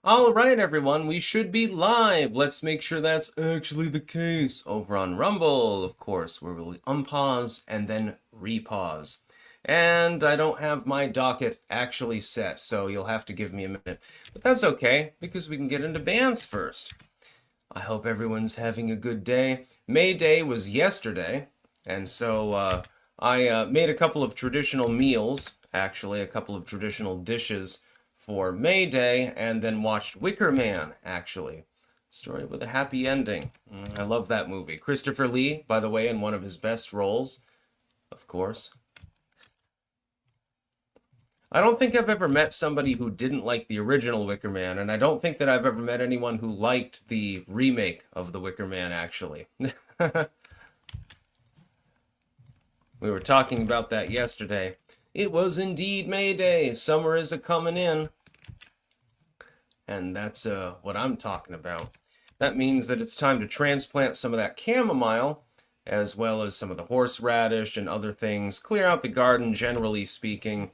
All right, everyone, we should be live. Let's make sure that's actually the case. Over on Rumble, of course, where we'll unpause and then repause. And I don't have my docket actually set, so you'll have to give me a minute. But that's okay, because we can get into bands first. I hope everyone's having a good day. May Day was yesterday, and so I made a couple of traditional meals, actually, a couple of traditional dishes for May Day, and then watched Wicker Man, actually. Story with a happy ending. I love that movie. Christopher Lee, by the way, in one of his best roles, of course. I don't think I've ever met somebody who didn't like the original Wicker Man, and I don't think that I've ever met anyone who liked the remake of the Wicker Man, actually. We were talking about that yesterday. It was indeed May Day. Summer is a-comin' in. And that's what I'm talking about. That means that it's time to transplant some of that chamomile, as well as some of the horseradish and other things. Clear out the garden, generally speaking.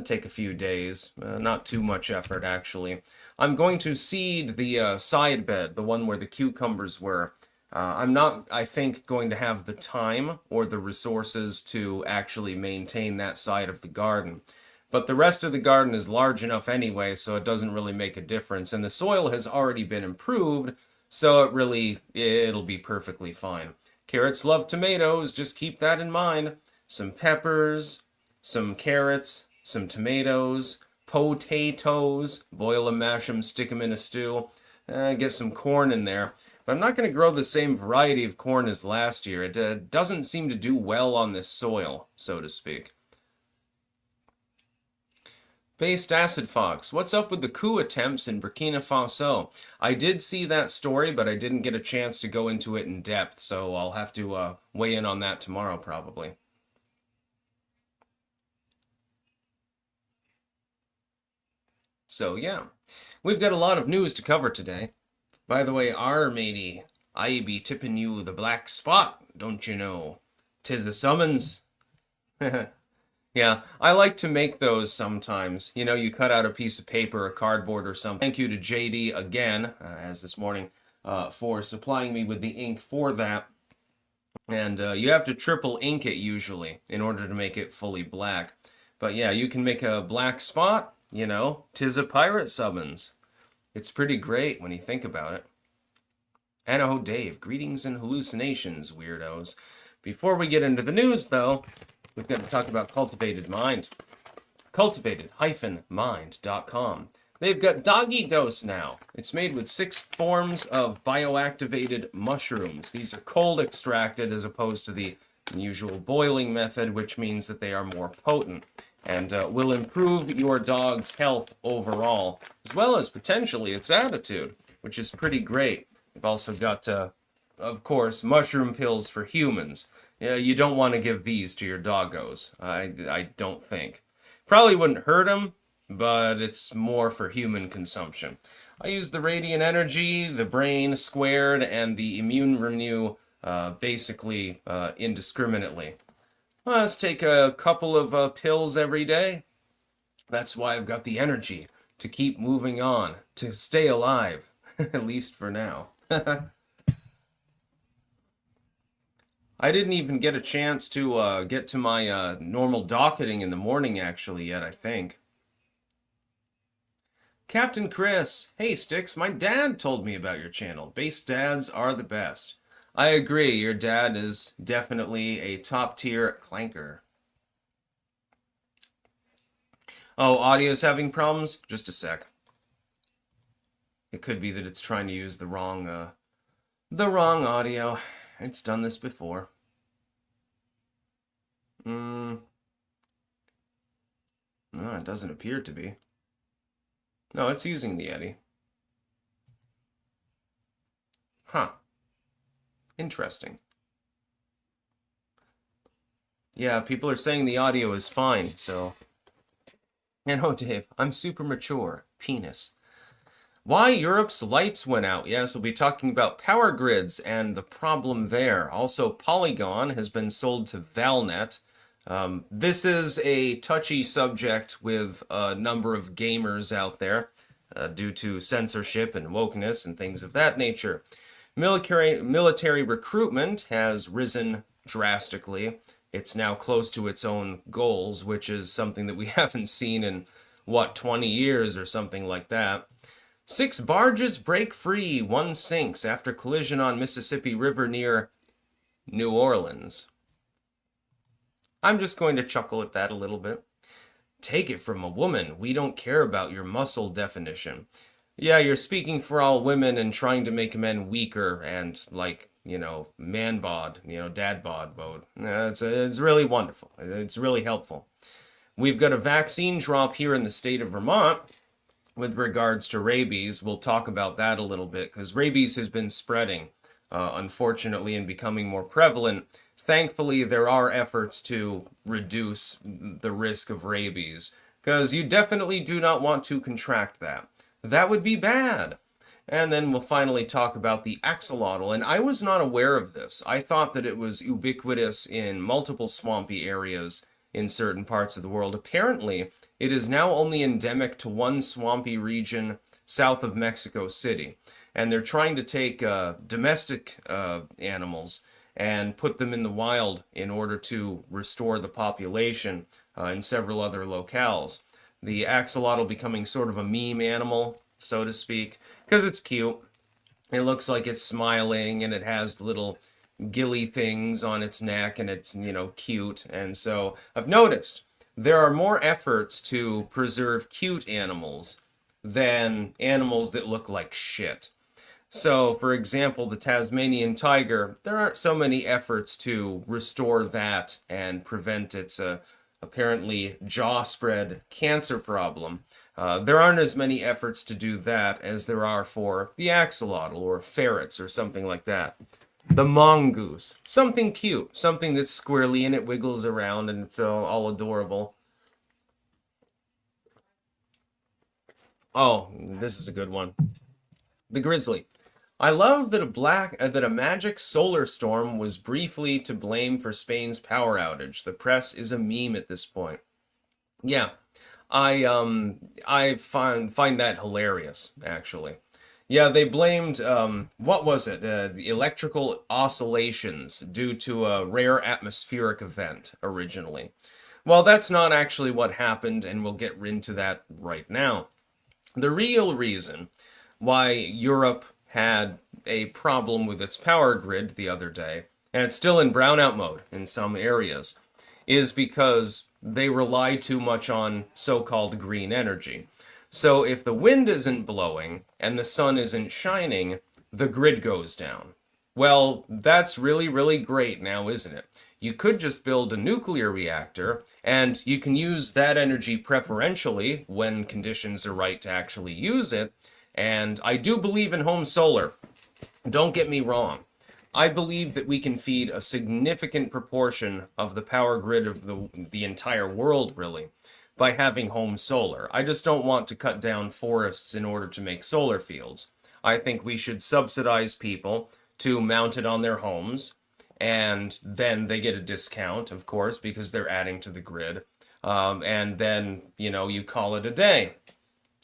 Take a few days. Not too much effort, actually. I'm going to seed the side bed, the one where the cucumbers were. I'm not, I think, going to have the time or the resources to actually maintain that side of the garden. But the rest of the garden is large enough anyway, so it doesn't really make a difference. And the soil has already been improved, so it'll be perfectly fine. Carrots love tomatoes, just keep that in mind. Some peppers, some carrots, some tomatoes, potatoes, boil them, mash them, stick them in a stew. Get some corn in there. But I'm not going to grow the same variety of corn as last year. It doesn't seem to do well on this soil, so to speak. Based Acid Fox, what's up with the coup attempts in Burkina Faso? I did see that story, but I didn't get a chance to go into it in depth, so I'll have to weigh in on that tomorrow, probably. So, yeah, we've got a lot of news to cover today. By the way, matey, I be tipping you the black spot, don't you know? 'Tis a summons. Yeah, I like to make those sometimes. You know, you cut out a piece of paper or cardboard or something. Thank you to JD again, as this morning, for supplying me with the ink for that. And you have to triple ink it usually in order to make it fully black. But yeah, you can make a black spot, you know, 'tis a pirate summons. It's pretty great when you think about it. And oh, Dave, greetings and hallucinations, weirdos. Before we get into the news, though, we've got to talk about Cultivated Mind. Cultivated-mind.com. They've got Doggy Dose now. It's made with 6 forms of bioactivated mushrooms. These are cold extracted as opposed to the usual boiling method, which means that they are more potent and will improve your dog's health overall, as well as potentially its attitude, which is pretty great. We've also got, of course, mushroom pills for humans. You don't want to give these to your doggos, I don't think. Probably wouldn't hurt them, but it's more for human consumption. I use the Radiant Energy, the Brain Squared, and the Immune Renew basically indiscriminately. Let's take a couple of pills every day. That's why I've got the energy to keep moving on, to stay alive, at least for now. I didn't even get a chance to get to my normal docketing in the morning, actually, yet, I think. Captain Chris, hey Styx, my dad told me about your channel. Base dads are the best. I agree, your dad is definitely a top-tier clanker. Oh, audio's having problems? Just a sec. It could be that it's trying to use the wrong audio. It's done this before. No, it doesn't appear to be. No, it's using the Yeti. Huh. Interesting. Yeah, people are saying the audio is fine, so... And oh, Dave, I'm super mature. Penis. Why Europe's lights went out. Yes, we'll be talking about power grids and the problem there. Also, Polygon has been sold to Valnet. This is a touchy subject with a number of gamers out there. due to censorship and wokeness and things of that nature. Military recruitment has risen drastically. It's now close to its own goals, which is something that we haven't seen in, 20 years or something like that. 6 barges break free, 1 sinks after collision on Mississippi River near New Orleans. I'm just going to chuckle at that a little bit. Take it from a woman. We don't care about your muscle definition. Yeah, you're speaking for all women and trying to make men weaker and, man bod, dad bod mode. It's really wonderful. It's really helpful. We've got a vaccine drop here in the state of Vermont with regards to rabies. We'll talk about that a little bit because rabies has been spreading, unfortunately, and becoming more prevalent. Thankfully, there are efforts to reduce the risk of rabies because you definitely do not want to contract that. That would be bad. And then we'll finally talk about the axolotl. And I was not aware of this. I thought that it was ubiquitous in multiple swampy areas in certain parts of the world. Apparently, it is now only endemic to one swampy region south of Mexico City. And they're trying to take domestic animals and put them in the wild in order to restore the population in several other locales. The axolotl becoming sort of a meme animal, so to speak, because it's cute. It looks like it's smiling and it has little gilly things on its neck and it's, cute. And so I've noticed there are more efforts to preserve cute animals than animals that look like shit. So, for example, the Tasmanian tiger, there aren't so many efforts to restore that and prevent its apparently jaw spread cancer problem. There aren't as many efforts to do that as there are for the axolotl or ferrets or something like that. The mongoose, something cute, something that's squirrely and it wiggles around and it's all adorable. Oh, this is a good one. The grizzly. I love that a magic solar storm was briefly to blame for Spain's power outage. The press is a meme at this point. Yeah, I find that hilarious, actually. Yeah, they blamed, what was it? The electrical oscillations due to a rare atmospheric event originally. Well, that's not actually what happened, and we'll get into that right now. The real reason why Europe had a problem with its power grid the other day, and it's still in brownout mode in some areas, is because they rely too much on so-called green energy. So if the wind isn't blowing and the sun isn't shining, the grid goes down. Well, that's really, really great now, isn't it? You could just build a nuclear reactor, and you can use that energy preferentially when conditions are right to actually use it. And I do believe in home solar. Don't get me wrong. I believe that we can feed a significant proportion of the power grid of the entire world, really, by having home solar. I just don't want to cut down forests in order to make solar fields. I think we should subsidize people to mount it on their homes, and then they get a discount, of course, because they're adding to the grid. And then, you call it a day.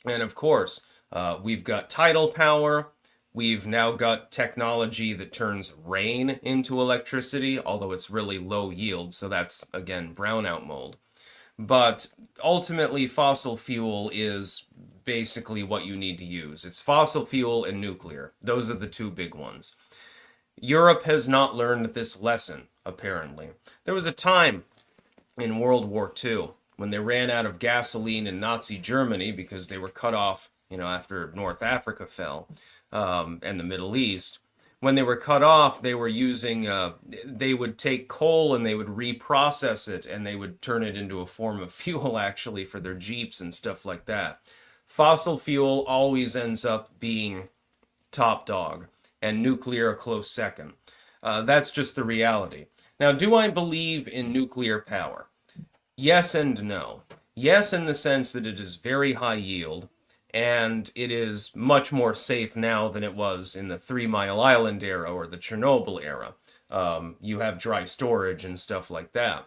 And of course, we've got tidal power. We've now got technology that turns rain into electricity, although it's really low yield, so that's, again, brownout mold. But ultimately, fossil fuel is basically what you need to use. It's fossil fuel and nuclear. Those are the two big ones. Europe has not learned this lesson, apparently. There was a time in World War II when they ran out of gasoline in Nazi Germany because they were cut off, after North Africa fell, and the Middle East. When they were cut off, they were using, they would take coal and they would reprocess it and they would turn it into a form of fuel, actually, for their Jeeps and stuff like that. Fossil fuel always ends up being top dog, and nuclear a close second. That's just the reality. Now, do I believe in nuclear power? Yes and no. Yes, in the sense that it is very high yield, and it is much more safe now than it was in the 3 Mile Island era or the Chernobyl era. You have dry storage and stuff like that.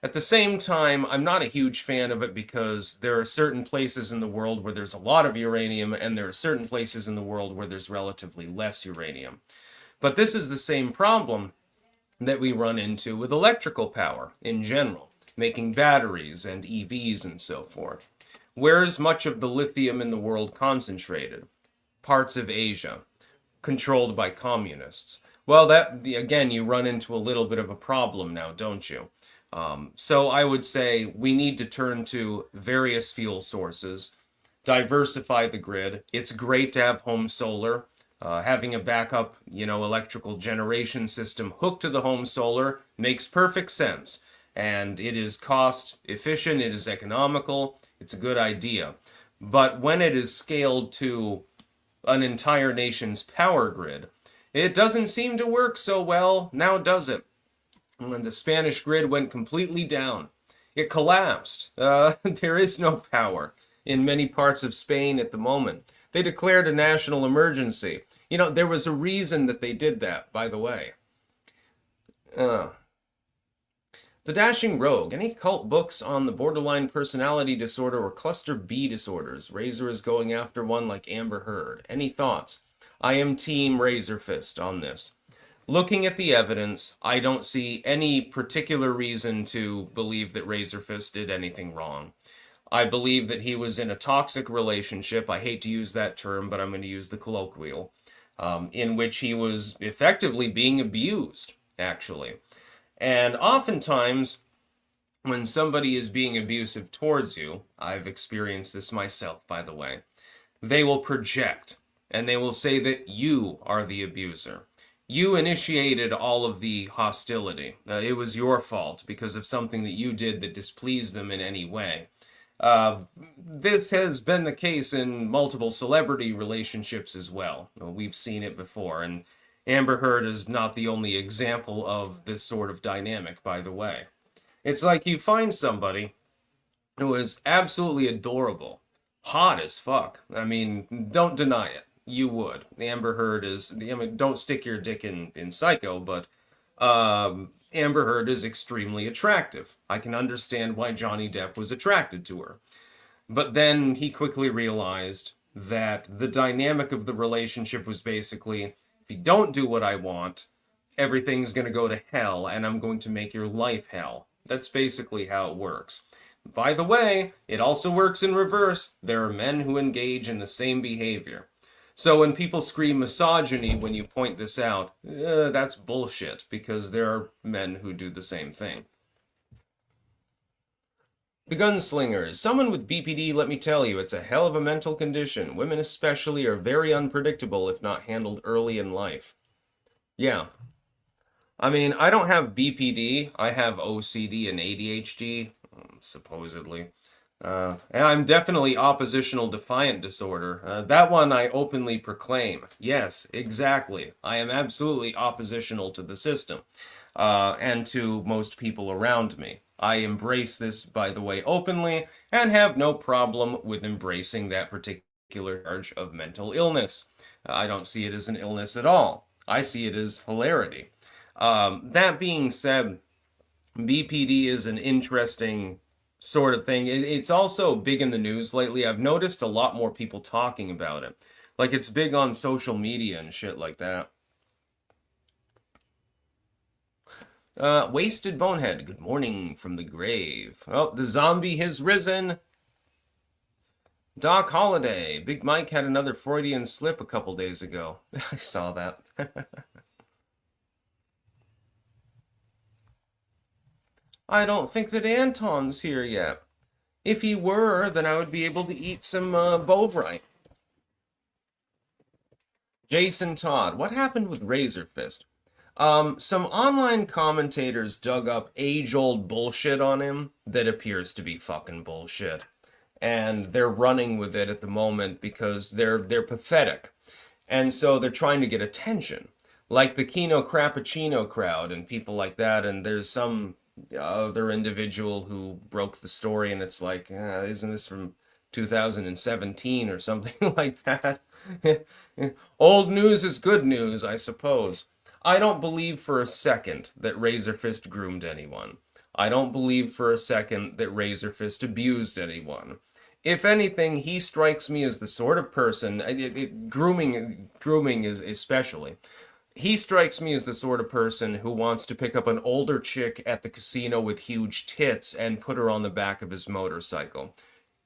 At the same time, I'm not a huge fan of it because there are certain places in the world where there's a lot of uranium, and there are certain places in the world where there's relatively less uranium. But this is the same problem that we run into with electrical power in general, making batteries and EVs and so forth. Where's much of the lithium in the world concentrated? Parts of Asia, controlled by communists. Well, that, again, you run into a little bit of a problem now, don't you? So I would say we need to turn to various fuel sources, diversify the grid. It's great to have home solar. Having a backup, electrical generation system hooked to the home solar makes perfect sense. And it is cost efficient, it is economical, it's a good idea. But when it is scaled to an entire nation's power grid, it doesn't seem to work so well, now does it? When the Spanish grid went completely down, it collapsed. There is no power in many parts of Spain at the moment. They declared a national emergency. There was a reason that they did that, by the way. The Dashing Rogue. Any cult books on the borderline personality disorder or cluster B disorders? Razor is going after one like Amber Heard. Any thoughts? I am team Razerfist on this. Looking at the evidence, I don't see any particular reason to believe that Razerfist did anything wrong. I believe that he was in a toxic relationship. I hate to use that term, but I'm going to use the colloquial, in which he was effectively being abused, actually. And oftentimes, when somebody is being abusive towards you, I've experienced this myself, by the way, they will project, and they will say that you are the abuser. You initiated all of the hostility. It was your fault because of something that you did that displeased them in any way. This has been the case in multiple celebrity relationships as well. We've seen it before, and Amber Heard is not the only example of this sort of dynamic, by the way. It's like you find somebody who is absolutely adorable, hot as fuck. I mean, don't deny it. You would. Amber Heard is, don't stick your dick in Psycho, but Amber Heard is extremely attractive. I can understand why Johnny Depp was attracted to her. But then he quickly realized that the dynamic of the relationship was basically, if you don't do what I want, everything's going to go to hell, and I'm going to make your life hell. That's basically how it works. By the way, it also works in reverse. There are men who engage in the same behavior. So when people scream misogyny when you point this out, that's bullshit, because there are men who do the same thing. The Gunslingers. Someone with BPD, let me tell you, it's a hell of a mental condition. Women especially are very unpredictable if not handled early in life. Yeah. I mean, I don't have BPD. I have OCD and ADHD, supposedly. And I'm definitely oppositional defiant disorder. That one I openly proclaim. Yes, exactly. I am absolutely oppositional to the system, and to most people around me. I embrace this, by the way, openly, and have no problem with embracing that particular charge of mental illness. I don't see it as an illness at all. I see it as hilarity. That being said, BPD is an interesting sort of thing. It's also big in the news lately. I've noticed a lot more people talking about it. Like, it's big on social media and shit like that. Wasted Bonehead, good morning from the grave. Oh, the zombie has risen. Doc Holiday, Big Mike had another Freudian slip a couple days ago. I saw that. I don't think that Anton's here yet. If he were, then I would be able to eat some bovine. Jason Todd, what happened with Razerfist? Some online commentators dug up age-old bullshit on him that appears to be fucking bullshit. And they're running with it at the moment because they're pathetic. And so they're trying to get attention. Like the Kino Crappuccino crowd and people like that, and there's some other individual who broke the story, and it's like, isn't this from 2017 or something like that? Old news is good news, I suppose. I don't believe for a second that Razerfist groomed anyone. I don't believe for a second that Razerfist abused anyone. If anything, he strikes me as the sort of person, grooming is especially, he strikes me as the sort of person who wants to pick up an older chick at the casino with huge tits and put her on the back of his motorcycle.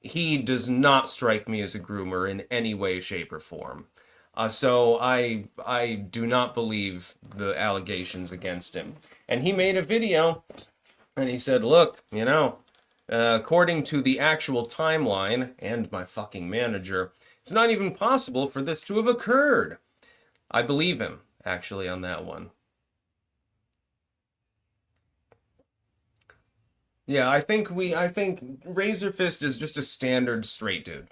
He does not strike me as a groomer in any way, shape, or form. So I do not believe the allegations against him. And he made a video, and he said, look, according to the actual timeline and my fucking manager, it's not even possible for this to have occurred. I believe him, actually, on that one. Yeah, I think Razorfist is just a standard straight dude.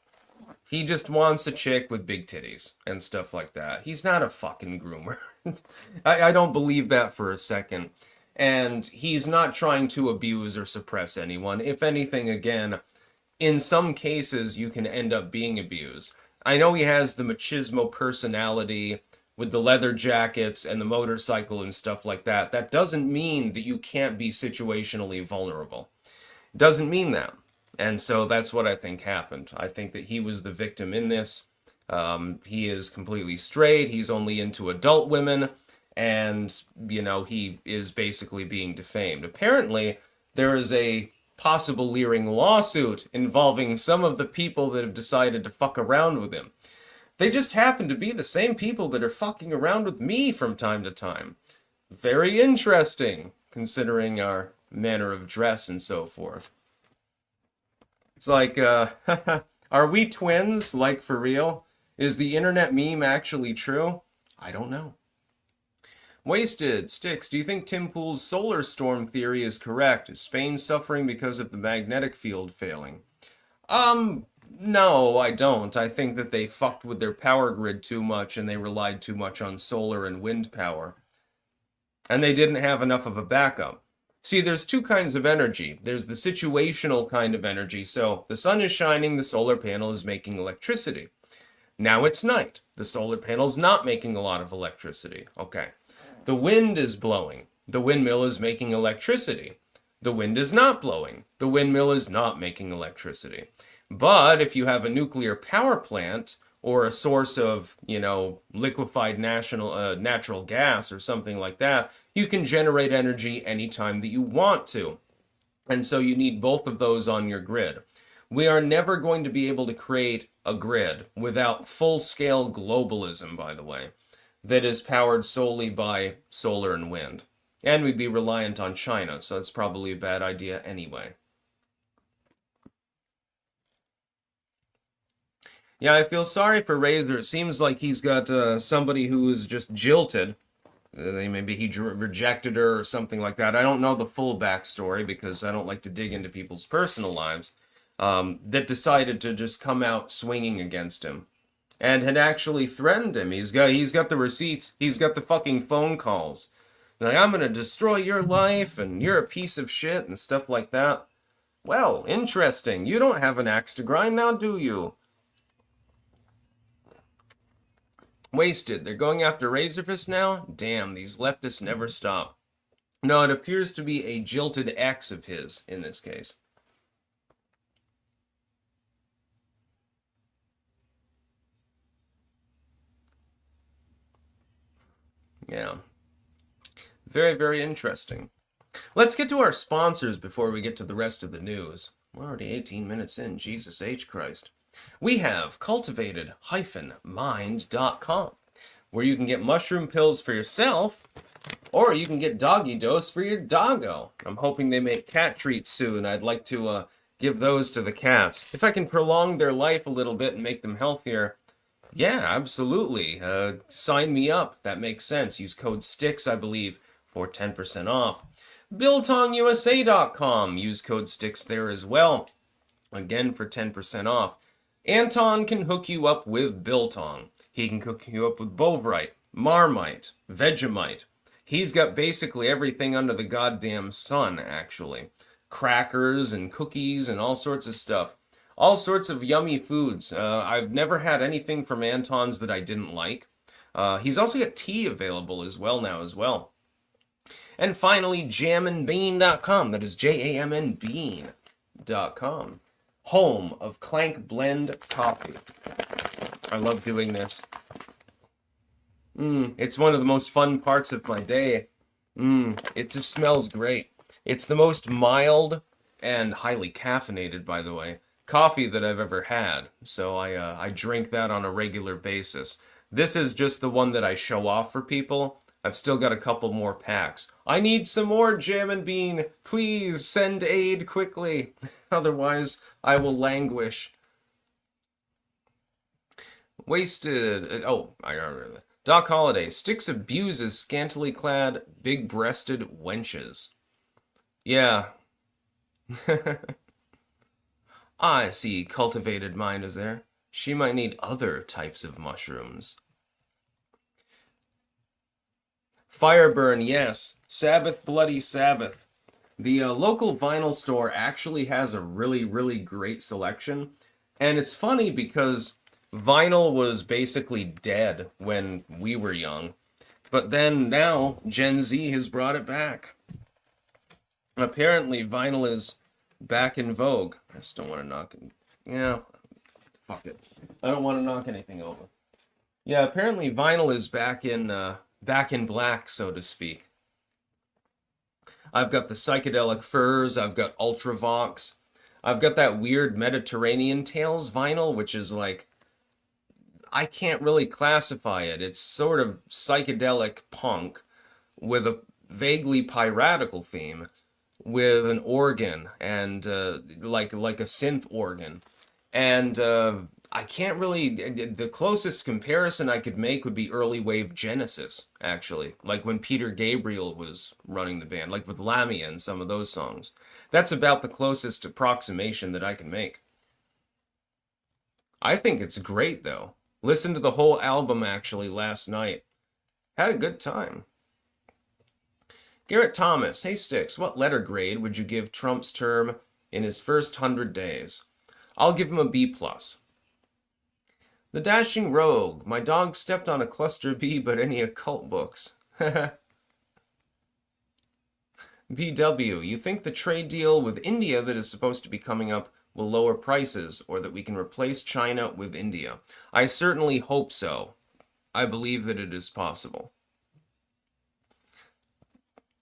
He just wants a chick with big titties and stuff like that. He's not a fucking groomer. I don't believe that for a second. And he's not trying to abuse or suppress anyone. If anything, again, in some cases, you can end up being abused. I know he has the machismo personality with the leather jackets and the motorcycle and stuff like that. That doesn't mean that you can't be situationally vulnerable. Doesn't mean that. And so that's what I think happened. I think that he was the victim in this. He is completely straight. He's only into adult women. And, he is basically being defamed. Apparently, there is a possible leering lawsuit involving some of the people that have decided to fuck around with him. They just happen to be the same people that are fucking around with me from time to time. Very interesting, considering our manner of dress and so forth. It's like, are we twins, like for real? Is the internet meme actually true? I don't know. Wasted, Styx, do you think Tim Pool's solar storm theory is correct? Is Spain suffering because of the magnetic field failing? No, I don't. I think that they fucked with their power grid too much and they relied too much on solar and wind power. And they didn't have enough of a backup. See, there's two kinds of energy. There's the situational kind of energy. So the sun is shining, the solar panel is making electricity. Now it's night. The solar panel's not making a lot of electricity. Okay. The wind is blowing. The windmill is making electricity. The wind is not blowing. The windmill is not making electricity. But if you have a nuclear power plant or a source of, liquefied natural gas or something like that, you can generate energy anytime that you want to. And so you need both of those on your grid. We are never going to be able to create a grid without full-scale globalism, by the way, that is powered solely by solar and wind. And we'd be reliant on China, so that's probably a bad idea anyway. Yeah, I feel sorry for Razor. It seems like he's got somebody who is just jilted. Maybe he rejected her or something like that. I don't know the full backstory because I don't like to dig into people's personal lives. That decided to just come out swinging against him. And had actually threatened him. He's got the receipts. He's got the fucking phone calls. Like, I'm gonna destroy your life, and you're a piece of shit, and stuff like that. Well, interesting. You don't have an axe to grind now, do you? Wasted. They're going after Razorfist now? Damn, these leftists never stop. No, it appears to be a jilted ex of his, in this case. Yeah. Very, very interesting. Let's get to our sponsors before we get to the rest of the news. We're already 18 minutes in. Jesus H. Christ. We have cultivated-mind.com, where you can get mushroom pills for yourself, or you can get doggy dose for your doggo. I'm hoping they make cat treats soon. I'd like to give those to the cats. If I can prolong their life a little bit and make them healthier, yeah, absolutely. Sign me up. That makes sense. Use code STIX, I believe, for 10% off. BiltonUSA.com. Use code STIX there as well. Again, for 10% off. Anton can hook you up with Biltong. He can hook you up with Bovrite, Marmite, Vegemite. He's got basically everything under the goddamn sun, actually. Crackers and cookies and all sorts of stuff. All sorts of yummy foods. I've never had anything from Anton's that I didn't like. He's also got tea available as well now as well. And finally, jamandbean.com. That is Jamn Bean.com. Home of Clank Blend Coffee. I love doing this. It's one of the most fun parts of my day. It just smells great. It's the most mild and highly caffeinated, by the way, coffee that I've ever had. So I drink that on a regular basis. This is just the one that I show off for people. I've still got a couple more packs. I need some more Jam and Bean. Please send aid quickly. Otherwise, I will languish. Wasted. Oh, I remember that. Doc Holliday. Styx abuses scantily clad, big-breasted wenches. Yeah. I see cultivated mind is there. She might need other types of mushrooms. Fireburn, yes. Sabbath, bloody Sabbath. The local vinyl store actually has a really, really great selection. And it's funny because vinyl was basically dead when we were young. But then now, Gen Z has brought it back. Apparently, vinyl is back in vogue. I just don't want to knock it. Yeah, fuck it. I don't want to knock anything over. Yeah, apparently vinyl is back in black, so to speak. I've got the psychedelic furs. I've got Ultravox. I've got that weird Mediterranean Tales vinyl, which is like, I can't really classify it. It's sort of psychedelic punk with a vaguely piratical theme, with an organ and like a synth organ. And I can't really, the closest comparison I could make would be early wave Genesis, actually. Like when Peter Gabriel was running the band, like with Lamia and some of those songs. That's about the closest approximation that I can make. I think it's great, though. Listened to the whole album, actually, last night. Had a good time. Garrett Thomas. Hey, Styx, what letter grade would you give Trump's term in his first 100 days? I'll give him a B+. The Dashing Rogue. My dog stepped on a cluster B, but any occult books. BW. You think the trade deal with India that is supposed to be coming up will lower prices, or that we can replace China with India? I certainly hope so. I believe that it is possible.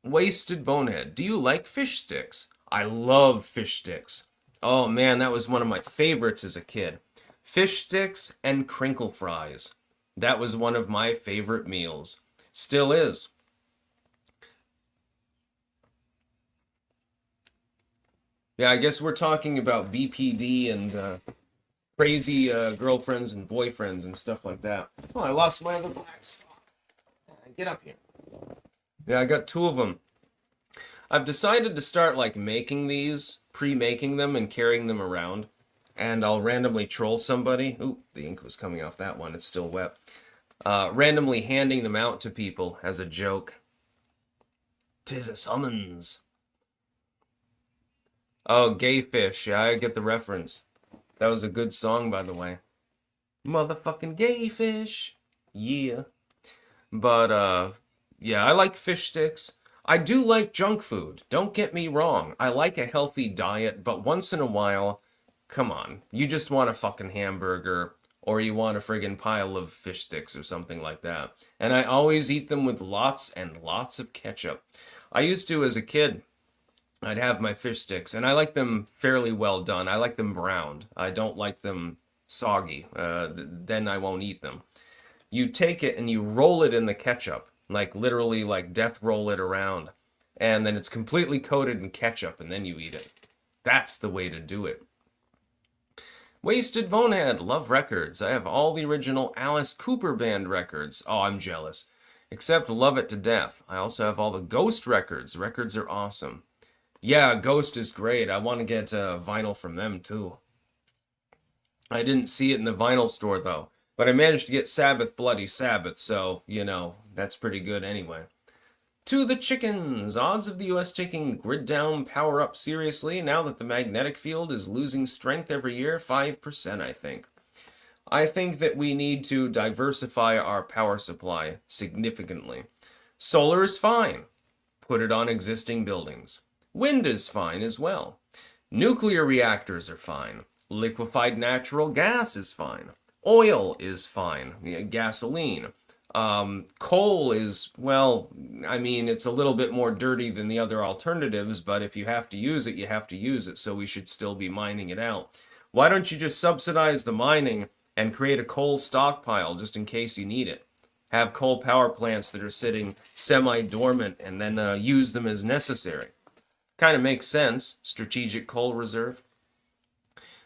Wasted Bonehead. Do you like fish sticks? I love fish sticks. Oh man, that was one of my favorites as a kid. Fish sticks and crinkle fries. That was one of my favorite meals. Still is. Yeah, I guess we're talking about BPD and crazy girlfriends and boyfriends and stuff like that. Oh, I lost my other black spot. Get up here. Yeah, I got 2 of them. I've decided to start like making these, pre-making them and carrying them around. And I'll randomly troll somebody. Ooh, the ink was coming off that one. It's still wet. Randomly handing them out to people as a joke. 'Tis a summons. Oh, Gay Fish. Yeah, I get the reference. That was a good song, by the way. Motherfucking Gay Fish. Yeah. But, yeah, I like fish sticks. I do like junk food. Don't get me wrong. I like a healthy diet, but once in a while, come on. You just want a fucking hamburger, or you want a friggin' pile of fish sticks or something like that. And I always eat them with lots and lots of ketchup. I used to as a kid. I'd have my fish sticks, and I like them fairly well done. I like them browned. I don't like them soggy. Then I won't eat them. You take it and you roll it in the ketchup, like literally like death roll it around, and then it's completely coated in ketchup, and then you eat it. That's the way to do it. Wasted Bonehead, love records. I have all the original Alice Cooper Band records. Oh, I'm jealous. Except love it to death. I also have all the Ghost records. Records are awesome. Yeah, Ghost is great. I want to get vinyl from them, too. I didn't see it in the vinyl store, though. But I managed to get Sabbath, Bloody Sabbath, so, you know, that's pretty good anyway. To the chickens! Odds of the U.S. taking grid down power up seriously now that the magnetic field is losing strength every year? 5%, I think. I think that we need to diversify our power supply significantly. Solar is fine. put it on existing buildings. Wind is fine as well. Nuclear reactors are fine. Liquefied natural gas is fine. Oil is fine. Gasoline. Coal is, well, I mean, it's a little bit more dirty than the other alternatives, but if you have to use it, you have to use it, so we should still be mining it out. Why don't you just subsidize the mining and create a coal stockpile just in case you need it? Have coal power plants that are sitting semi-dormant and then use them as necessary. Kind of makes sense. Strategic coal reserve.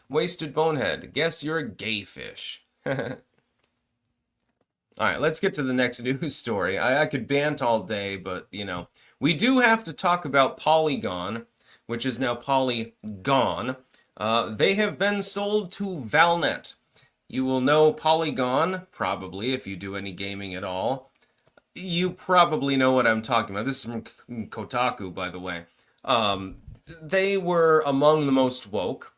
Wasted bonehead. Guess you're a gay fish. All right, let's get to the next news story. I could bant all day, but, you know, we do have to talk about Polygon, which is now Polygon. They have been sold to Valnet. You will know Polygon, probably, if you do any gaming at all. You probably know what I'm talking about. This is from Kotaku, by the way. They were among the most woke,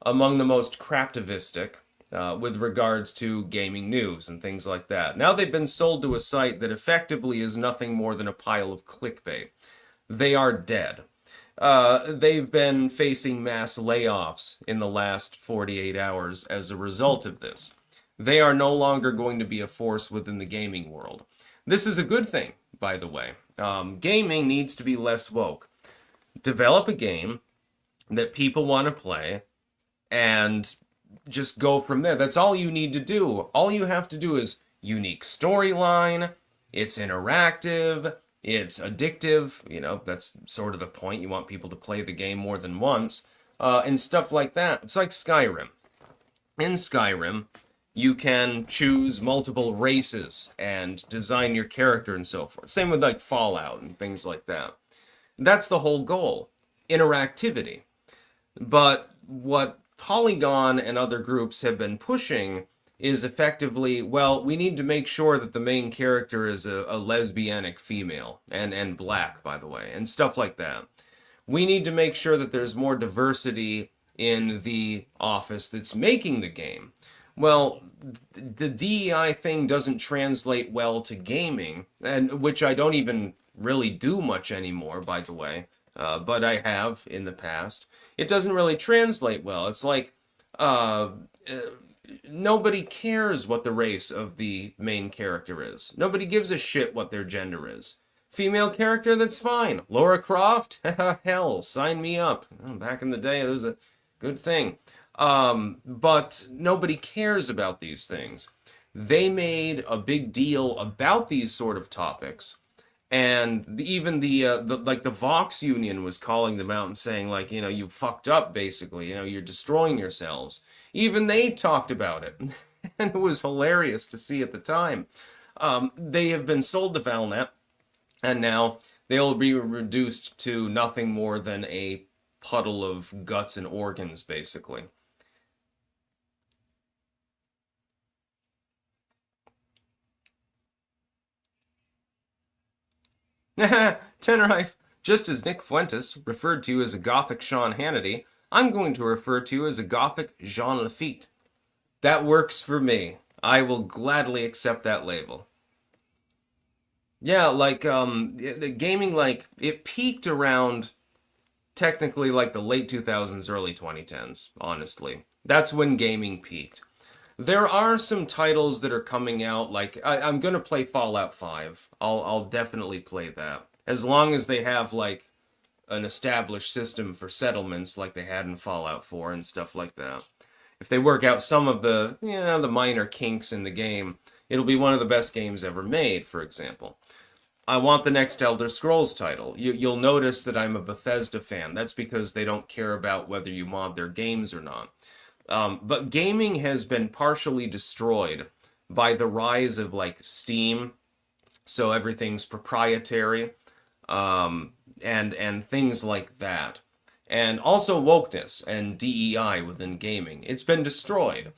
among the most craptivistic, with regards to gaming news and things like that. Now they've been sold to a site that effectively is nothing more than a pile of clickbait. They are dead. They've been facing mass layoffs in the last 48 hours as a result of this. They are no longer going to be a force within the gaming world. This is a good thing, by the way. Gaming needs to be less woke. Develop a game that people want to play and just go from there. That's all you need to do. All you have to do is unique storyline, it's interactive, it's addictive, you know, that's sort of the point. You want people to play the game more than once, and stuff like that. It's like Skyrim. In Skyrim, you can choose multiple races and design your character and so forth. Same with like Fallout and things like that. That's the whole goal. Interactivity. But what Polygon and other groups have been pushing is effectively, well, we need to make sure that the main character is a lesbianic female, and black, by the way, and stuff like that. We need to make sure that there's more diversity in the office that's making the game. Well, the DEI thing doesn't translate well to gaming, and which I don't even really do much anymore, by the way, but I have in the past. It doesn't really translate well. It's like, nobody cares what the race of the main character is. Nobody gives a shit what their gender is. Female character, that's fine. Lara Croft? Hell, sign me up. Back in the day, it was a good thing. But nobody cares about these things. They made a big deal about these sort of topics. And even the Vox Union was calling them out and saying, like, you know, you fucked up, basically. You know, you're destroying yourselves. Even they talked about it. And it was hilarious to see at the time. They have been sold to Valnet, and now they'll be reduced to nothing more than a puddle of guts and organs, basically. Tenerife, just as Nick Fuentes referred to you as a gothic Sean Hannity, I'm going to refer to you as a gothic Jean Lafitte. That works for me. I will gladly accept that label. Yeah, like, the gaming, like, it peaked around, technically, like, the late 2000s, early 2010s, honestly. That's when gaming peaked. There are some titles that are coming out, like, I'm gonna play Fallout 5. I'll definitely play that. As long as they have, like, an established system for settlements like they had in Fallout 4 and stuff like that. If they work out some of the, you know, the minor kinks in the game, it'll be one of the best games ever made, for example. I want the next Elder Scrolls title. You'll notice that I'm a Bethesda fan. That's because they don't care about whether you mod their games or not. But gaming has been partially destroyed by the rise of, like, Steam, so everything's proprietary, and things like that. And also wokeness and DEI within gaming. It's been destroyed.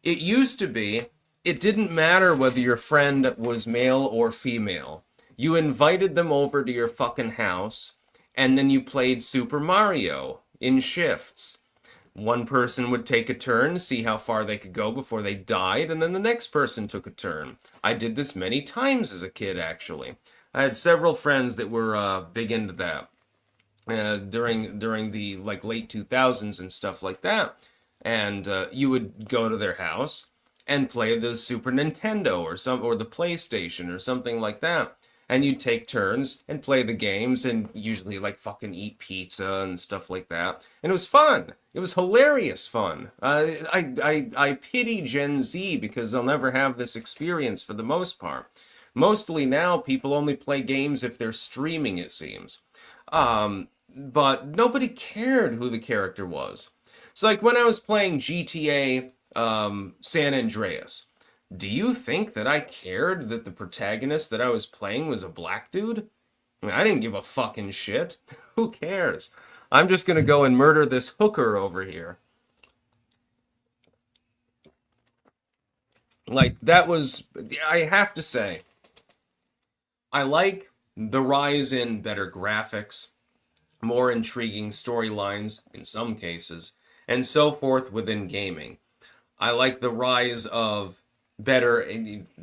It used to be, it didn't matter whether your friend was male or female. You invited them over to your fucking house, and then you played Super Mario in shifts. One person would take a turn, see how far they could go before they died, and then the next person took a turn. I did this many times as a kid, actually. I had several friends that were big into that during the like late 2000s and stuff like that. And you would go to their house and play the Super Nintendo or the PlayStation or something like that. And you'd take turns and play the games and usually like fucking eat pizza and stuff like that. And it was fun. It was hilarious fun. I pity Gen Z because they'll never have this experience for the most part. Mostly now, people only play games if they're streaming, it seems. But nobody cared who the character was. So, like, when I was playing GTA San Andreas, do you think that I cared that the protagonist that I was playing was a black dude? I mean, I didn't give a fucking shit. Who cares? I'm just gonna go and murder this hooker over here. Like, that was, I have to say, I like the rise in better graphics, more intriguing storylines in some cases, and so forth within gaming. I like the rise of better,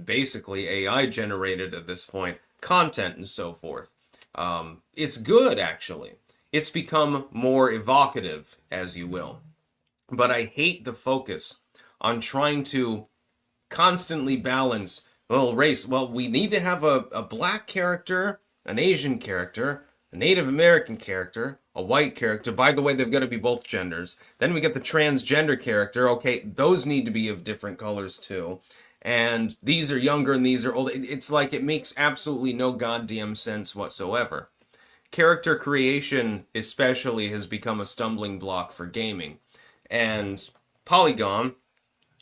basically AI generated at this point, content and so forth. It's good, actually. It's become more evocative, as you will. But I hate the focus on trying to constantly balance, well, race. Well, we need to have a black character, an Asian character, a Native American character, a white character. By the way, they've got to be both genders. Then we get the transgender character. Okay, those need to be of different colors too. And these are younger and these are old. It's like it makes absolutely no goddamn sense whatsoever. Character creation, especially, has become a stumbling block for gaming. And Polygon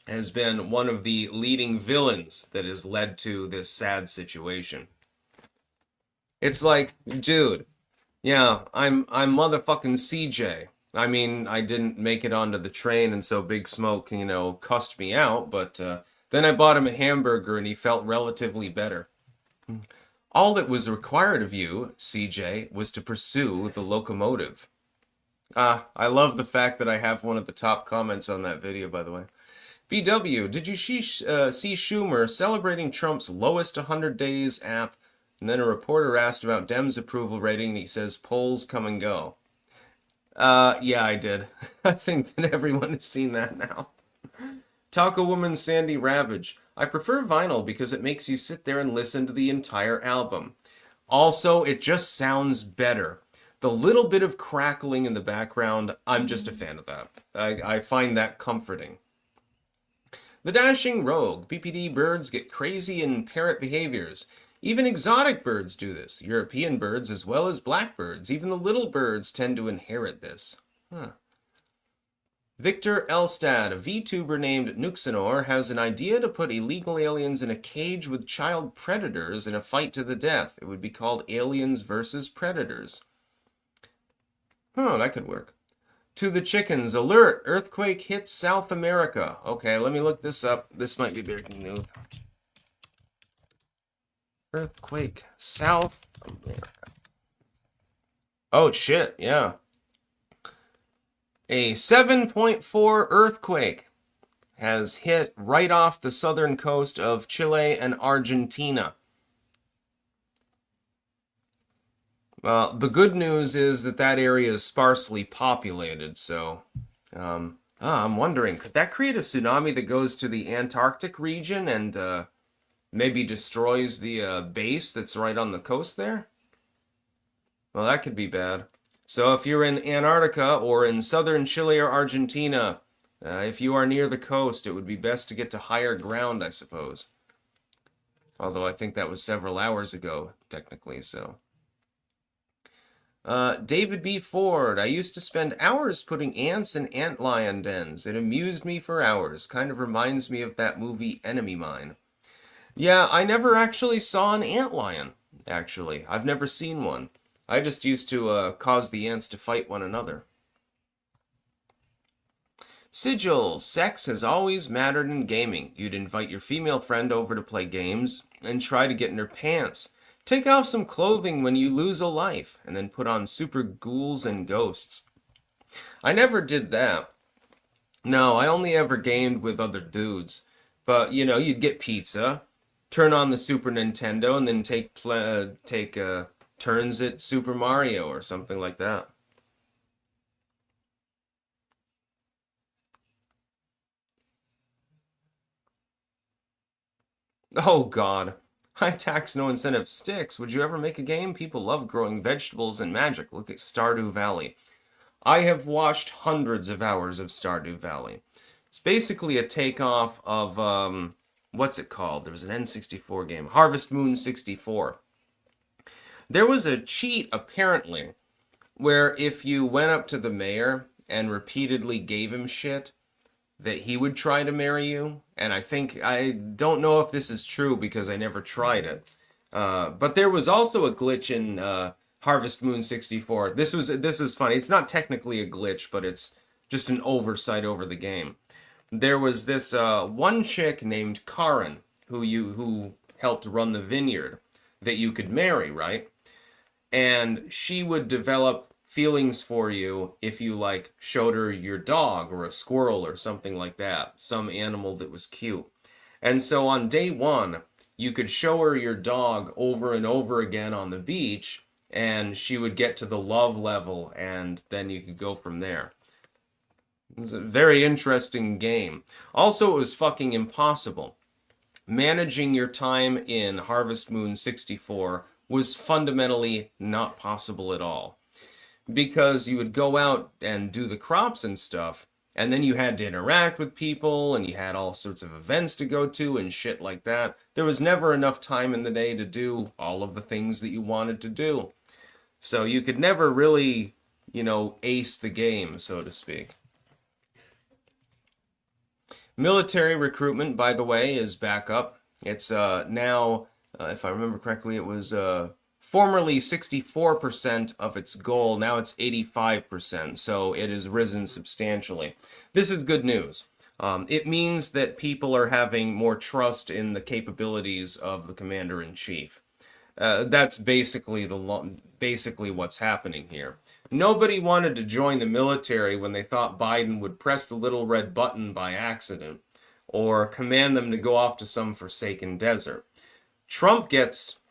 has been one of the leading villains that has led to this sad situation. It's like, dude, yeah, I'm motherfucking CJ. I mean, I didn't make it onto the train, and so Big Smoke, cussed me out, but then I bought him a hamburger and he felt relatively better. All that was required of you, CJ, was to pursue the locomotive. I love the fact that I have one of the top comments on that video, by the way. BW, did you see Schumer celebrating Trump's lowest 100 days app? And then a reporter asked about Dem's approval rating, and he says polls come and go. Yeah, I did. I think that everyone has seen that now. Taco Woman Sandy Ravage. I prefer vinyl because it makes you sit there and listen to the entire album. Also, it just sounds better. The little bit of crackling in the background, I'm just a fan of that. I find that comforting. The Dashing Rogue. BPD birds get crazy in parrot behaviors. Even exotic birds do this. European birds as well as blackbirds. Even the little birds tend to inherit this. Huh. Victor Elstad, a VTuber named Nuxenor, has an idea to put illegal aliens in a cage with child predators in a fight to the death. It would be called Aliens versus Predators. Oh, that could work. To the chickens, alert! Earthquake hits South America. Okay, let me look this up. This might be breaking news. Earthquake, South America. Oh, shit, yeah. A 7.4 earthquake has hit right off the southern coast of Chile and Argentina. The good news is that area is sparsely populated, so I'm wondering, could that create a tsunami that goes to the Antarctic region and maybe destroys the base that's right on the coast there? Well, that could be bad. So if you're in Antarctica or in southern Chile or Argentina, if you are near the coast, it would be best to get to higher ground, I suppose. Although I think that was several hours ago, technically, so. David B. Ford, I used to spend hours putting ants in antlion dens. It amused me for hours. Kind of reminds me of that movie Enemy Mine. Yeah, I never actually saw an antlion, actually. I've never seen one. I just used to cause the ants to fight one another. Sigil, sex has always mattered in gaming. You'd invite your female friend over to play games and try to get in her pants. Take off some clothing when you lose a life, and then put on super ghouls and ghosts. I never did that. No, I only ever gamed with other dudes. But, you'd get pizza, turn on the Super Nintendo and then take turns at Super Mario or something like that. Oh God. High tax, no incentive. Styx, would you ever make a game? People love growing vegetables and magic. Look at Stardew Valley. I have watched hundreds of hours of Stardew Valley. It's basically a takeoff of, what's it called? There was an N64 game, Harvest Moon 64. There was a cheat, apparently, where if you went up to the mayor and repeatedly gave him shit, that he would try to marry you. And I don't know if this is true because I never tried it. But there was also a glitch in Harvest Moon 64. This is funny. It's not technically a glitch, but it's just an oversight over the game. There was this one chick named Karen who helped run the vineyard that you could marry, right? And she would develop feelings for you if you like showed her your dog or a squirrel or something like that, some animal that was cute. And so on day one, you could show her your dog over and over again on the beach, and she would get to the love level, and then you could go from there. It was a very interesting game. Also, it was fucking impossible. Managing your time in Harvest Moon 64 was fundamentally not possible at all. Because you would go out and do the crops and stuff, and then you had to interact with people, and you had all sorts of events to go to and shit like that. There was never enough time in the day to do all of the things that you wanted to do. So you could never really, ace the game, so to speak. Military recruitment, by the way, is back up. It's now, if I remember correctly, it was formerly 64% of its goal. Now it's 85%, so it has risen substantially. This is good news. It means that people are having more trust in the capabilities of the commander-in-chief. That's basically what's happening here. Nobody wanted to join the military when they thought Biden would press the little red button by accident or command them to go off to some forsaken desert. Trump gets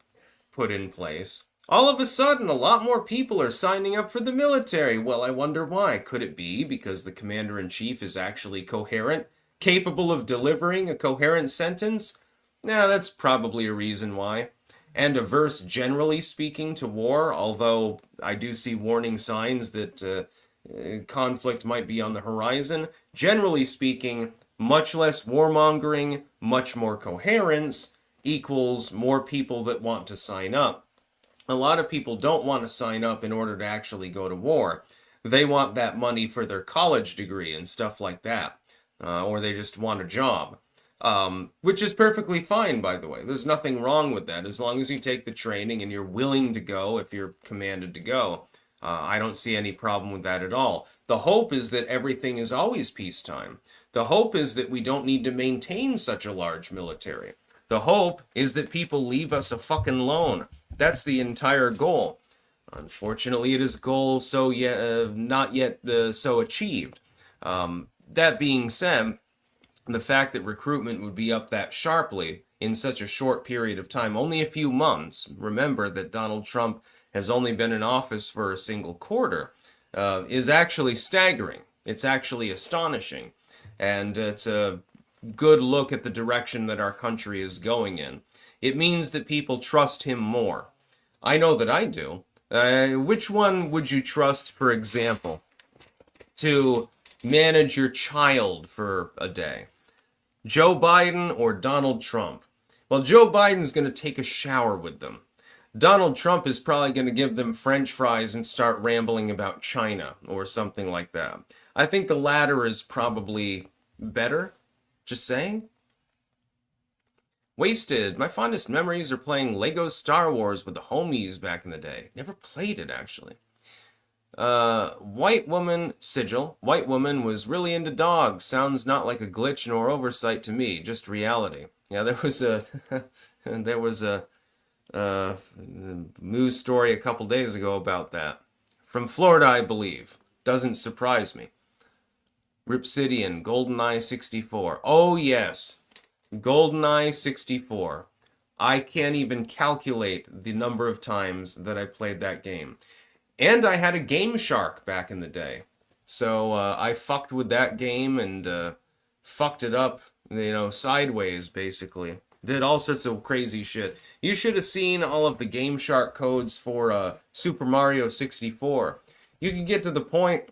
put in place. All of a sudden, a lot more people are signing up for the military. Well, I wonder why. Could it be because the commander-in-chief is actually coherent, capable of delivering a coherent sentence? Nah, that's probably a reason why. And averse, generally speaking, to war, although I do see warning signs that conflict might be on the horizon. Generally speaking, much less warmongering, much more coherence equals more people that want to sign up. A lot of people don't want to sign up in order to actually go to war. They want that money for their college degree and stuff like that. Or they just want a job. Which is perfectly fine, by the way. There's nothing wrong with that. As long as you take the training and you're willing to go if you're commanded to go. I don't see any problem with that at all. The hope is that everything is always peacetime. The hope is that we don't need to maintain such a large military. The hope is that people leave us a fucking loan. That's the entire goal. Unfortunately, it is a goal not yet so achieved. That being said, the fact that recruitment would be up that sharply in such a short period of time, only a few months, remember that Donald Trump has only been in office for a single quarter, is actually staggering. It's actually astonishing. And it's a good look at the direction that our country is going in. It means that people trust him more. I know that I do. Which one would you trust, for example, to manage your child for a day? Joe Biden or Donald Trump? Well, Joe Biden's going to take a shower with them. Donald Trump is probably going to give them French fries and start rambling about China or something like that. I think the latter is probably better. Just saying. Wasted. My fondest memories are playing Lego Star Wars with the homies back in the day. Never played it, actually. White woman sigil. White woman was really into dogs. Sounds not like a glitch nor oversight to me, just reality. Yeah, there was a news story a couple days ago about that. From Florida, I believe. Doesn't surprise me. Ripsidian, GoldenEye 64. Oh yes, GoldenEye 64. I can't even calculate the number of times that I played that game. And I had a Game Shark back in the day. So I fucked with that game and fucked it up, sideways, basically. Did all sorts of crazy shit. You should have seen all of the Game Shark codes for Super Mario 64. You can get to the point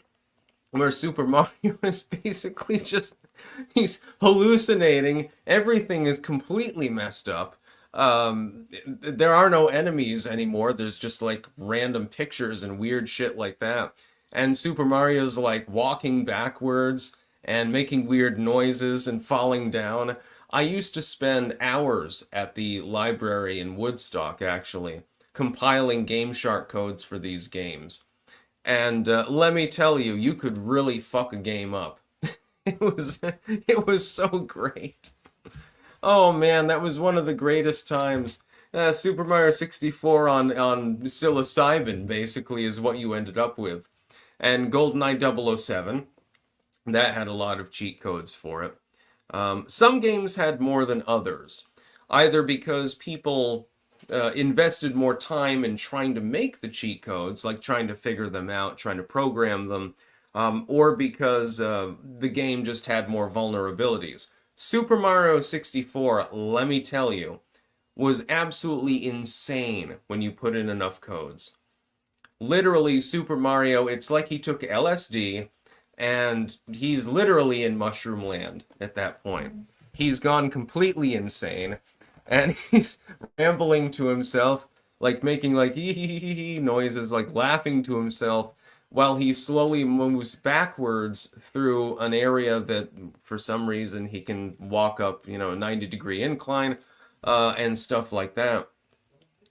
where Super Mario is basically just, he's hallucinating. Everything is completely messed up. There are no enemies anymore. There's just like random pictures and weird shit like that. And Super Mario's like walking backwards and making weird noises and falling down. I used to spend hours at the library in Woodstock, actually, compiling Game Shark codes for these games. And let me tell you, you could really fuck a game up. It was so great. Oh man, that was one of the greatest times. Super Mario 64 on psilocybin basically is what you ended up with. And GoldenEye 007, that had a lot of cheat codes for it. Some games had more than others, either because people invested more time in trying to make the cheat codes, like trying to figure them out, trying to program them, or because the game just had more vulnerabilities. Super Mario 64, let me tell you, was absolutely insane when you put in enough codes. Literally, Super Mario, it's like he took LSD and he's literally in Mushroom Land at that point. He's gone completely insane and he's rambling to himself, like making like hee noises, like laughing to himself while he slowly moves backwards through an area that for some reason he can walk up, a 90-degree incline and stuff like that.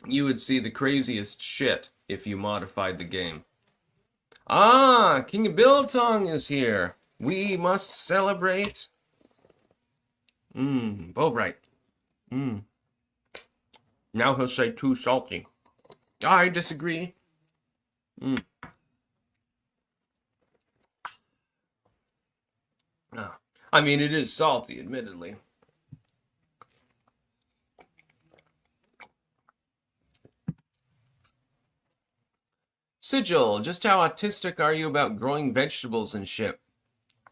You would see the craziest shit if you modified the game. Ah, King of Biltong is here. We must celebrate. Both right. Now he'll say too salty. I disagree. I mean, it is salty, admittedly. Sigil, just how autistic are you about growing vegetables and shit?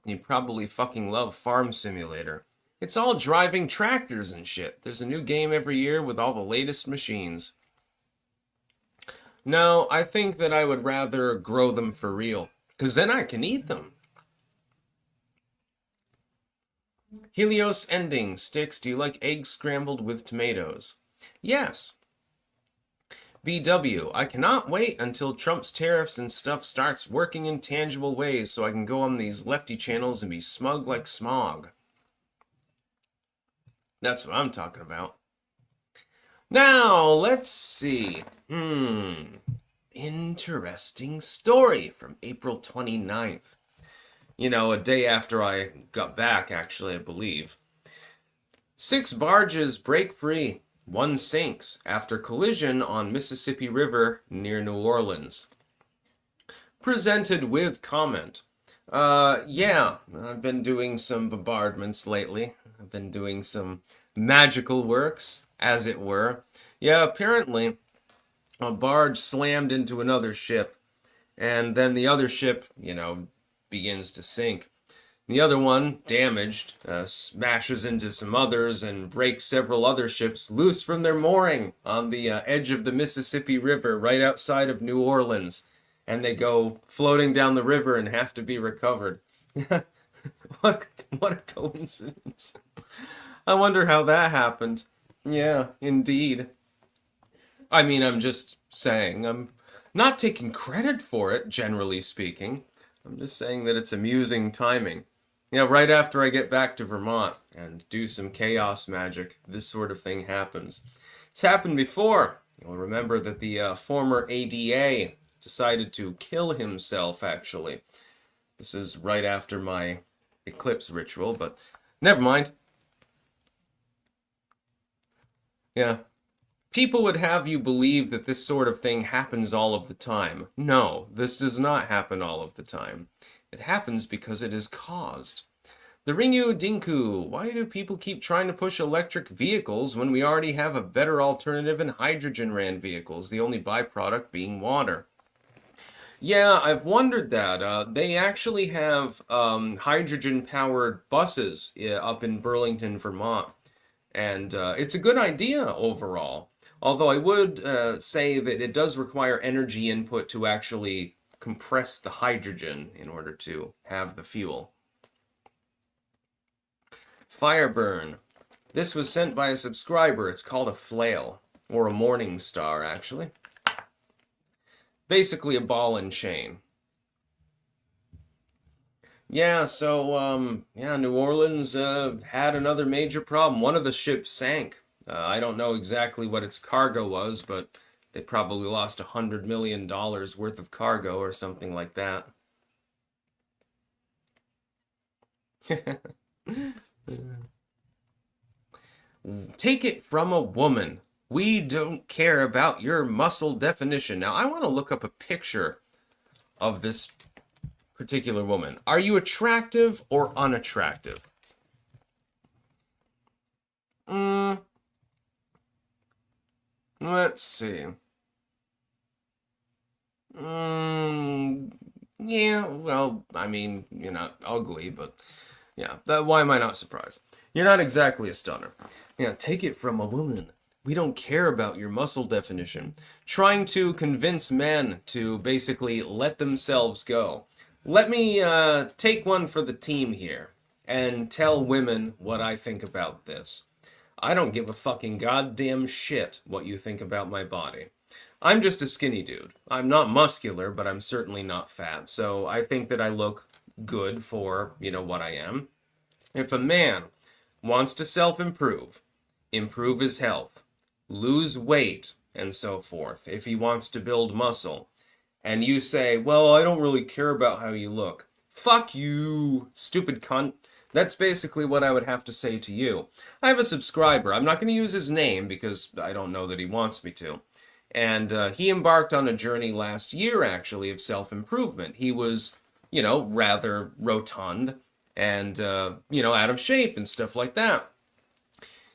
You probably fucking love Farm Simulator. It's all driving tractors and shit. There's a new game every year with all the latest machines. No, I think that I would rather grow them for real, because then I can eat them. Helios ending. Styx, do you like eggs scrambled with tomatoes? Yes. BW, I cannot wait until Trump's tariffs and stuff starts working in tangible ways so I can go on these lefty channels and be smug like smog. That's what I'm talking about. Now, let's see. Interesting story from April 29th. A day after I got back, actually, I believe. 6 barges break free. 1 sinks after collision on Mississippi River near New Orleans. Presented with comment. Yeah, I've been doing some bombardments lately. I've been doing some magical works, as it were. Yeah, apparently a barge slammed into another ship, and then the other ship, begins to sink. The other one, damaged, smashes into some others and breaks several other ships loose from their mooring on the edge of the Mississippi River right outside of New Orleans. And they go floating down the river and have to be recovered. What a coincidence. I wonder how that happened. Yeah, indeed. I mean, I'm just saying, I'm not taking credit for it, generally speaking. I'm just saying that it's amusing timing. Right after I get back to Vermont and do some chaos magic, this sort of thing happens. It's happened before. You'll remember that the former ADA decided to kill himself, actually. This is right after my eclipse ritual, but never mind. Yeah. People would have you believe that this sort of thing happens all of the time. No, this does not happen all of the time. It happens because it is caused. The Ringu Dinku. Why do people keep trying to push electric vehicles when we already have a better alternative in hydrogen-ran vehicles, the only byproduct being water? Yeah, I've wondered that. They actually have hydrogen-powered buses up in Burlington, Vermont. And it's a good idea overall. Although I would say that it does require energy input to actually compress the hydrogen in order to have the fuel. Fireburn. This was sent by a subscriber. It's called a flail. Or a morning star, actually. Basically a ball and chain. Yeah, so, yeah, New Orleans had another major problem. One of the ships sank. I don't know exactly what its cargo was, but they probably lost $100 million worth of cargo or something like that. Take it from a woman. We don't care about your muscle definition. Now, I want to look up a picture of this particular woman. Are you attractive or unattractive? Let's see. Yeah, well, I mean, you're not ugly, but yeah, why am I not surprised? You're not exactly a stunner. Yeah, take it from a woman. We don't care about your muscle definition. Trying to convince men to basically let themselves go. Let me take one for the team here and tell women what I think about this. I don't give a fucking goddamn shit what you think about my body. I'm just a skinny dude. I'm not muscular, but I'm certainly not fat. So I think that I look good for, what I am. If a man wants to self-improve, improve his health, lose weight, and so forth, if he wants to build muscle, and you say, well, I don't really care about how you look. Fuck you, stupid cunt. That's basically what I would have to say to you. I have a subscriber. I'm not going to use his name because I don't know that he wants me to. And he embarked on a journey last year, actually, of self-improvement. He was, rather rotund and, out of shape and stuff like that.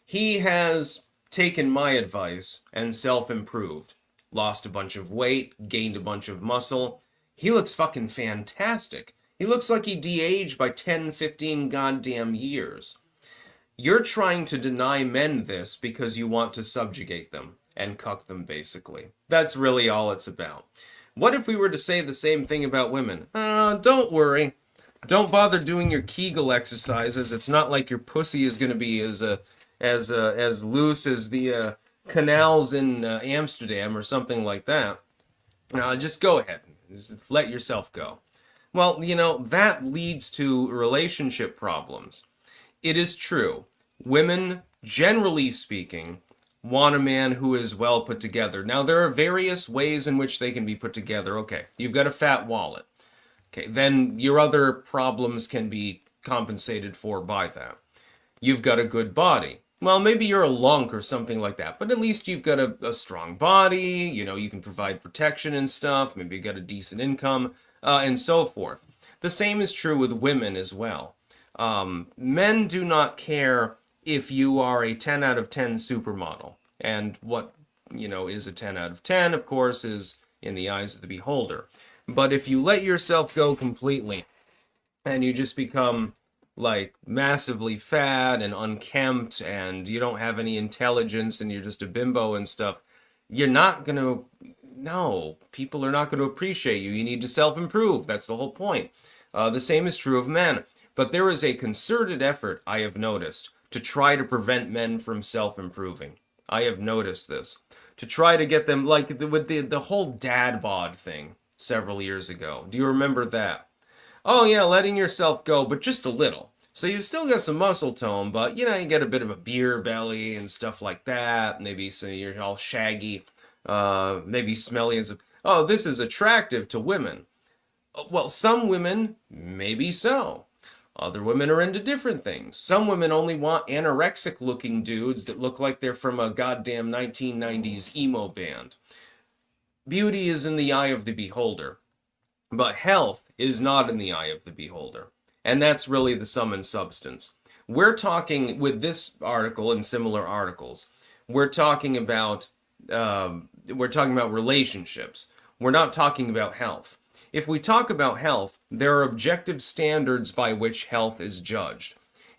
He has taken my advice and self-improved. Lost a bunch of weight, gained a bunch of muscle. He looks fucking fantastic. He looks like he de-aged by 10, 15 goddamn years. You're trying to deny men this because you want to subjugate them and cuck them, basically. That's really all it's about. What if we were to say the same thing about women? Don't worry. Don't bother doing your Kegel exercises. It's not like your pussy is going to be as loose as the canals in Amsterdam or something like that. Just go ahead. Just let yourself go. Well, that leads to relationship problems. It is true. Women, generally speaking, want a man who is well put together. Now, there are various ways in which they can be put together. Okay, you've got a fat wallet. Okay, then your other problems can be compensated for by that. You've got a good body. Well, maybe you're a lunk or something like that, but at least you've got a strong body, you can provide protection and stuff, maybe you've got a decent income, and so forth. The same is true with women as well. Men do not care if you are a 10 out of 10 supermodel. And what, is a 10 out of 10, of course, is in the eyes of the beholder. But if you let yourself go completely, and you just become like massively fat and unkempt and you don't have any intelligence and you're just a bimbo and stuff, you're not going to, no, people are not going to appreciate you. You need to self-improve. That's the whole point. The same is true of men. But there is a concerted effort, I have noticed, to try to prevent men from self-improving. I have noticed this. To try to get them, like with the whole dad bod thing several years ago. Do you remember that? Oh yeah, letting yourself go, but just a little. So you've still got some muscle tone, but you get a bit of a beer belly and stuff like that. Maybe so you're all shaggy, maybe smelly and stuff. Oh, this is attractive to women. Well, some women, maybe so. Other women are into different things. Some women only want anorexic-looking dudes that look like they're from a goddamn 1990s emo band. Beauty is in the eye of the beholder. But health is not in the eye of the beholder. And that's really the sum and substance. We're talking with this article and similar articles. We're talking about relationships. We're not talking about health. If we talk about health, there are objective standards by which health is judged.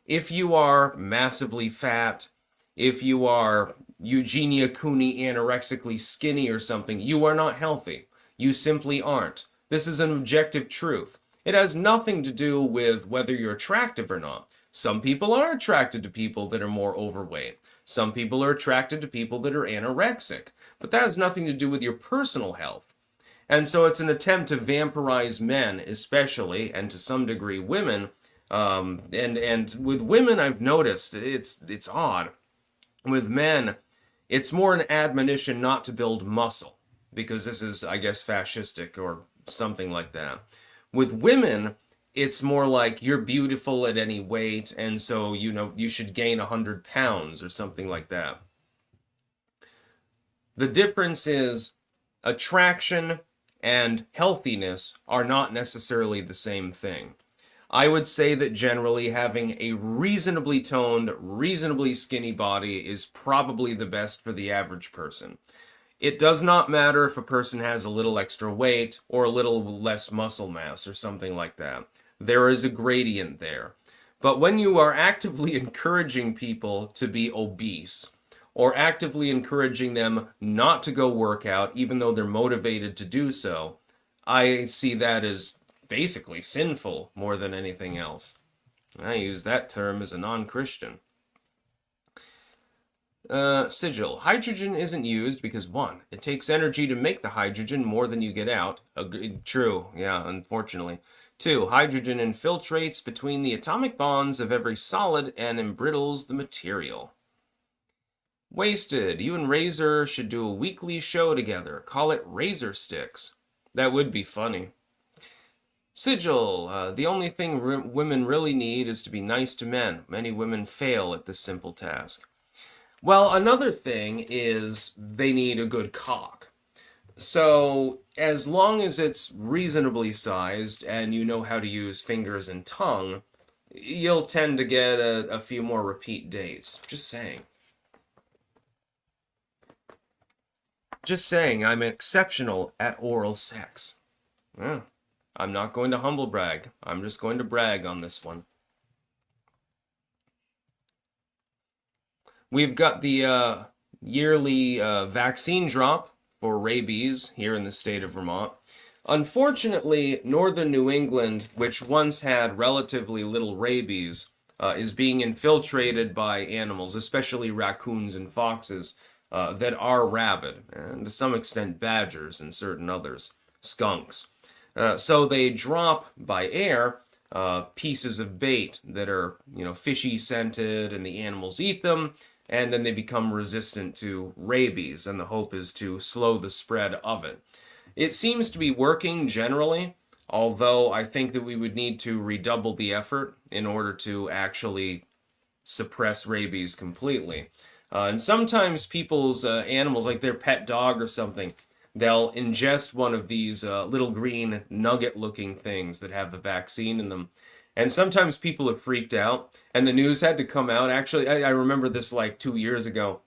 If you are massively fat, if you are Eugenia Cooney anorexically skinny or something, you are not healthy. You simply aren't. This is an objective truth. It has nothing to do with whether you're attractive or not. Some people are attracted to people that are more overweight. Some people are attracted to people that are anorexic. But that has nothing to do with your personal health. And so it's an attempt to vampirize men, especially, and to some degree women. And with women, I've noticed it's odd. With men, it's more an admonition not to build muscle, because this is, I guess, fascistic or something like that. With women, it's more like you're beautiful at any weight, and so you should gain 100 pounds or something like that. The difference is attraction and healthiness are not necessarily the same thing. I would say that generally having a reasonably toned, reasonably skinny body is probably the best for the average person. It does not matter if a person has a little extra weight or a little less muscle mass or something like that. There is a gradient there. But when you are actively encouraging people to be obese, or actively encouraging them not to go work out even though they're motivated to do so, I see that as basically sinful more than anything else. I use that term as a non-Christian. Sigil. Hydrogen isn't used because 1, it takes energy to make the hydrogen more than you get out. True, yeah, unfortunately. 2, hydrogen infiltrates between the atomic bonds of every solid and embrittles the material. Wasted. You and Razor should do a weekly show together. Call it Razor Styx. That would be funny. Sigil. The only thing women really need is to be nice to men. Many women fail at this simple task. Well, another thing is they need a good cock. So, as long as it's reasonably sized and you know how to use fingers and tongue, you'll tend to get a few more repeat dates. Just saying. Just saying, I'm exceptional at oral sex. Yeah, I'm not going to humble brag. I'm just going to brag on this one. We've got the yearly vaccine drop for rabies here in the state of Vermont. Unfortunately, northern New England, which once had relatively little rabies, is being infiltrated by animals, especially raccoons and foxes, that are rabid, and to some extent badgers and certain others, skunks. So they drop by air pieces of bait that are, fishy scented, and the animals eat them, and then they become resistant to rabies, and the hope is to slow the spread of it. It seems to be working generally, although I think that we would need to redouble the effort in order to actually suppress rabies completely. And sometimes people's animals, like their pet dog or something, they'll ingest one of these little green nugget-looking things that have the vaccine in them. And sometimes people have freaked out, and the news had to come out. Actually, I remember this like 2 years ago.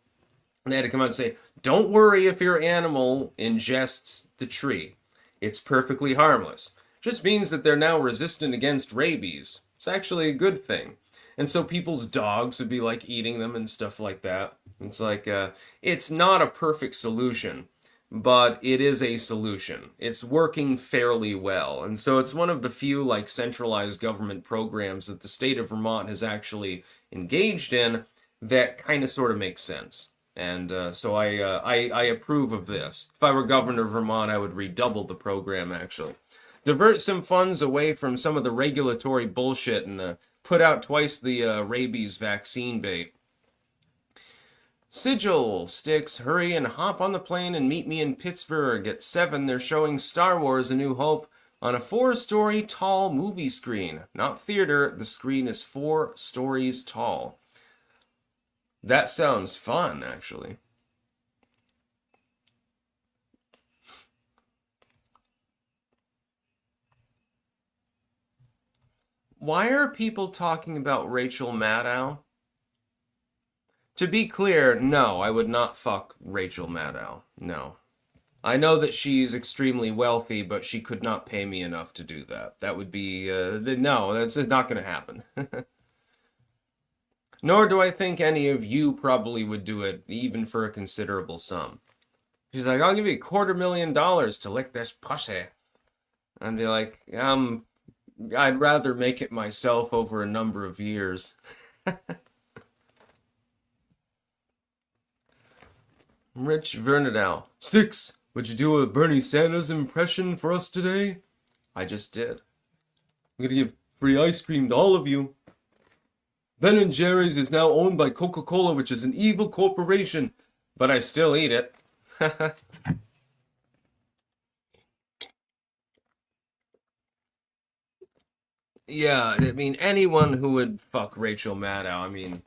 And they had to come out and say, don't worry if your animal ingests the tree. It's perfectly harmless. Just means that they're now resistant against rabies. It's actually a good thing. And so people's dogs would be like eating them and stuff like that. It's like, it's not a perfect solution, but it is a solution. It's working fairly well. And so it's one of the few like centralized government programs that the state of Vermont has actually engaged in that kind of sort of makes sense. And so I approve of this. If I were governor of Vermont, I would redouble the program, actually. Divert some funds away from some of the regulatory bullshit and put out twice the rabies vaccine bait. Sigil. Styx, hurry and hop on the plane and meet me in Pittsburgh. At 7, they're showing Star Wars A New Hope on a 4-story tall movie screen. Not theater, the screen is 4 stories tall. That sounds fun, actually. Why are people talking about Rachel Maddow? To be clear, no, I would not fuck Rachel Maddow. No. I know that she's extremely wealthy, but she could not pay me enough to do that. That would be, no, that's not going to happen. Nor do I think any of you probably would do it, even for a considerable sum. She's like, I'll give you $250,000 to lick this pussy. I'd be like, I'd rather make it myself over a number of years. Rich Vernadow. Styx, would you do a Bernie Sanders impression for us today? I just did. I'm gonna give free ice cream to all of you. Ben & Jerry's is now owned by Coca-Cola, which is an evil corporation, but I still eat it. Yeah, I mean, anyone who would fuck Rachel Maddow, I mean,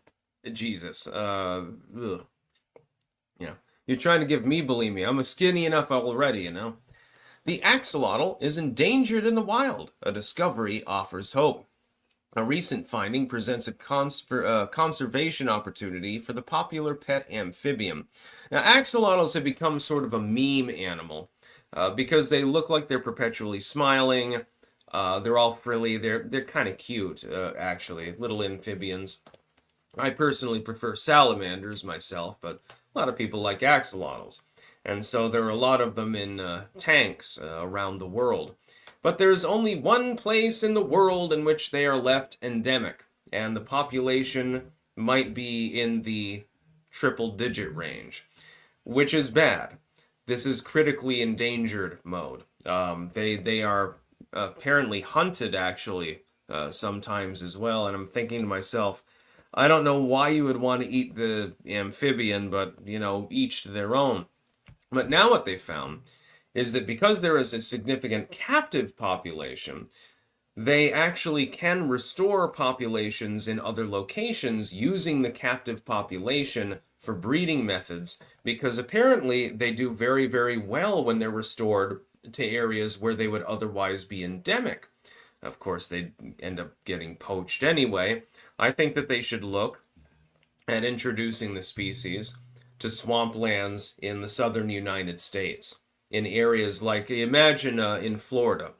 Jesus. Ugh. Yeah. You're trying to give me bulimia. I'm skinny enough already, you know? The axolotl is endangered in the wild. A discovery offers hope. A recent finding presents a conservation opportunity for the popular pet amphibian. Now, axolotls have become sort of a meme animal because they look like they're perpetually smiling. They're all frilly. They're kind of cute, actually, little amphibians. I personally prefer salamanders myself, but a lot of people like axolotls. And so there are a lot of them in tanks around the world. But there's only one place in the world in which they are left endemic, and the population might be in the triple-digit range, which is bad. This is critically endangered mode. They are apparently hunted, actually, sometimes as well, and I'm thinking to myself, I don't know why you would want to eat the amphibian, but, you know, each to their own. But now what they found is that because there is a significant captive population, they actually can restore populations in other locations using the captive population for breeding methods, because apparently they do very, very well when they're restored to areas where they would otherwise be endemic. Of course, they'd end up getting poached anyway. I think that they should look at introducing the species to swamplands in the southern United States, in areas like, imagine in Florida,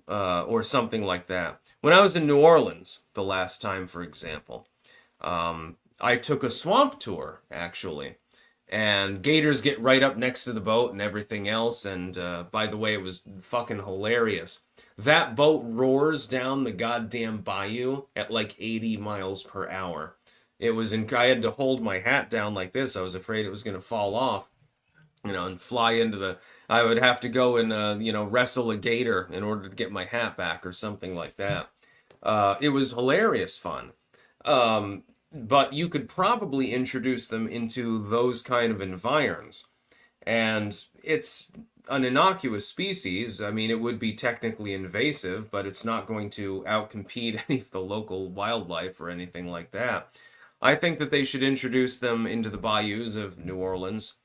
or something like that. When I was in New Orleans the last time, for example, I took a swamp tour, actually, and gators get right up next to the boat and everything else, and by the way, it was fucking hilarious. That boat roars down the goddamn bayou at like 80 miles per hour. It was I had to hold my hat down like this. I was afraid it was going to fall off, you know, and fly into the. I would have to go and, you know, wrestle a gator in order to get my hat back or something like that. It was hilarious fun. But you could probably introduce them into those kind of environs. And it's an innocuous species. I mean, it would be technically invasive, but it's not going to outcompete any of the local wildlife or anything like that. I think that they should introduce them into the bayous of New Orleans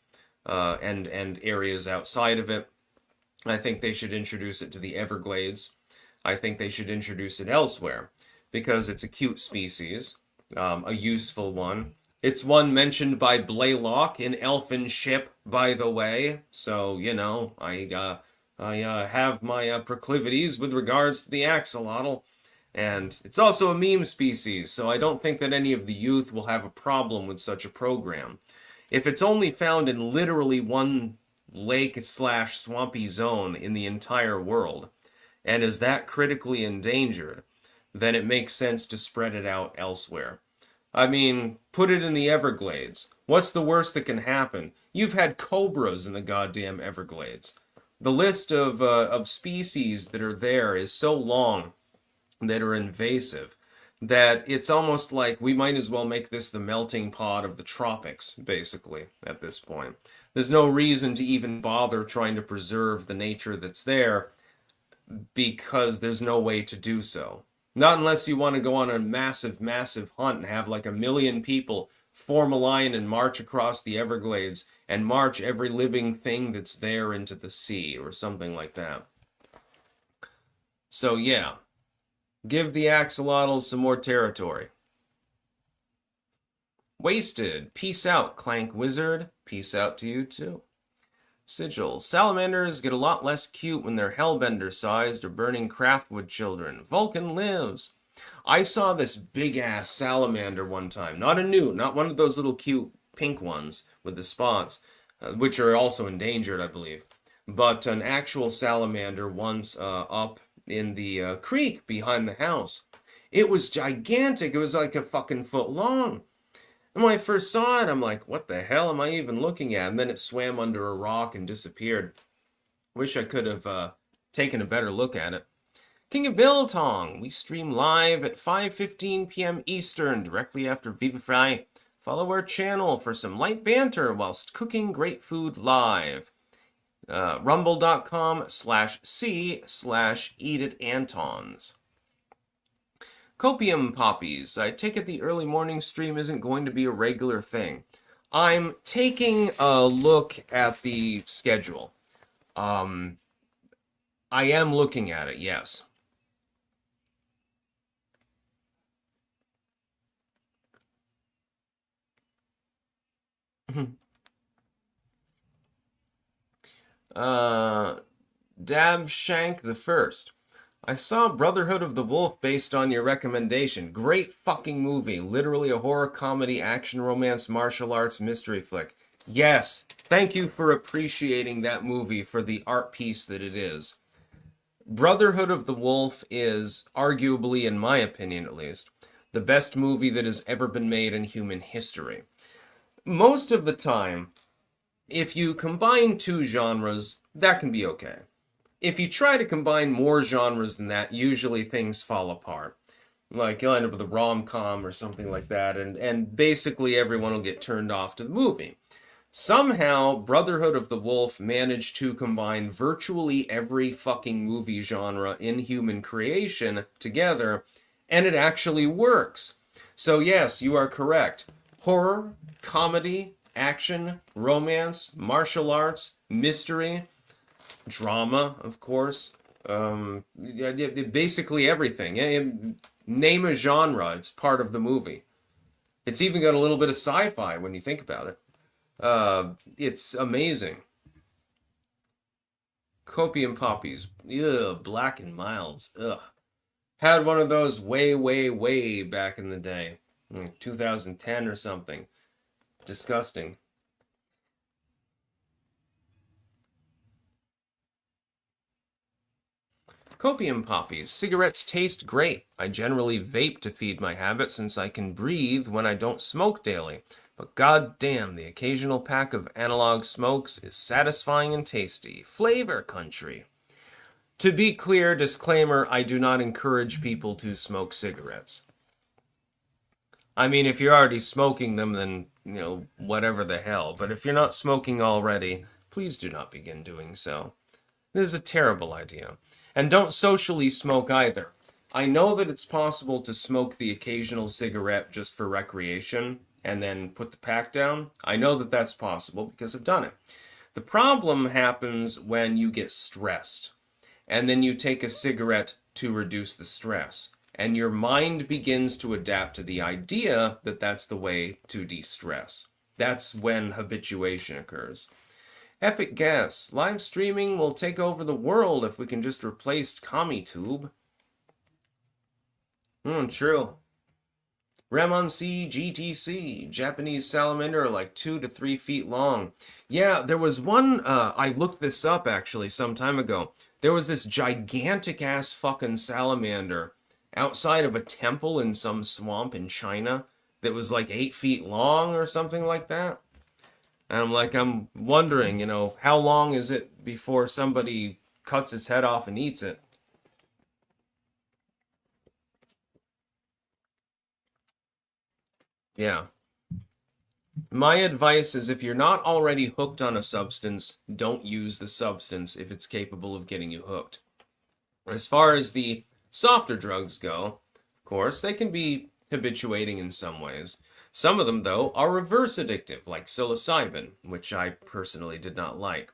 and areas outside of it. I think they should introduce it to the Everglades. I think they should introduce it elsewhere because it's a cute species, a useful one. It's one mentioned by Blaylock in Elfin Ship, by the way. So, you know, I have my proclivities with regards to the axolotl. And it's also a meme species, so I don't think that any of the youth will have a problem with such a program. If it's only found in literally one lake/swampy zone in the entire world, and is that critically endangered, then it makes sense to spread it out elsewhere. I mean, put it in the Everglades. What's the worst that can happen? You've had cobras in the goddamn Everglades. The list of species that are there is so long that are invasive that it's almost like we might as well make this the melting pot of the tropics, basically, at this point. There's no reason to even bother trying to preserve the nature that's there because there's no way to do so. Not unless you want to go on a massive, massive hunt and have like 1,000,000 people form a line and march across the Everglades and march every living thing that's there into the sea or something like that. So yeah, Give the axolotls some more territory. Wasted. Peace out, Clank Wizard. Peace out to you too. Sigil. Salamanders get a lot less cute when they're hellbender-sized or burning craftwood children. Vulcan lives. I saw this big-ass salamander one time. Not one of those little cute pink ones with the spots, which are also endangered, I believe. But an actual salamander once up in the creek behind the house. It was gigantic. It was like a fucking foot long. And when I first saw it, I'm like, what the hell am I even looking at? And then it swam under a rock and disappeared. Wish I could have taken a better look at it. King of Biltong, we stream live at 5:15 p.m. Eastern, directly after Vivify. Follow our channel for some light banter whilst cooking great food live. Rumble.com/c/eatitantons. Copium Poppies. I take it the early morning stream isn't going to be a regular thing. I'm taking a look at the schedule. I am looking at it, yes. Dabshank the First. I saw Brotherhood of the Wolf based on your recommendation. Great fucking movie. Literally a horror comedy, action, romance, martial arts, mystery flick. Yes, thank you for appreciating that movie for the art piece that it is. Brotherhood of the Wolf is, arguably, in my opinion at least, the best movie that has ever been made in human history. Most of the time, if you combine two genres, that can be okay. If you try to combine more genres than that, usually things fall apart. Like, you'll end up with a rom-com or something like that, and basically everyone will get turned off to the movie. Somehow, Brotherhood of the Wolf managed to combine virtually every fucking movie genre in human creation together, and it actually works. So yes, you are correct. Horror, comedy, action, romance, martial arts, mystery, drama, of course. Basically everything. Name a genre, it's part of the movie. It's even got a little bit of sci-fi when you think about it. It's amazing. Copium Poppies. Ugh, Black and Milds. Ugh. Had one of those way, way, way back in the day. Like 2010 or something. Disgusting. Copium Poppies. Cigarettes taste great. I generally vape to feed my habit since I can breathe when I don't smoke daily. But goddamn, the occasional pack of analog smokes is satisfying and tasty. Flavor country. To be clear, disclaimer, I do not encourage people to smoke cigarettes. I mean, if you're already smoking them, then, whatever the hell. But if you're not smoking already, please do not begin doing so. This is a terrible idea. And don't socially smoke either. I know that it's possible to smoke the occasional cigarette just for recreation and then put the pack down. I know that that's possible because I've done it. The problem happens when you get stressed and then you take a cigarette to reduce the stress. And your mind begins to adapt to the idea that that's the way to de-stress. That's when habituation occurs. Epic guess. Live streaming will take over the world if we can just replace CommiTube. True. Ramonsi GTC. Japanese salamander are like 2 to 3 feet long. Yeah, there was one, I looked this up actually some time ago. There was this gigantic ass fucking salamander outside of a temple in some swamp in China that was like 8 feet long or something like that. And I'm wondering, how long is it before somebody cuts its head off and eats it? Yeah. My advice is if you're not already hooked on a substance, don't use the substance if it's capable of getting you hooked. As far as the softer drugs go, of course, they can be habituating in some ways. Some of them, though, are reverse addictive, like psilocybin, which I personally did not like.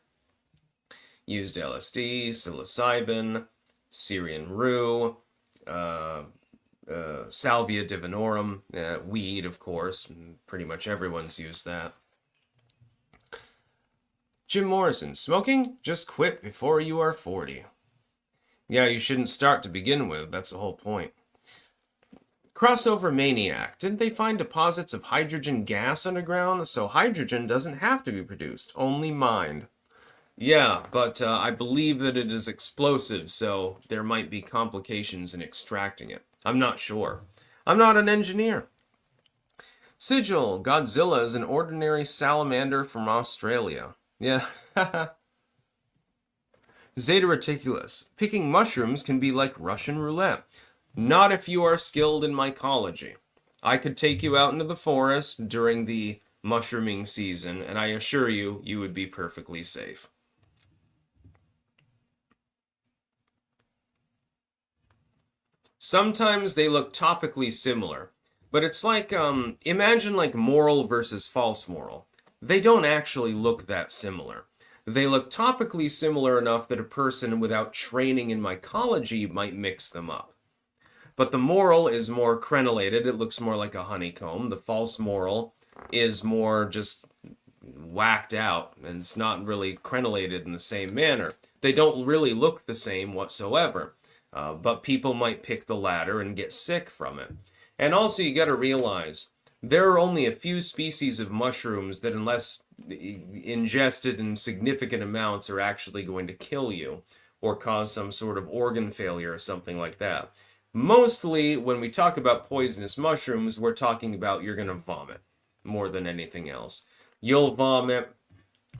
Used LSD, psilocybin, Syrian rue, Salvia divinorum, weed, of course. Pretty much everyone's used that. Jim Morrison, smoking? Just quit before you are 40. Yeah, you shouldn't start to begin with. That's the whole point. Crossover Maniac. Didn't they find deposits of hydrogen gas underground? So hydrogen doesn't have to be produced, only mined. Yeah, but I believe that it is explosive, so there might be complications in extracting it. I'm not sure. I'm not an engineer. Sigil, Godzilla is an ordinary salamander from Australia. Yeah. Zeta Reticulus. Picking mushrooms can be like Russian roulette. Not if you are skilled in mycology. I could take you out into the forest during the mushrooming season, and I assure you, you would be perfectly safe. Sometimes they look topically similar, but it's like, imagine like moral versus false moral. They don't actually look that similar. They look topically similar enough that a person without training in mycology might mix them up. But the moral is more crenellated. It looks more like a honeycomb. The false moral is more just whacked out, and it's not really crenellated in the same manner. They don't really look the same whatsoever. But people might pick the latter and get sick from it. And also you got to realize there are only a few species of mushrooms that, unless ingested in significant amounts, are actually going to kill you or cause some sort of organ failure or something like that. Mostly when we talk about poisonous mushrooms, we're talking about you're going to vomit more than anything else. You'll vomit,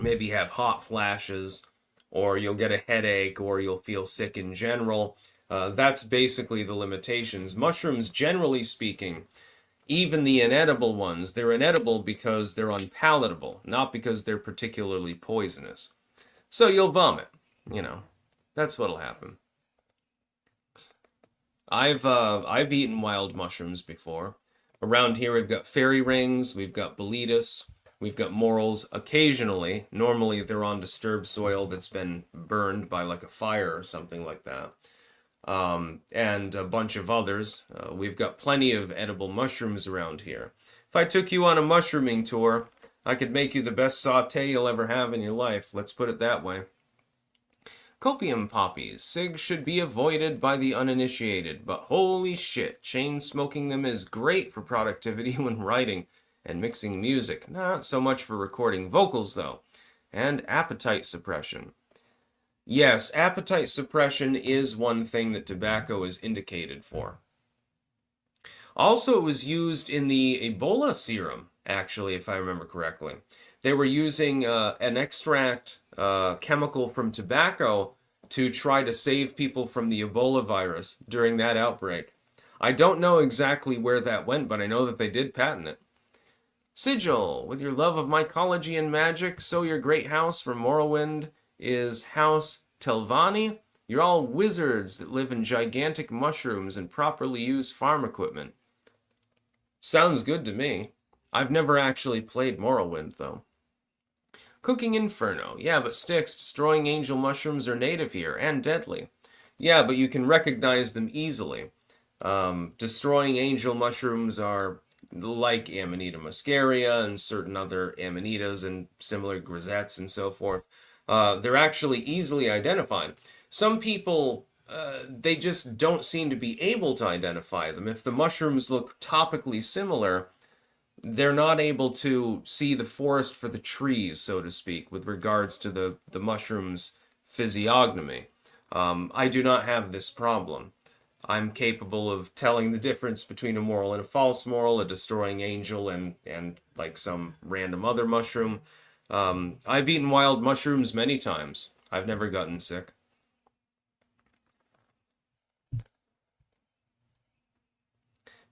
maybe have hot flashes, or you'll get a headache, or you'll feel sick in general. That's basically the limitations. Mushrooms, generally speaking, even the inedible ones, they're inedible because they're unpalatable, not because they're particularly poisonous. So you'll vomit, you know. That's what'll happen. I've eaten wild mushrooms before. Around here we've got fairy rings, we've got boletus, we've got morels. Occasionally, normally they're on disturbed soil that's been burned by like a fire or something like that. And a bunch of others. We've got plenty of edible mushrooms around here. If I took you on a mushrooming tour, I could make you the best saute you'll ever have in your life. Let's put it that way. Copium poppies. Cigs should be avoided by the uninitiated, but holy shit, chain smoking them is great for productivity when writing and mixing music. Not so much for recording vocals, though. And appetite suppression. Yes, appetite suppression is one thing that tobacco is indicated for. Also, it was used in the Ebola serum, actually, if I remember correctly. They were using an extract chemical from tobacco to try to save people from the Ebola virus during that outbreak. I don't know exactly where that went, but I know that they did patent it. Sigil, with your love of mycology and magic, so your great house from Morrowind is House Telvanni. You're all wizards that live in gigantic mushrooms and properly use farm equipment. Sounds good to me. I've never actually played Morrowind, though. Cooking Inferno. Yeah, but Styx, destroying angel mushrooms are native here, and deadly. Yeah, but you can recognize them easily. Destroying angel mushrooms are like Amanita muscaria and certain other amanitas and similar grisettes and so forth. They're actually easily identified. Some people, they just don't seem to be able to identify them. If the mushrooms look topically similar, they're not able to see the forest for the trees, so to speak, with regards to the mushroom's physiognomy. I do not have this problem. I'm capable of telling the difference between a moral and a false moral, a destroying angel and like some random other mushroom. I've eaten wild mushrooms many times. I've never gotten sick.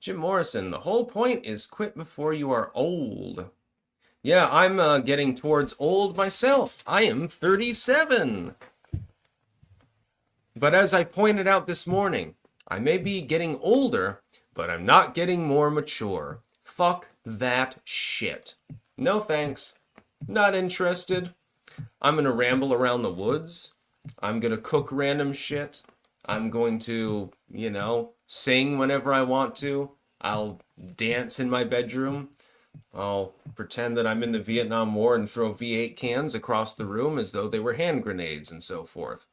Jim Morrison, the whole point is quit before you are old. Yeah, I'm getting towards old myself. I am 37. But as I pointed out this morning, I may be getting older, but I'm not getting more mature. Fuck that shit. No thanks. Not interested. I'm gonna ramble around the woods. I'm gonna cook random shit. I'm going to you know, sing whenever I want to. I'll dance in my bedroom. I'll pretend that I'm in the Vietnam War and throw V8 cans across the room as though they were hand grenades and so forth.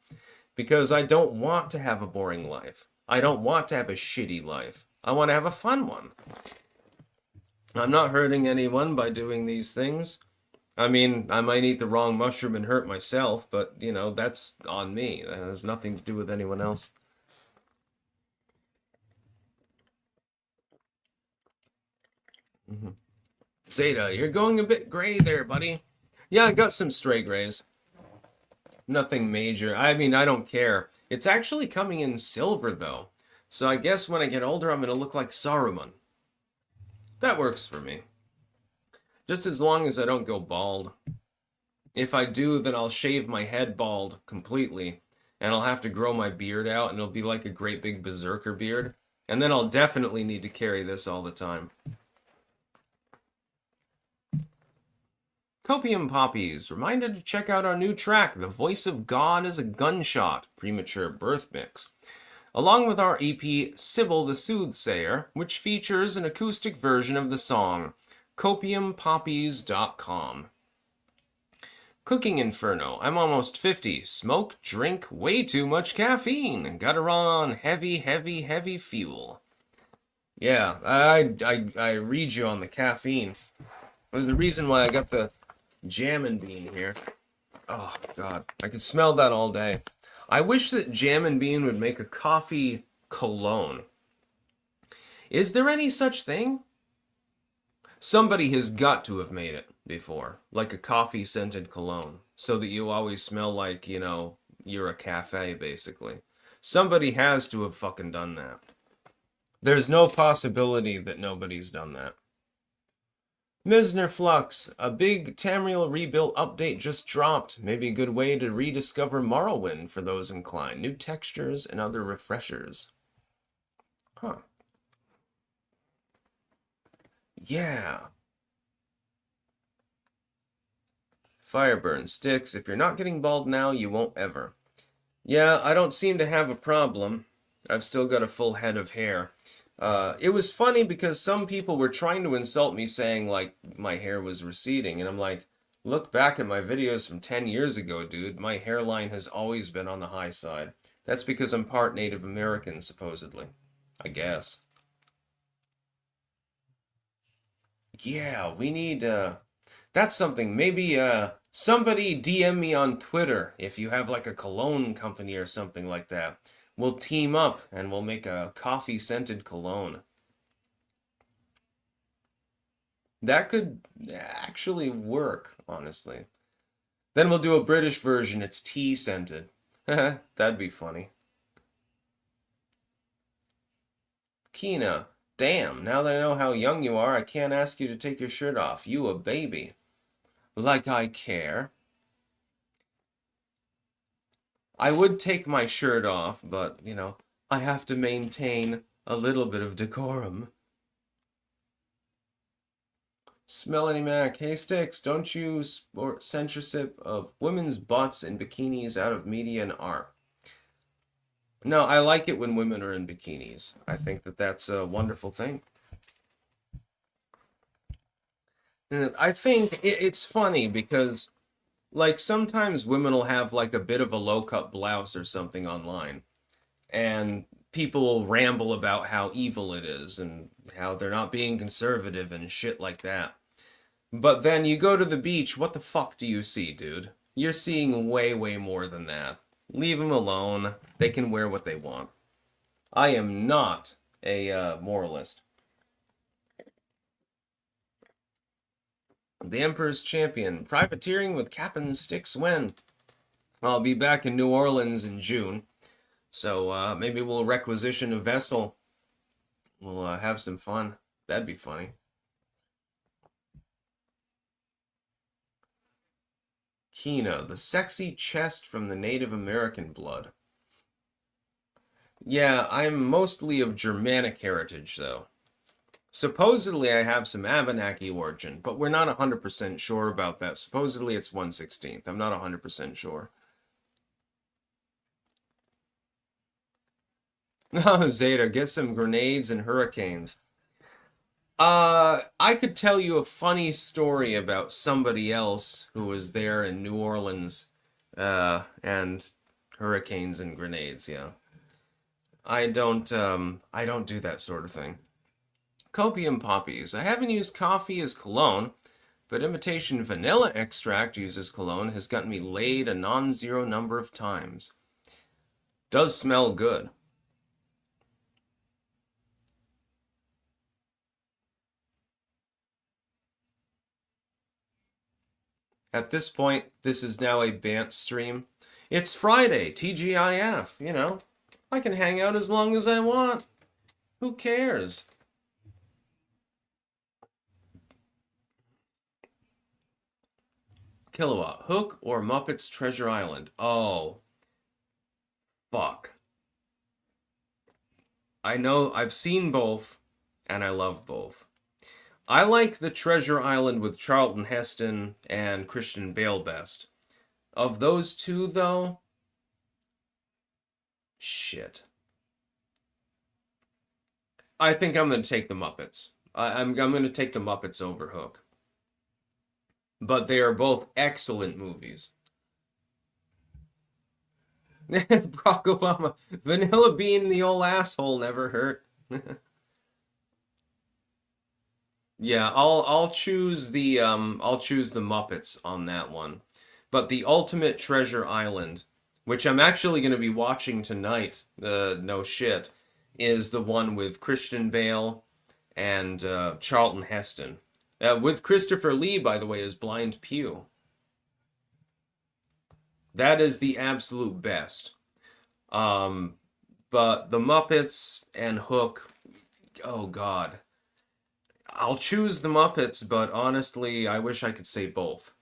Because I don't want to have a boring life. I don't want to have a shitty life. I want to have a fun one. I'm not hurting anyone by doing these things. I mean, I might eat the wrong mushroom and hurt myself, but, you know, that's on me. That has nothing to do with anyone else. Zeta, you're going a bit gray there, buddy. Yeah, I got some stray grays. Nothing major. I mean, I don't care. It's actually coming in silver, though. So I guess when I get older, I'm going to look like Saruman. That works for me. Just as long as I don't go bald. If I do, then I'll shave my head bald completely. And I'll have to grow my beard out, and it'll be like a great big berserker beard. And then I'll definitely need to carry this all the time. Copium Poppies, reminded to check out our new track, The Voice of God is a Gunshot, Premature Birth Mix, along with our EP, Sybil the Soothsayer, which features an acoustic version of the song, copiumpoppies.com. Cooking Inferno, I'm almost 50, smoke, drink, way too much caffeine, gotta run on heavy fuel. Yeah, I read you on the caffeine. There's the reason why I got the Jammin' Bean here. Oh, God. I could smell that all day. I wish that Jammin' Bean would make a coffee cologne. Is there any such thing? Somebody has got to have made it before. Like a coffee-scented cologne. So that you always smell like, you know, you're a cafe, basically. Somebody has to have fucking done that. There's no possibility that nobody's done that. Misner Flux, a big Tamriel rebuild update just dropped. Maybe a good way to rediscover Morrowind for those inclined. New textures and other refreshers. Huh. Yeah. Fireburn, Styx, if you're not getting bald now, you won't ever. Yeah, I don't seem to have a problem. I've still got a full head of hair. It was funny because some people were trying to insult me saying, like, my hair was receding. And I'm like, look back at my videos from 10 years ago, dude. My hairline has always been on the high side. That's because I'm part Native American, supposedly. I guess. Yeah, we need, that's something. Maybe, somebody DM me on Twitter if you have, like, a cologne company or something like that. We'll team up and we'll make a coffee-scented cologne. That could actually work, honestly. Then we'll do a British version. It's tea-scented. That'd be funny. Kina, damn, now that I know how young you are, I can't ask you to take your shirt off. You a baby. Like I care. I would take my shirt off, but, you know, I have to maintain a little bit of decorum. Smelly Mac, hey Styx, don't you support censorship of women's butts in bikinis out of media and art? No, I like it when women are in bikinis. I think that that's a wonderful thing. And I think it's funny because, like, sometimes women will have, like, a bit of a low-cut blouse or something online. And people will ramble about how evil it is and how they're not being conservative and shit like that. But then you go to the beach, what the fuck do you see, dude? You're seeing way more than that. Leave them alone. They can wear what they want. I am not a moralist. The Emperor's Champion. Privateering with Captain Styx when? I'll be back in New Orleans in June. So maybe we'll requisition a vessel. We'll have some fun. That'd be funny. Kina, the sexy chest from the Native American blood. Yeah, I'm mostly of Germanic heritage, though. Supposedly I have some Abenaki origin, but we're not 100% sure about that. Supposedly it's 1/16. I'm not 100% sure. Oh, Zeta, get some grenades and hurricanes. I could tell you a funny story about somebody else who was there in New Orleans, and hurricanes and grenades, yeah. I don't do that sort of thing. Copium poppies. I haven't used coffee as cologne, but imitation vanilla extract used as cologne has gotten me laid a non-zero number of times. Does smell good. At this point, this is now a Bant stream. It's Friday, TGIF, you know. I can hang out as long as I want. Who cares? Kilowatt, Hook or Muppets Treasure Island? Oh, fuck. I know, I've seen both, and I love both. I like the Treasure Island with Charlton Heston and Christian Bale best. Of those two, though, shit. I think I'm going to take the Muppets. I'm going to take the Muppets over Hook. But they are both excellent movies. Barack Obama, Vanilla Bean, the old asshole, never hurt. Yeah, I'll choose the Muppets on that one. But the Ultimate Treasure Island, which I'm actually going to be watching tonight, no shit, is the one with Christian Bale and Charlton Heston. With Christopher Lee, by the way, as Blind Pew. That is the absolute best. But the Muppets and Hook, oh god. I'll choose the Muppets, but honestly, I wish I could say both.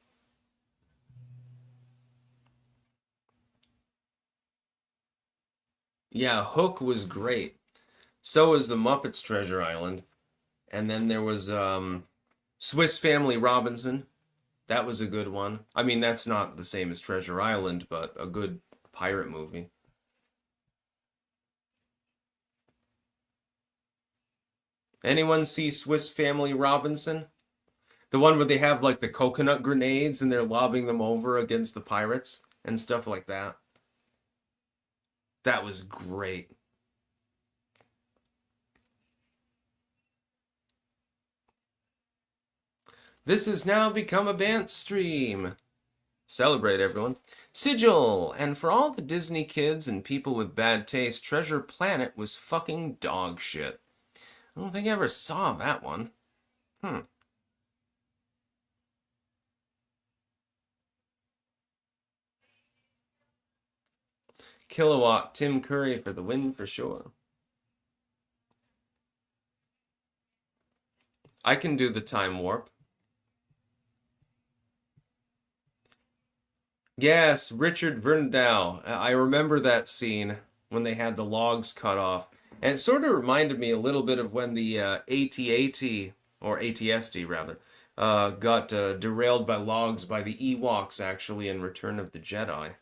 Yeah, Hook was great. So was the Muppets Treasure Island. And then there was Swiss Family Robinson. That was a good one. I mean, that's not the same as Treasure Island, but a good pirate movie. Anyone see Swiss Family Robinson? The one where they have like the coconut grenades and they're lobbing them over against the pirates and stuff like that. That was great. This has now become a Bant stream. Celebrate, everyone. Sigil! And for all the Disney kids and people with bad taste, Treasure Planet was fucking dog shit. I don't think I ever saw that one. Hmm. Kilowatt, Tim Curry for the win for sure. I can do the time warp. Yes, Richard Verndow. I remember that scene when they had the logs cut off. And it sort of reminded me a little bit of when the AT-AT, or ATST rather, got derailed by logs by the Ewoks actually in Return of the Jedi.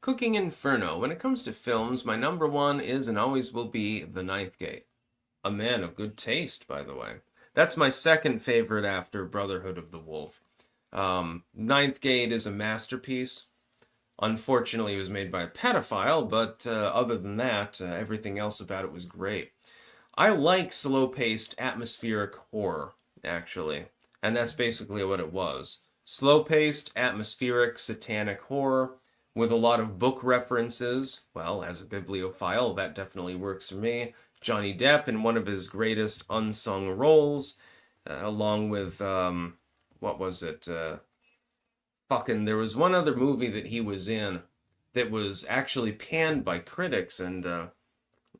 Cooking Inferno. When it comes to films, my number one is and always will be The Ninth Gate. A man of good taste, by the way. That's my second favorite after Brotherhood of the Wolf. Ninth Gate is a masterpiece. Unfortunately, it was made by a pedophile, but other than that, everything else about it was great. I like slow-paced atmospheric horror, actually, and that's basically what it was. Slow-paced, atmospheric, satanic horror with a lot of book references. Well, as a bibliophile, that definitely works for me. Johnny Depp in one of his greatest unsung roles, along with, what was it? Fucking, there was one other movie that he was in that was actually panned by critics and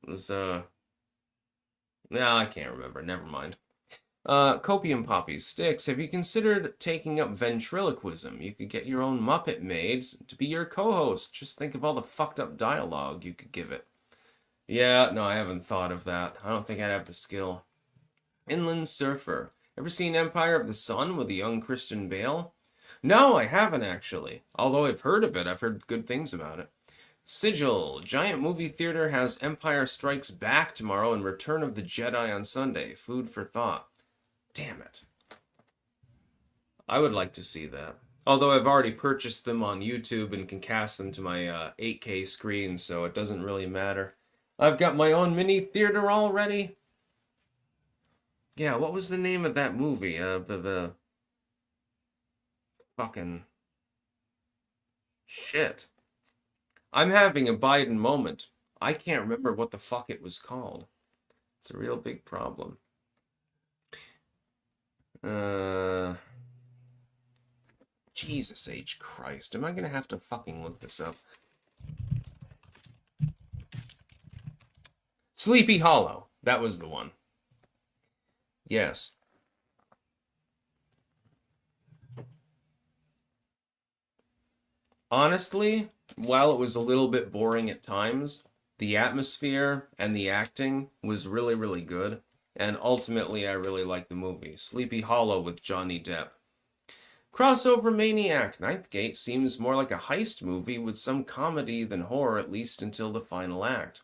was, no, I can't remember. Never mind. Copium Poppies. Styx, have you considered taking up ventriloquism? You could get your own Muppet made to be your co-host. Just think of all the fucked up dialogue you could give it. Yeah, no, I haven't thought of that. I don't think I'd have the skill. Inland Surfer. Ever seen Empire of the Sun with a young Christian Bale? No, I haven't actually. Although I've heard of it, I've heard good things about it. Sigil, Giant Movie Theater has Empire Strikes Back tomorrow and Return of the Jedi on Sunday. Food for thought. Damn it. I would like to see that. Although I've already purchased them on YouTube and can cast them to my 8K screen, so it doesn't really matter. I've got my own mini theater already. Yeah, what was the name of that movie? The fucking shit. I'm having a Biden moment. I can't remember what the fuck it was called. It's a real big problem. Jesus H. Christ. Am I gonna have to fucking look this up? Sleepy Hollow. That was the one. Yes. Honestly, while it was a little bit boring at times, the atmosphere and the acting was really, really good. And ultimately, I really liked the movie. Sleepy Hollow with Johnny Depp. Crossover Maniac. Ninth Gate seems more like a heist movie with some comedy than horror, at least until the final act.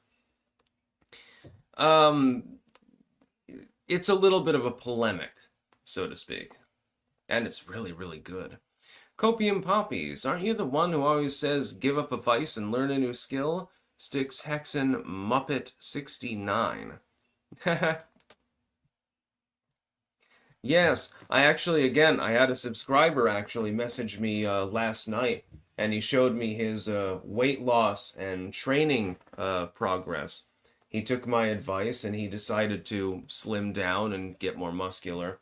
It's a little bit of a polemic, so to speak. And it's really, really good. Copium Poppies, aren't you the one who always says, give up a vice and learn a new skill? Styx Hexen Muppet 69. Yes, I had a subscriber actually message me last night, and he showed me his weight loss and training progress. He took my advice and he decided to slim down and get more muscular.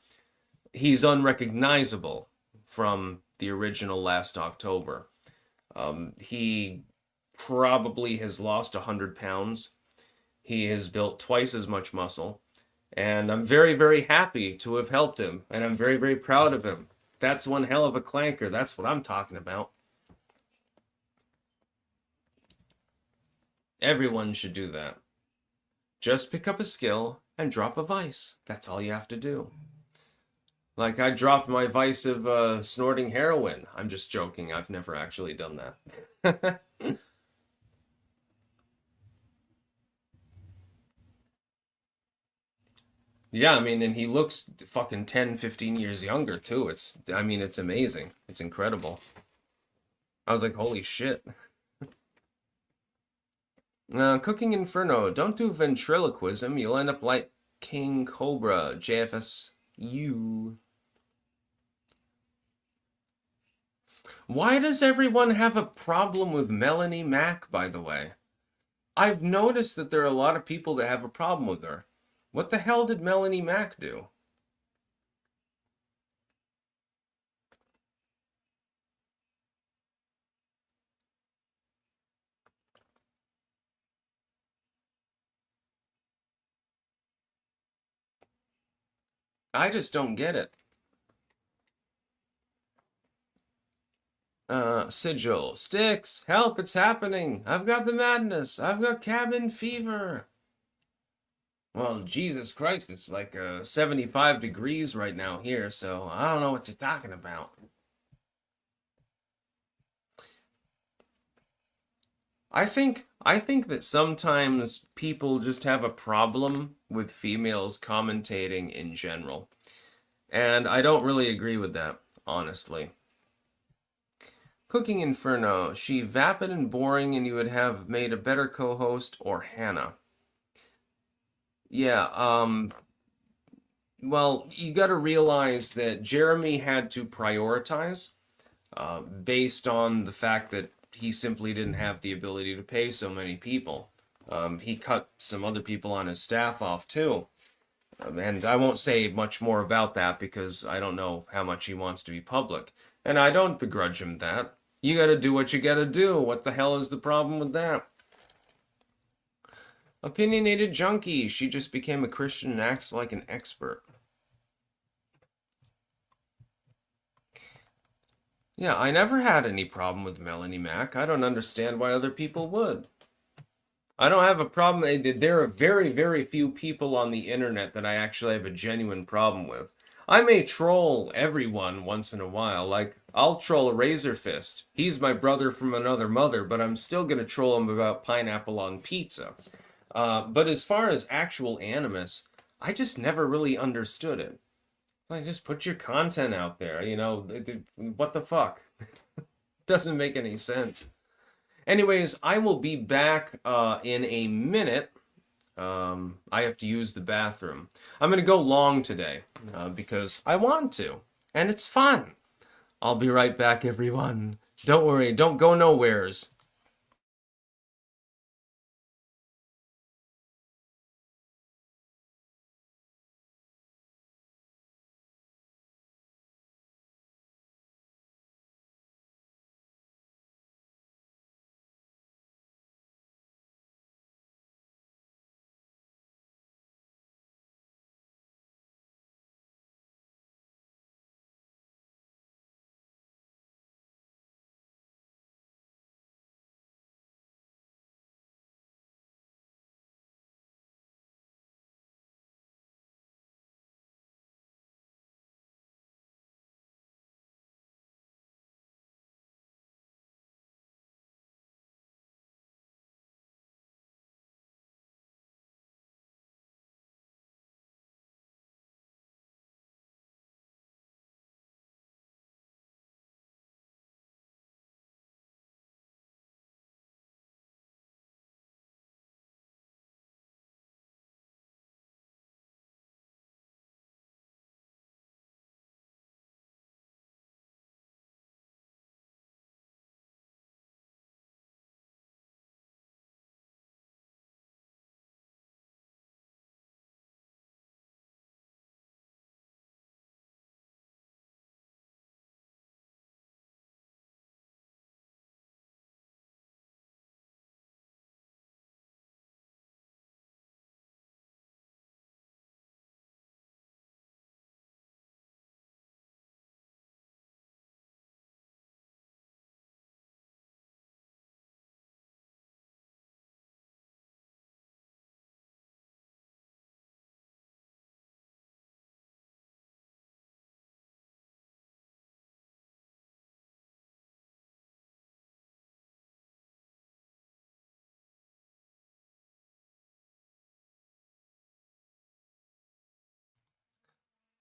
He's unrecognizable from the original last October. He probably has lost 100 pounds. He has built twice as much muscle. And I'm very, very happy to have helped him. And I'm very, very proud of him. That's one hell of a clanker. That's what I'm talking about. Everyone should do that. Just pick up a skill and drop a vice. That's all you have to do. Like, I dropped my vice of snorting heroin. I'm just joking. I've never actually done that. Yeah, I mean, and he looks fucking 10, 15 years younger, too. It's amazing. It's incredible. I was like, holy shit. Cooking Inferno. Don't do ventriloquism. You'll end up like King Cobra, JFSU. Why does everyone have a problem with Melanie Mack, by the way? I've noticed that there are a lot of people that have a problem with her. What the hell did Melanie Mack do? I just don't get it. Sigil. Styx, help, it's happening. I've got the madness. I've got cabin fever. Well, Jesus Christ, it's like 75 degrees right now here, so I don't know what you're talking about. I think that sometimes people just have a problem with females commentating in general. And I don't really agree with that, honestly. Cooking Inferno. She vapid and boring and you would have made a better co-host or Hannah. Yeah, well, you got to realize that Jeremy had to prioritize based on the fact that he simply didn't have the ability to pay so many people. He cut some other people on his staff off too. And I won't say much more about that because I don't know how much he wants to be public. And I don't begrudge him that. You gotta do what you gotta do. What the hell is the problem with that? Opinionated junkie. She just became a Christian and acts like an expert. Yeah, I never had any problem with Melanie Mack. I don't understand why other people would. I don't have a problem. There are very, very few people on the internet that I actually have a genuine problem with. I may troll everyone once in a while. Like, I'll troll a Razerfist. He's my brother from another mother, but I'm still gonna troll him about pineapple on pizza. But as far as actual animus, I just never really understood it. Like, just put your content out there, you know? What the fuck? Doesn't make any sense. Anyways, I will be back in a minute. I have to use the bathroom. I'm going to go long today because I want to, and it's fun. I'll be right back, everyone. Don't worry, don't go nowheres.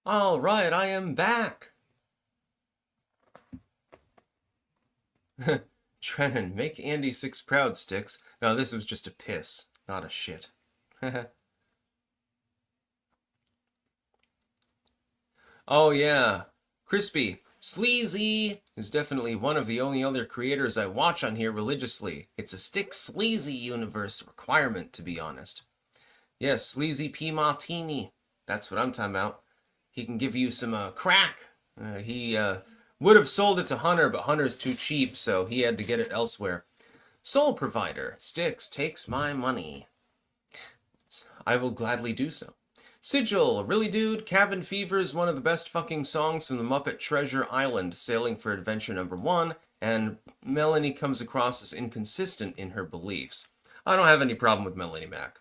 All right, I am back. Trennan, make Andy 6 proud, Styx. No, this was just a piss, not a shit. Oh yeah, Crispy. Sleazy is definitely one of the only other creators I watch on here religiously. It's a Styx Sleazy universe requirement, to be honest. Yes, Sleazy P. Martini. That's what I'm talking about. He can give you some crack. He would have sold it to Hunter, but Hunter's too cheap, so he had to get it elsewhere. Soul Provider. Styx takes my money. I will gladly do so. Sigil, really dude, Cabin Fever is one of the best fucking songs from the Muppet Treasure Island, Sailing for Adventure #1, and Melanie comes across as inconsistent in her beliefs. I don't have any problem with Melanie Mac.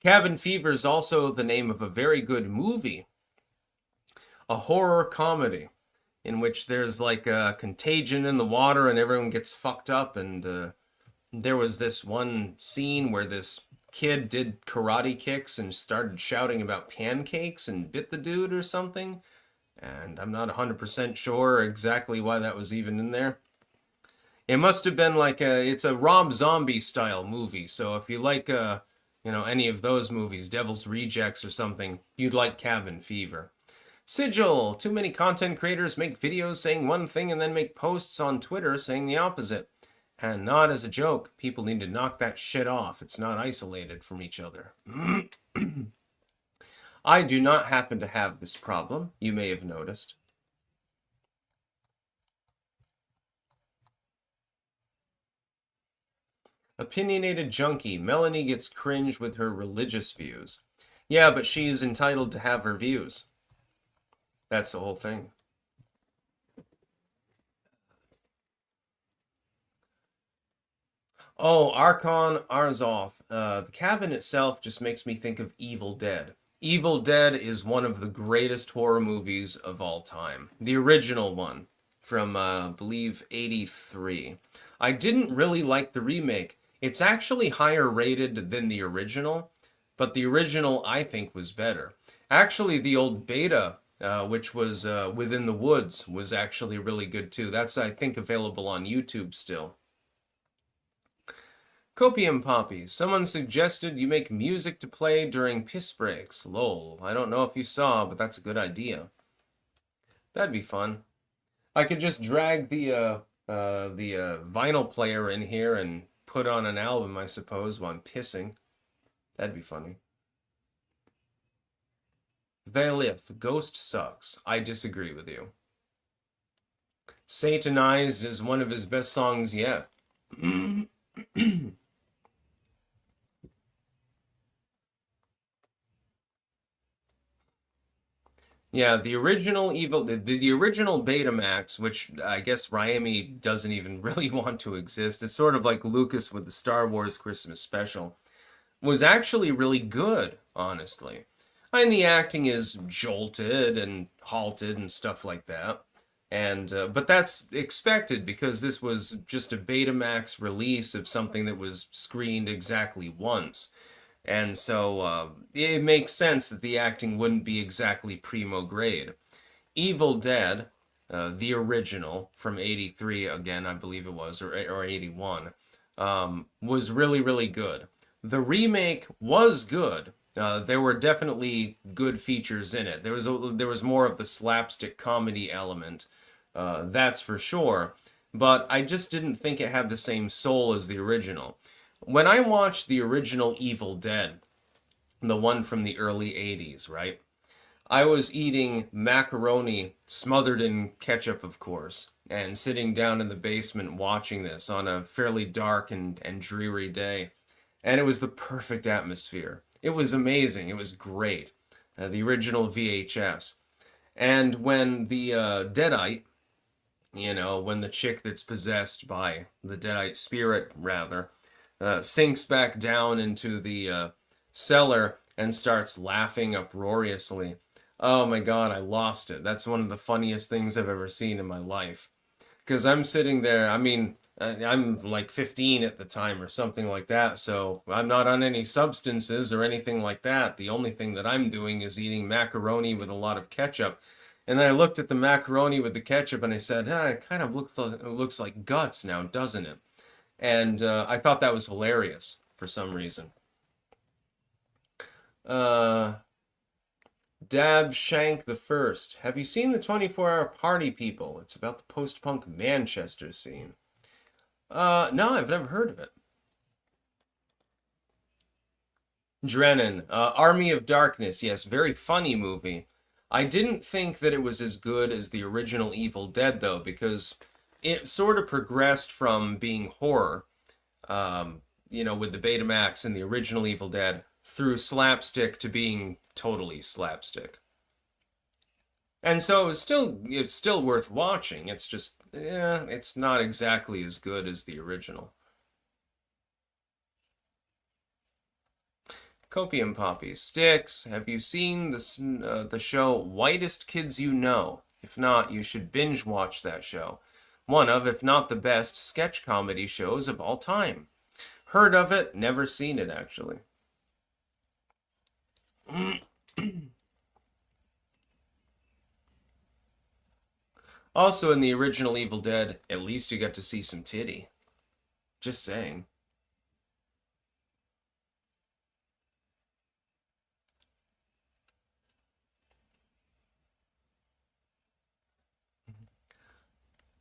Cabin Fever is also the name of a very good movie, a horror comedy, in which there's like a contagion in the water and everyone gets fucked up, and there was this one scene where this kid did karate kicks and started shouting about pancakes and bit the dude or something. And I'm not 100% sure exactly why that was even in there. It must have been like it's a Rob Zombie style movie. So if you like, any of those movies, Devil's Rejects or something, you'd like Cabin Fever. Sigil, too many content creators make videos saying one thing and then make posts on Twitter saying the opposite. And not as a joke. People need to knock that shit off. It's not isolated from each other. I do not happen to have this problem. You may have noticed. Opinionated junkie. Melanie gets cringe with her religious views. Yeah, but she is entitled to have her views. That's the whole thing. Oh, Archon Arzoth. The cabin itself just makes me think of Evil Dead. Evil Dead is one of the greatest horror movies of all time. The original one from, I believe, 83. I didn't really like the remake. It's actually higher rated than the original, but the original I think was better. Actually, the old beta, which was Within the Woods, was actually really good too. That's, I think, available on YouTube still. Copium Poppy. Someone suggested you make music to play during piss breaks. Lol. I don't know if you saw, but that's a good idea. That'd be fun. I could just drag the vinyl player in here and put on an album, I suppose, while I'm pissing. That'd be funny. Valith, Ghost sucks. I disagree with you. Satanized is one of his best songs yet. Yeah, the original the original Betamax, which I guess Raimi doesn't even really want to exist. It's sort of like Lucas with the Star Wars Christmas special. Was actually really good, honestly. And the acting is jolted and halted and stuff like that. And but that's expected because this was just a Betamax release of something that was screened exactly once. And so it makes sense that the acting wouldn't be exactly primo grade. Evil Dead, the original from 83, again, I believe it was, or 81, was really, really good. The remake was good. There were definitely good features in it. There was more of the slapstick comedy element, that's for sure. But I just didn't think it had the same soul as the original. When I watched the original Evil Dead, the one from the early 80s, right? I was eating macaroni smothered in ketchup, of course, and sitting down in the basement watching this on a fairly dark and dreary day. And it was the perfect atmosphere. It was amazing. It was great. The original VHS. And when the Deadite, when the chick that's possessed by the Deadite spirit, rather, sinks back down into the cellar and starts laughing uproariously. Oh my God, I lost it. That's one of the funniest things I've ever seen in my life. Because I'm sitting there, I mean, I'm like 15 at the time or something like that, so I'm not on any substances or anything like that. The only thing that I'm doing is eating macaroni with a lot of ketchup. And then I looked at the macaroni with the ketchup and I said, it kind of looks like guts now, doesn't it? And I thought that was hilarious for some reason. Dab Shank the First. Have you seen the 24-Hour Party People? It's about the post-punk Manchester scene. No, I've never heard of it. Drennan, Army of Darkness. Yes, very funny movie. I didn't think that it was as good as the original Evil Dead, though, because it sort of progressed from being horror, with the Betamax and the original Evil Dead, through slapstick to being totally slapstick. And so it's still worth watching. It's just, it's not exactly as good as the original. Copium Poppy. Styx, have you seen the show Whitest Kids You Know? If not, you should binge watch that show. One of, if not the best, sketch comedy shows of all time. Heard of it, never seen it, actually. Also, in the original Evil Dead, at least you got to see some titty. Just saying.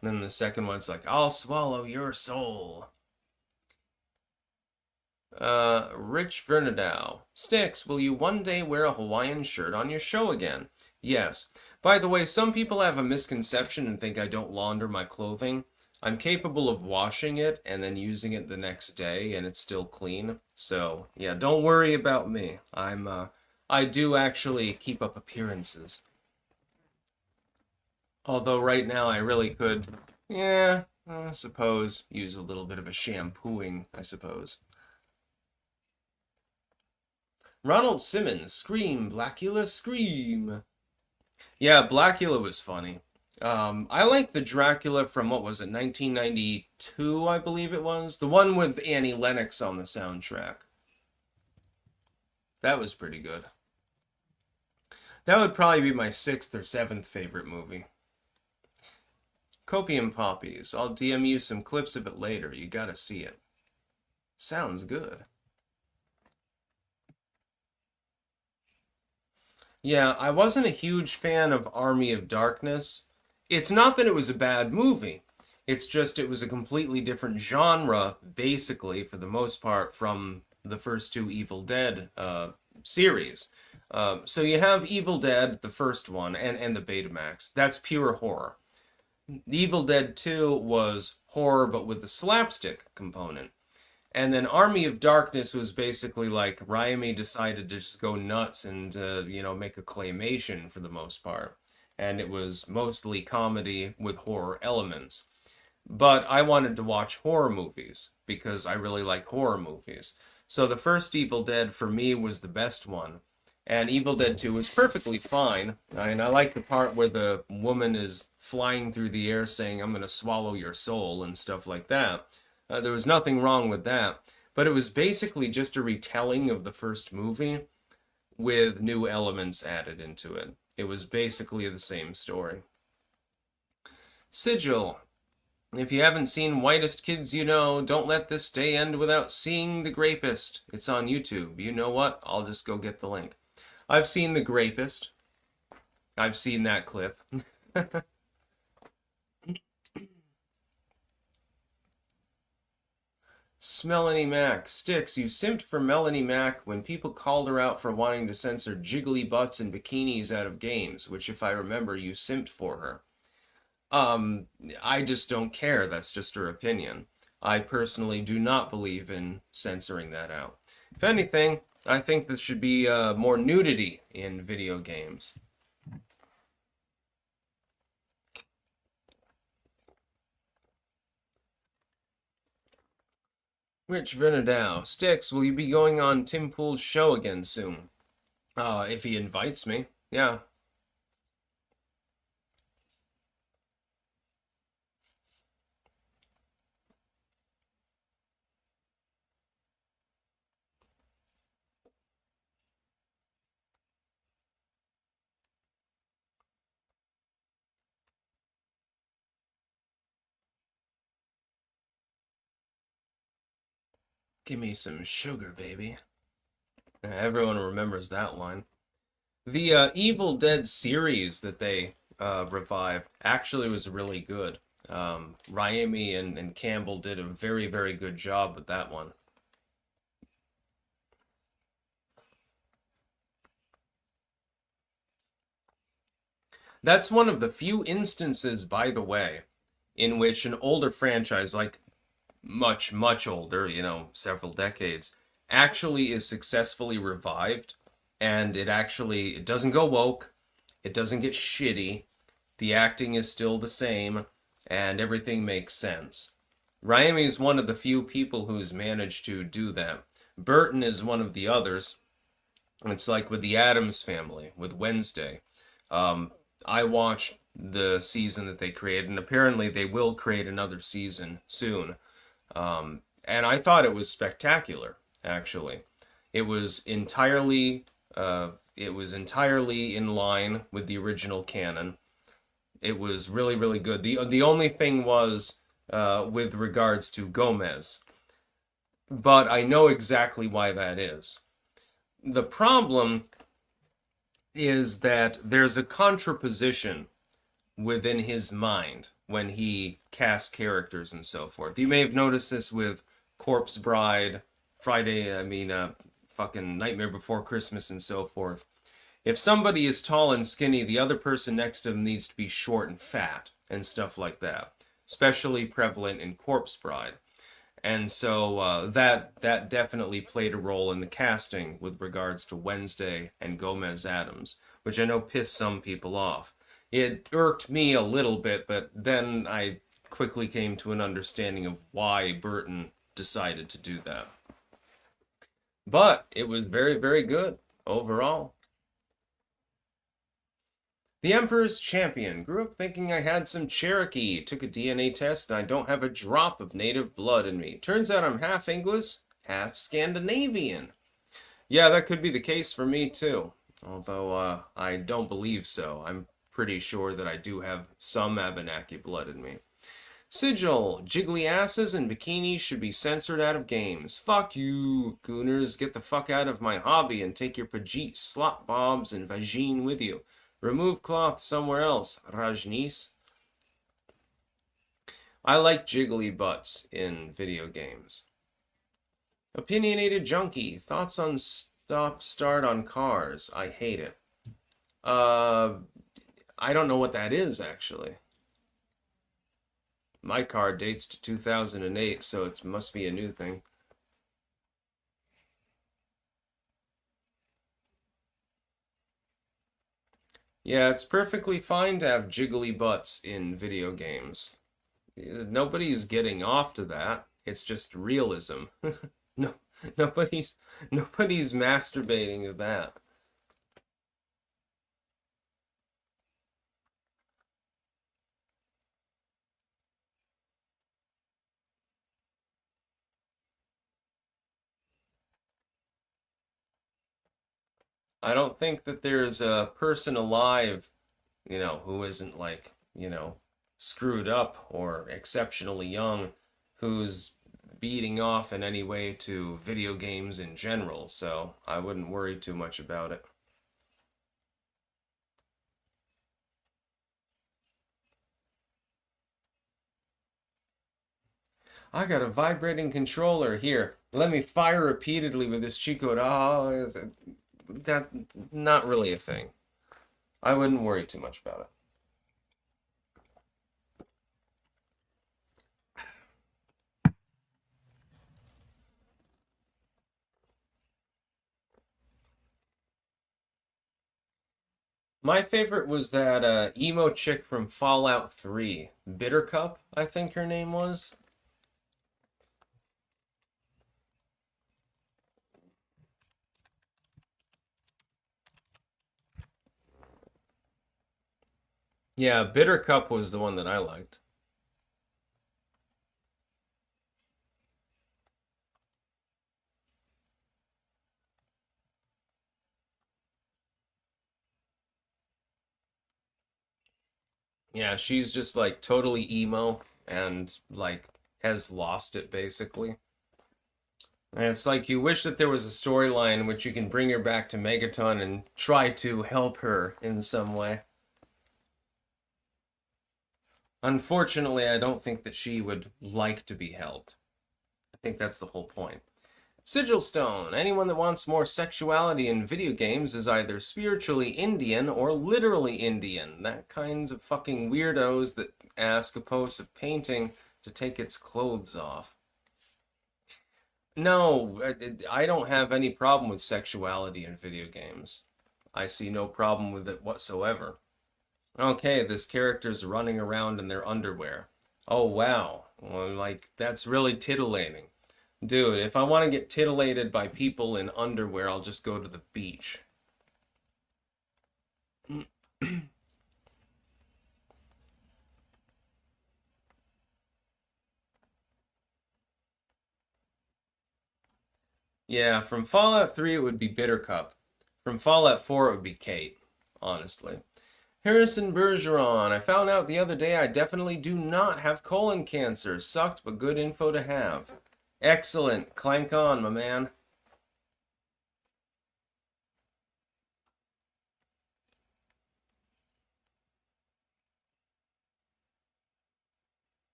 Then the second one's like, I'll swallow your soul. Rich Vernadow. Styx, will you one day wear a Hawaiian shirt on your show again? Yes. By the way, some people have a misconception and think I don't launder my clothing. I'm capable of washing it and then using it the next day and it's still clean. So, yeah, don't worry about me. I do actually keep up appearances. Although right now I really could, I suppose, use a little bit of a shampooing, I suppose. Ronald Simmons, scream, Blackula, scream. Yeah, Blackula was funny. I like the Dracula from, what was it, 1992, I believe it was. The one with Annie Lennox on the soundtrack. That was pretty good. That would probably be my sixth or seventh favorite movie. Copium Poppies. I'll DM you some clips of it later. You gotta see it. Sounds good. Yeah, I wasn't a huge fan of Army of Darkness. It's not that it was a bad movie. It's just it was a completely different genre, basically, for the most part, from the first two Evil Dead series. So you have Evil Dead, the first one, and the Betamax. That's pure horror. Evil Dead 2 was horror, but with the slapstick component. And then Army of Darkness was basically like Raimi decided to just go nuts and make a claymation for the most part, and it was mostly comedy with horror elements. But I wanted to watch horror movies because I really like horror movies. So the first Evil Dead for me was the best one, and Evil Dead 2 was perfectly fine. And I like the part where the woman is flying through the air saying, "I'm going to swallow your soul," and stuff like that. There was nothing wrong with that, but it was basically just a retelling of the first movie with new elements added into it. It was basically the same story. Sigil. If you haven't seen Whitest Kids You Know, don't let this day end without seeing The Grapist. It's on YouTube. You know what? I'll just go get the link. I've seen The Grapist. I've seen that clip. Melanie Mac. Styx, you simped for Melanie Mac when people called her out for wanting to censor jiggly butts and bikinis out of games, which, if I remember, you simped for her. I just don't care. That's just her opinion. I personally do not believe in censoring that out. If anything, I think there should be more nudity in video games. Rich Vernadau. Styx, will you be going on Tim Pool's show again soon? If he invites me. Yeah. Give me some sugar, baby. Everyone remembers that line. The Evil Dead series that they revived actually was really good. Raimi and Campbell did a very, very good job with that one. That's one of the few instances, by the way, in which an older franchise, like much, much older, several decades, actually is successfully revived, and it doesn't go woke, it doesn't get shitty, the acting is still the same, and everything makes sense. Raimi is one of the few people who's managed to do that. Burton is one of the others. It's like with the Addams Family, with Wednesday. I watched the season that they created, and apparently they will create another season soon. And I thought it was spectacular, actually. It was entirely in line with the original canon. It was really, really good. The only thing was with regards to Gomez, but I know exactly why that is. The problem is that there's a contraposition within his mind when he casts characters and so forth. You may have noticed this with Corpse Bride, fucking Nightmare Before Christmas and so forth. If somebody is tall and skinny, the other person next to them needs to be short and fat and stuff like that. Especially prevalent in Corpse Bride. And so that definitely played a role in the casting with regards to Wednesday and Gomez Addams, which I know pissed some people off. It irked me a little bit, but then I quickly came to an understanding of why Burton decided to do that. But it was very, very good overall. The Emperor's Champion. Grew up thinking I had some Cherokee. Took a DNA test and I don't have a drop of native blood in me. Turns out I'm half English, half Scandinavian. Yeah, that could be the case for me too. Although I don't believe so. I'm pretty sure that I do have some Abenaki blood in me. Sigil, jiggly asses and bikinis should be censored out of games. Fuck you, gooners. Get the fuck out of my hobby and take your Pajit, slop bobs, and vagine with you. Remove cloth somewhere else, Rajnees. I like jiggly butts in video games. Opinionated junkie. Thoughts on stop-start on cars. I hate it. I don't know what that is, actually. My car dates to 2008, so it must be a new thing. Yeah, it's perfectly fine to have jiggly butts in video games. Nobody's getting off to that. It's just realism. No, nobody's masturbating to that. I don't think that there's a person alive, who isn't like, screwed up or exceptionally young, who's beating off in any way to video games in general, so I wouldn't worry too much about it. I got a vibrating controller here. Let me fire repeatedly with this cheat code. Oh, that not really a thing. I wouldn't worry too much about it. My favorite was that emo chick from Fallout 3, Bittercup, I think her name was. Yeah, Bittercup was the one that I liked. Yeah, she's just like totally emo and like has lost it basically. And it's like you wish that there was a storyline in which you can bring her back to Megaton and try to help her in some way. Unfortunately, I don't think that she would like to be helped. I think that's the whole point. Sigil Stone. Anyone that wants more sexuality in video games is either spiritually Indian or literally Indian. That kinds of fucking weirdos that ask a post of painting to take its clothes off. No, I don't have any problem with sexuality in video games. I see no problem with it whatsoever. Okay, this character's running around in their underwear. Oh, wow. Well, like, that's really titillating. Dude, if I want to get titillated by people in underwear, I'll just go to the beach. Yeah, from Fallout 3 it would be Bittercup. From Fallout 4 it would be Kate, honestly. Harrison Bergeron, I found out the other day I definitely do not have colon cancer. Sucked, but good info to have. Excellent. Clank on, my man.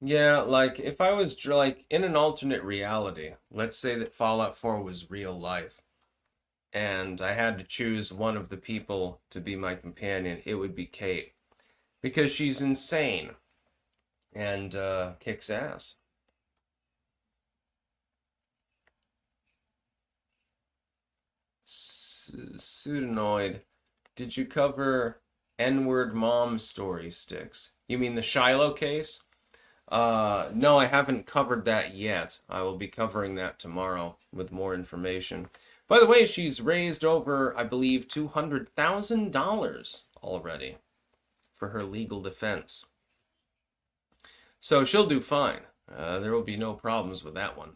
Yeah, like if I was like in an alternate reality, let's say that Fallout 4 was real life, and I had to choose one of the people to be my companion, it would be Kate. Because she's insane and kicks ass. Pseudonoid, did you cover N-word mom story, Styx. You mean the Shiloh case? No, I haven't covered that yet. I will be covering that tomorrow with more information. By the way, she's raised over, I believe, $200,000 already for her legal defense. So she'll do fine. There will be no problems with that one.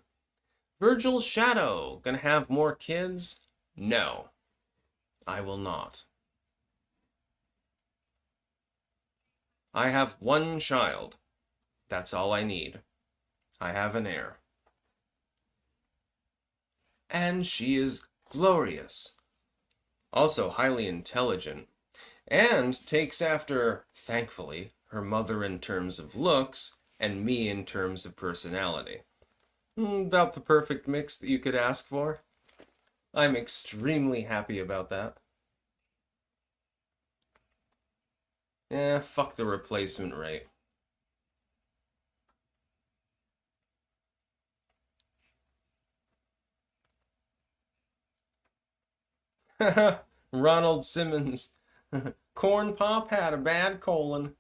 Virgil's Shadow, gonna have more kids? No, I will not. I have one child. That's all I need. I have an heir. And she is glorious. Also highly intelligent. And takes after, thankfully, her mother in terms of looks and me in terms of personality. About the perfect mix that you could ask for. I'm extremely happy about that. Fuck the replacement rate. Ronald Simmons. Corn Pop had a bad colon.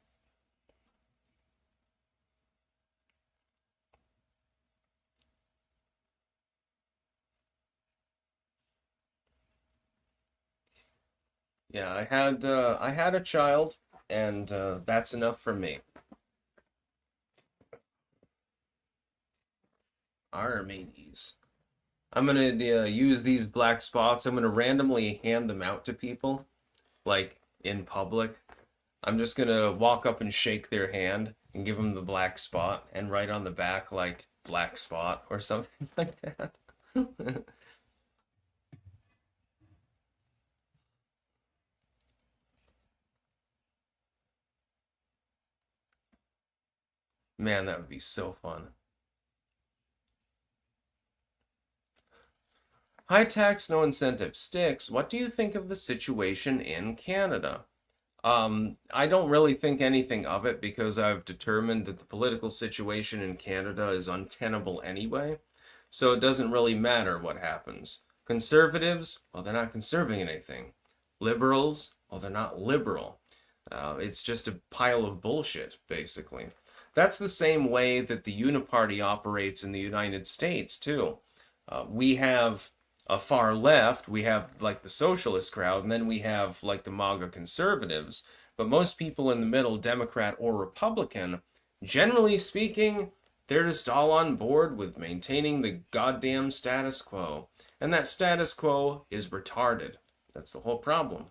Yeah, I had a child, and that's enough for me. Armies. I'm gonna use these black spots. I'm gonna randomly hand them out to people, like in public. I'm just gonna walk up and shake their hand and give them the black spot and write on the back like black spot or something like that. Man, that would be so fun. High tax, no incentive. Styx, what do you think of the situation in Canada? I don't really think anything of it because I've determined that the political situation in Canada is untenable anyway. So it doesn't really matter what happens. Conservatives, well, they're not conserving anything. Liberals, well, they're not liberal. It's just a pile of bullshit, basically. That's the same way that the Uniparty operates in the United States, too. We have a far left, we have like the socialist crowd, and then we have like the MAGA conservatives. But most people in the middle, Democrat or Republican, generally speaking, they're just all on board with maintaining the goddamn status quo. And that status quo is retarded. That's the whole problem.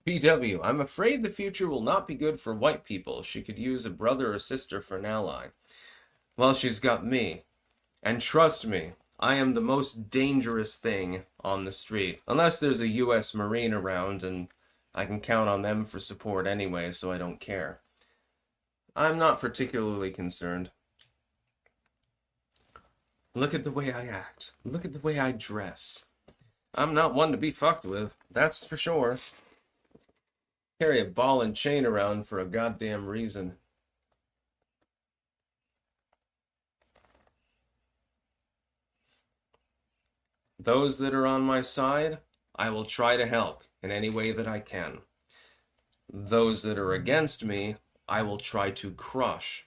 BW, I'm afraid the future will not be good for white people. She could use a brother or sister for an ally. Well, she's got me. And trust me, I am the most dangerous thing on the street. Unless there's a US Marine around and I can count on them for support anyway, so I don't care. I'm not particularly concerned. Look at the way I act. Look at the way I dress. I'm not one to be fucked with, that's for sure. Carry a ball and chain around for a goddamn reason. Those that are on my side, I will try to help in any way that I can. Those that are against me, I will try to crush.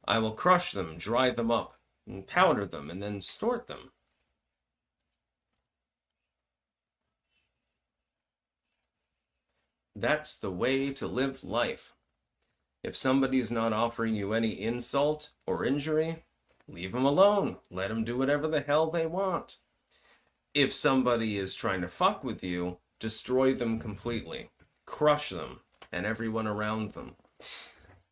I will crush them, dry them up, and powder them, and then snort them. That's the way to live life. If somebody's not offering you any insult or injury, leave them alone. Let them do whatever the hell they want. If somebody is trying to fuck with you, destroy them completely. Crush them and everyone around them.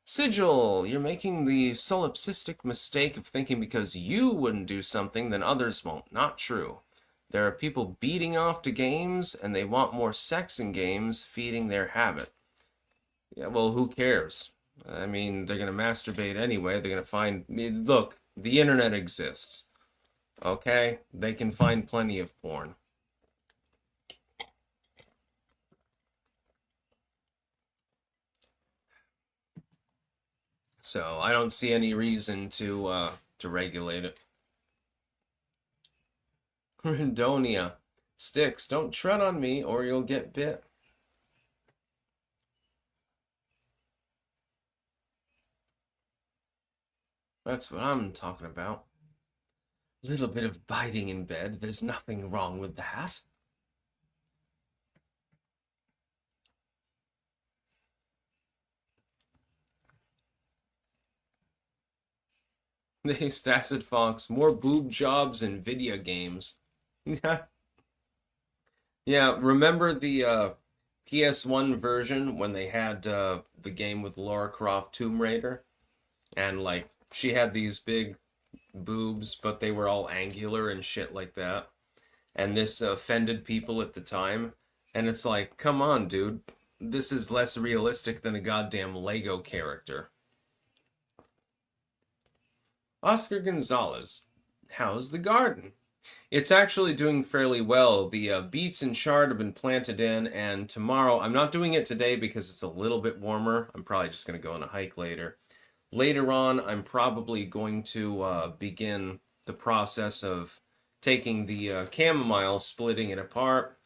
Sigil, you're making the solipsistic mistake of thinking because you wouldn't do something, then others won't. Not true. There are people beating off to games, and they want more sex in games, feeding their habit. Yeah, well, who cares? I mean, they're going to masturbate anyway. They're going to find... Look, the internet exists. Okay? They can find plenty of porn. So I don't see any reason to regulate it. Rindonia. Styx, don't tread on me or you'll get bit. That's what I'm talking about. A little bit of biting in bed. There's nothing wrong with that. Hey, Acid Fox, more boob jobs and video games. Yeah. Yeah, remember the PS1 version when they had the game with Lara Croft Tomb Raider? And, like, she had these big boobs, but they were all angular and shit like that. And this offended people at the time. And it's like, come on, dude. This is less realistic than a goddamn Lego character. Oscar Gonzalez, how's the garden? It's actually doing fairly well. The beets and chard have been planted in, and tomorrow, I'm not doing it today because it's a little bit warmer. I'm probably just going to go on a hike later. Later on, I'm probably going to begin the process of taking the chamomile, splitting it apart.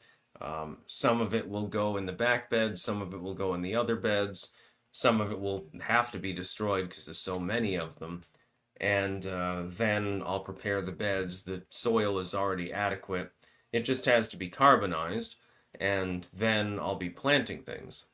Some of it will go in the back bed, some of it will go in the other beds, some of it will have to be destroyed because there's so many of them. And then I'll prepare the beds. The soil is already adequate. It just has to be carbonized, and then I'll be planting things.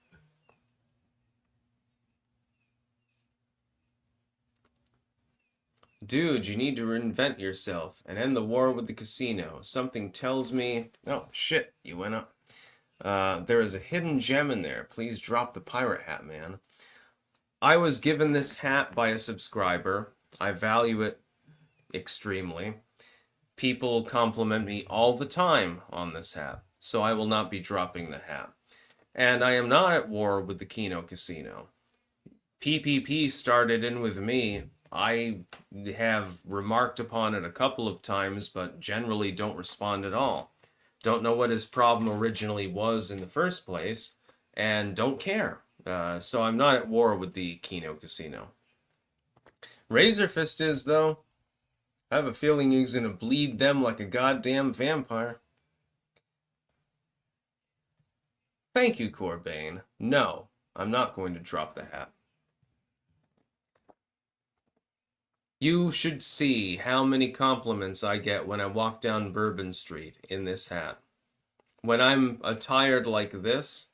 Dude, you need to reinvent yourself and end the war with the casino. Something tells me... Oh, shit, you went up. There is a hidden gem in there. Please drop the pirate hat, man. I was given this hat by a subscriber. I value it extremely. People compliment me all the time on this hat, so I will not be dropping the hat. And I am not at war with the Kino Casino. PPP started in with me. I have remarked upon it a couple of times, but generally don't respond at all. Don't know what his problem originally was in the first place, and don't care. So I'm not at war with the Kino Casino. Razerfist is, though. I have a feeling he's gonna bleed them like a goddamn vampire. Thank you, Corbane. No, I'm not going to drop the hat. You should see how many compliments I get when I walk down Bourbon Street in this hat. When I'm attired like this,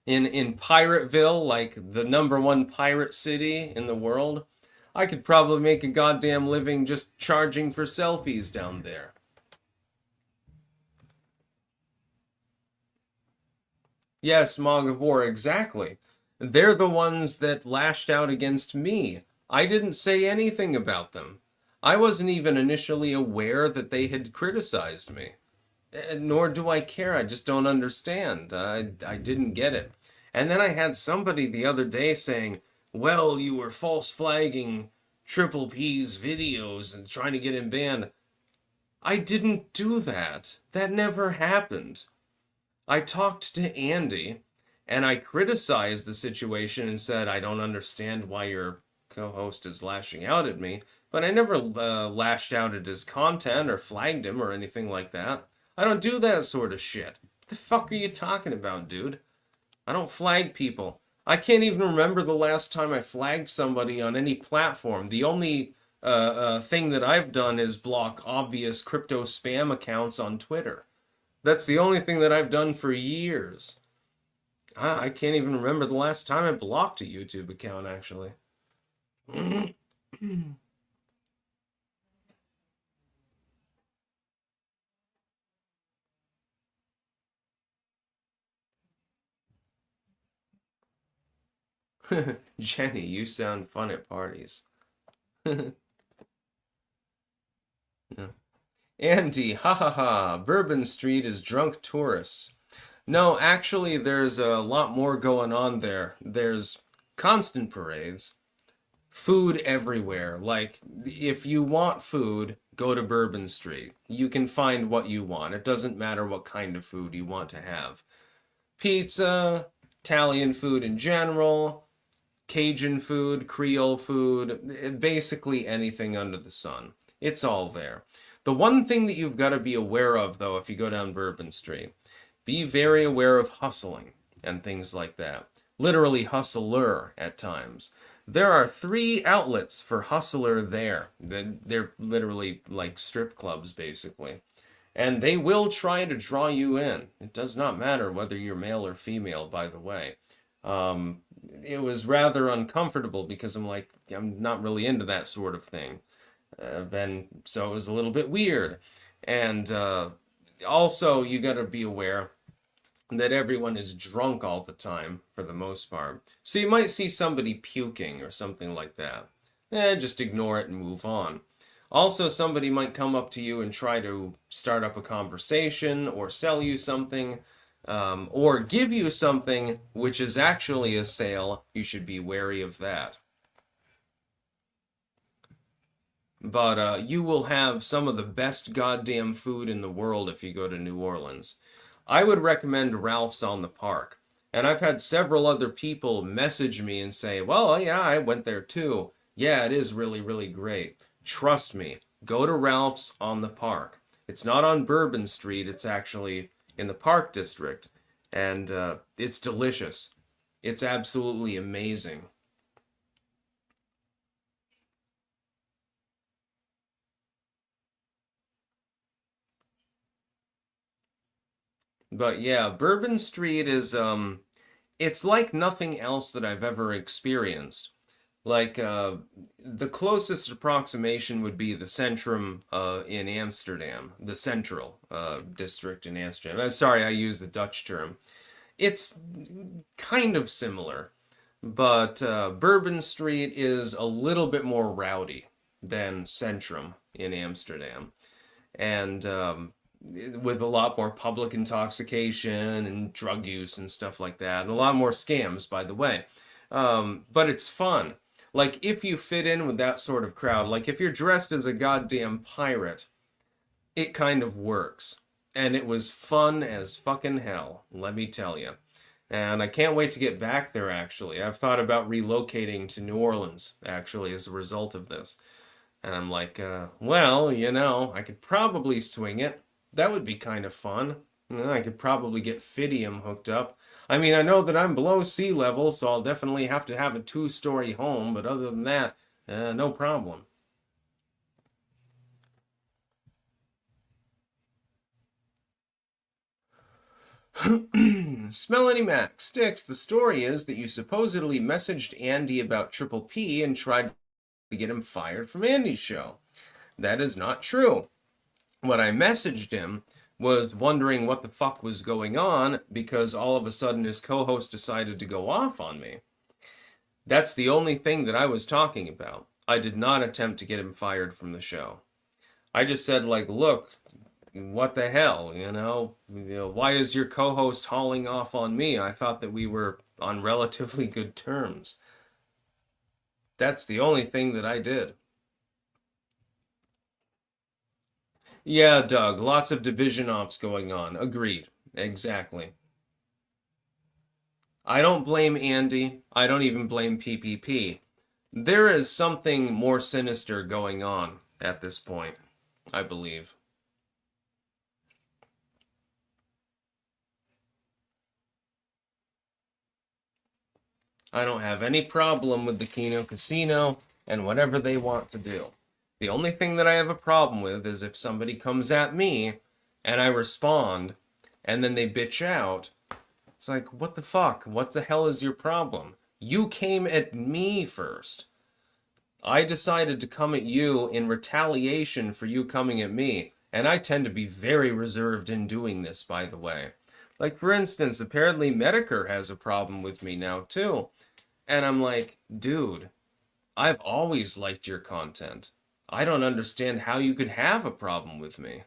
in Pirateville, like the #1 pirate city in the world, I could probably make a goddamn living just charging for selfies down there. Yes, Mog of War, exactly. They're the ones that lashed out against me. I didn't say anything about them. I wasn't even initially aware that they had criticized me. Nor do I care, I just don't understand. I didn't get it. And then I had somebody the other day saying, well, you were false flagging Triple P's videos and trying to get him banned. I didn't do that. That never happened. I talked to Andy, and I criticized the situation and said, I don't understand why your co-host is lashing out at me, but I never lashed out at his content or flagged him or anything like that. I don't do that sort of shit. What the fuck are you talking about, dude? I don't flag people. I can't even remember the last time I flagged somebody on any platform. The only thing that I've done is block obvious crypto spam accounts on Twitter. That's the only thing that I've done for years. I can't even remember the last time I blocked a YouTube account, actually. Jenny, you sound fun at parties. Yeah. Andy, ha ha ha, Bourbon Street is drunk tourists. No, actually, there's a lot more going on there. There's constant parades, food everywhere. Like, if you want food, go to Bourbon Street. You can find what you want. It doesn't matter what kind of food you want to have. Pizza, Italian food in general, Cajun food, Creole food, basically anything under the sun. It's all there. The one thing that you've got to be aware of, though, if you go down Bourbon Street, be very aware of hustling and things like that. Literally hustler at times. There are 3 outlets for hustler there. They're literally like strip clubs, basically. And they will try to draw you in. It does not matter whether you're male or female, by the way. It was rather uncomfortable because I'm not really into that sort of thing. So it was a little bit weird. And also, you got to be aware that everyone is drunk all the time for the most part. So you might see somebody puking or something like that. Just ignore it and move on. Also, somebody might come up to you and try to start up a conversation or sell you something, or give you something which is actually a sale. You should be wary of that. But you will have some of the best goddamn food in the world if you go to New Orleans. I would recommend Ralph's on the Park. And I've had several other people message me and say, well, yeah, I went there too. Yeah, it is really, really great. Trust me, go to Ralph's on the Park. It's not on Bourbon Street, it's actually in the Park District. And it's delicious. It's absolutely amazing. But yeah, Bourbon Street is it's like nothing else that I've ever experienced. Like the closest approximation would be the Centrum in Amsterdam, the Central district in Amsterdam. Sorry, I use the Dutch term. It's kind of similar, but Bourbon Street is a little bit more rowdy than Centrum in Amsterdam. And with a lot more public intoxication and drug use and stuff like that, and a lot more scams, by the way. But it's fun. Like, if you fit in with that sort of crowd, like if you're dressed as a goddamn pirate, it kind of works. And it was fun as fucking hell, let me tell you. And I can't wait to get back there, actually. I've thought about relocating to New Orleans, actually, as a result of this. And I'm like, well, I could probably swing it. That would be kind of fun. I could probably get Fidium hooked up. I mean, I know that I'm below sea level, so I'll definitely have to have a 2-story home, but other than that, no problem. Smelly Mac, Styx, the story is that you supposedly messaged Andy about Triple P and tried to get him fired from Andy's show. That is not true. What I messaged him was wondering what the fuck was going on because all of a sudden his co-host decided to go off on me. That's the only thing that I was talking about. I did not attempt to get him fired from the show. I just said, like, look, what the hell, why is your co-host hauling off on me? I thought that we were on relatively good terms. That's the only thing that I did. Yeah, Doug, lots of division ops going on. Agreed. Exactly. I don't blame Andy. I don't even blame PPP. There is something more sinister going on at this point, I believe. I don't have any problem with the Kino Casino and whatever they want to do. The only thing that I have a problem with is if somebody comes at me and I respond and then they bitch out. It's like, what the fuck? What the hell is your problem? You came at me first. I decided to come at you in retaliation for you coming at me. And I tend to be very reserved in doing this, by the way. Like, for instance, apparently Medicare has a problem with me now, too. And I'm like, dude, I've always liked your content. I don't understand how you could have a problem with me.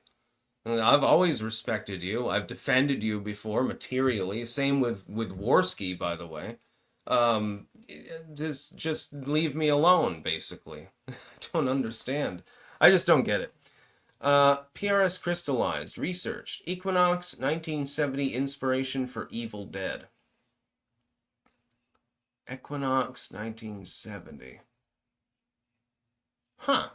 I've always respected you. I've defended you before materially. Same with Warski, by the way. Just leave me alone, basically. I don't understand. I just don't get it. PRS crystallized, researched. Equinox, 1970 inspiration for Evil Dead. Equinox 1970. Huh.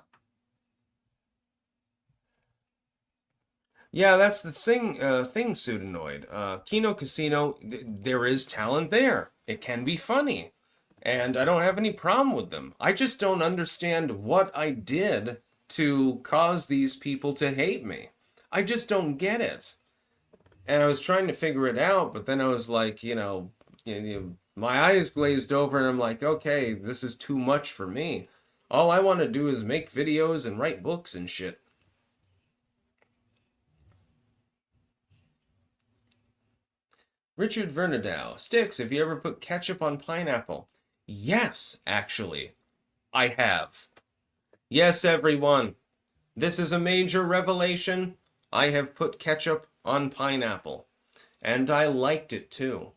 Yeah, that's the thing, Pseudonoid. Kino Casino, there is talent there. It can be funny. And I don't have any problem with them. I just don't understand what I did to cause these people to hate me. I just don't get it. And I was trying to figure it out, but then I was like, my eyes glazed over, and I'm like, okay, this is too much for me. All I want to do is make videos and write books and shit. Richard Vernadow. Styx, have you ever put ketchup on pineapple? Yes, actually. I have. Yes, everyone. This is a major revelation. I have put ketchup on pineapple. And I liked it too.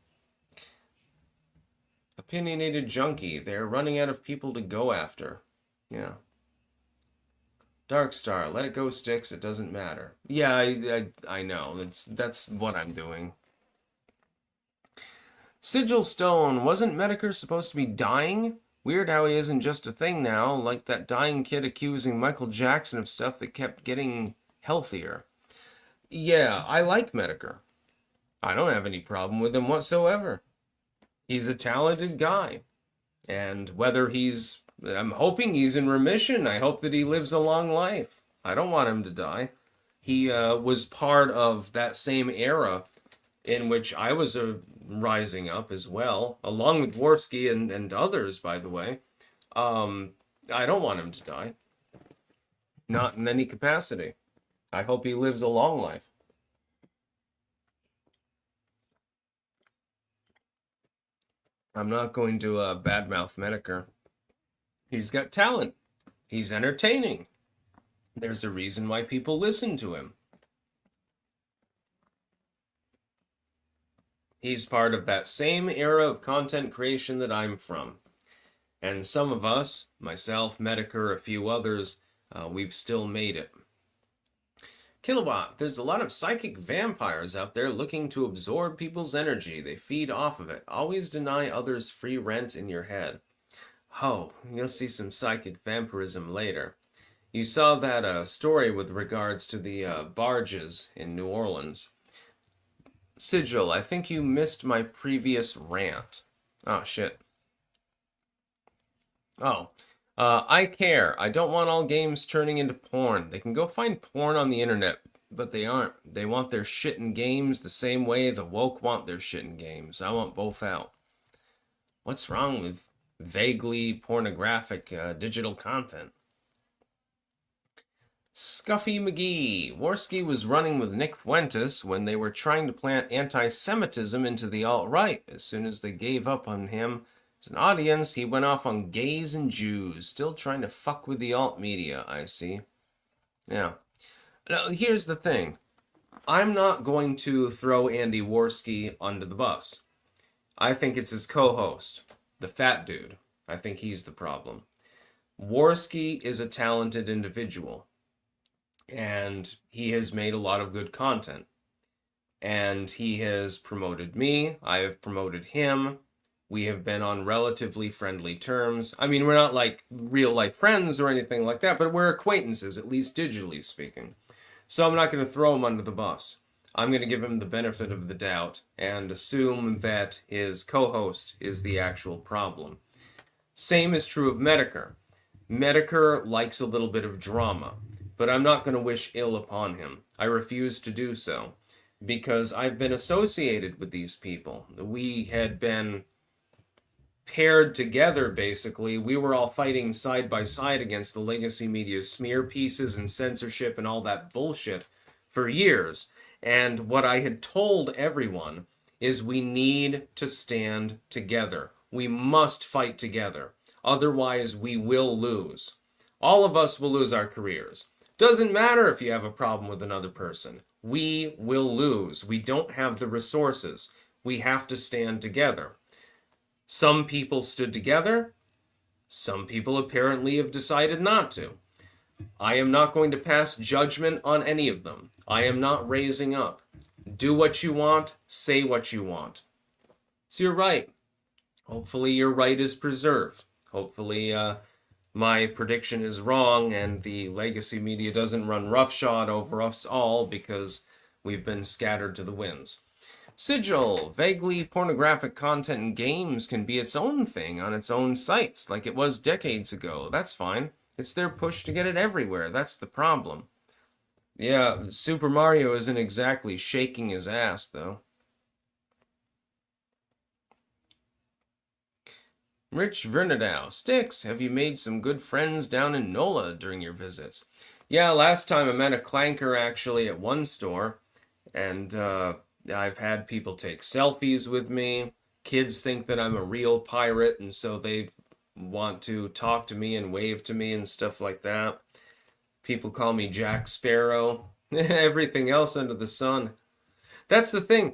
Opinionated junkie. They're running out of people to go after. Yeah. Darkstar. Let it go, Styx. It doesn't matter. Yeah, I know. That's what I'm doing. Sigil Stone, wasn't Medicare supposed to be dying? Weird how he isn't just a thing now, like that dying kid accusing Michael Jackson of stuff that kept getting healthier. Yeah, I like Medicare. I don't have any problem with him whatsoever. He's a talented guy. And whether I'm hoping he's in remission. I hope that he lives a long life. I don't want him to die. He was part of that same era in which I was rising up as well, along with Worski and others, by the way. I don't want him to die. Not in any capacity. I hope he lives a long life. I'm not going to badmouth Medicare. He's got talent. He's entertaining. There's a reason why people listen to him. He's part of that same era of content creation that I'm from. And some of us, myself, Medicare, a few others, we've still made it. Kilowatt, there's a lot of psychic vampires out there looking to absorb people's energy. They feed off of it. Always deny others free rent in your head. Oh, you'll see some psychic vampirism later. You saw that story with regards to the barges in New Orleans. Sigil, I think you missed my previous rant. Oh, shit. Oh. I care. I don't want all games turning into porn. They can go find porn on the internet, but they aren't. They want their shit in games the same way the woke want their shit in games. I want both out. What's wrong with vaguely pornographic digital content? Scuffy McGee. Worski was running with Nick Fuentes when they were trying to plant anti-Semitism into the alt-right. As soon as they gave up on him as an audience, he went off on gays and Jews. Still trying to fuck with the alt-media, I see. Yeah. Now, here's the thing. I'm not going to throw Andy Worski under the bus. I think it's his co-host, the fat dude. I think he's the problem. Worski is a talented individual. And he has made a lot of good content. And he has promoted me. I have promoted him. We have been on relatively friendly terms. I mean, we're not like real life friends or anything like that, but we're acquaintances, at least digitally speaking. So I'm not going to throw him under the bus. I'm going to give him the benefit of the doubt and assume that his co-host is the actual problem. Same is true of Medicare. Medicare likes a little bit of drama. But I'm not going to wish ill upon him. I refuse to do so, because I've been associated with these people. We had been paired together, basically. We were all fighting side by side against the legacy media smear pieces and censorship and all that bullshit for years. And what I had told everyone is we need to stand together. We must fight together. Otherwise, we will lose. All of us will lose our careers. Doesn't matter if you have a problem with another person. We will lose. We don't have the resources. We have to stand together. Some people stood together. Some people apparently have decided not to. I am not going to pass judgment on any of them. I am not raising up. Do what you want. Say what you want. So you're right. Hopefully your right is preserved. Hopefully my prediction is wrong and the legacy media doesn't run roughshod over us all because we've been scattered to the winds. Sigil, vaguely pornographic content in games can be its own thing on its own sites, like it was decades ago. That's fine. It's their push to get it everywhere. That's the problem. Yeah, Super Mario isn't exactly shaking his ass, though. Rich Vernadow, Styx, have you made some good friends down in NOLA during your visits? Yeah, last time I met a clanker actually at one store, and I've had people take selfies with me. Kids think that I'm a real pirate, and so they want to talk to me and wave to me and stuff like that. People call me Jack Sparrow. Everything else under the sun. That's the thing.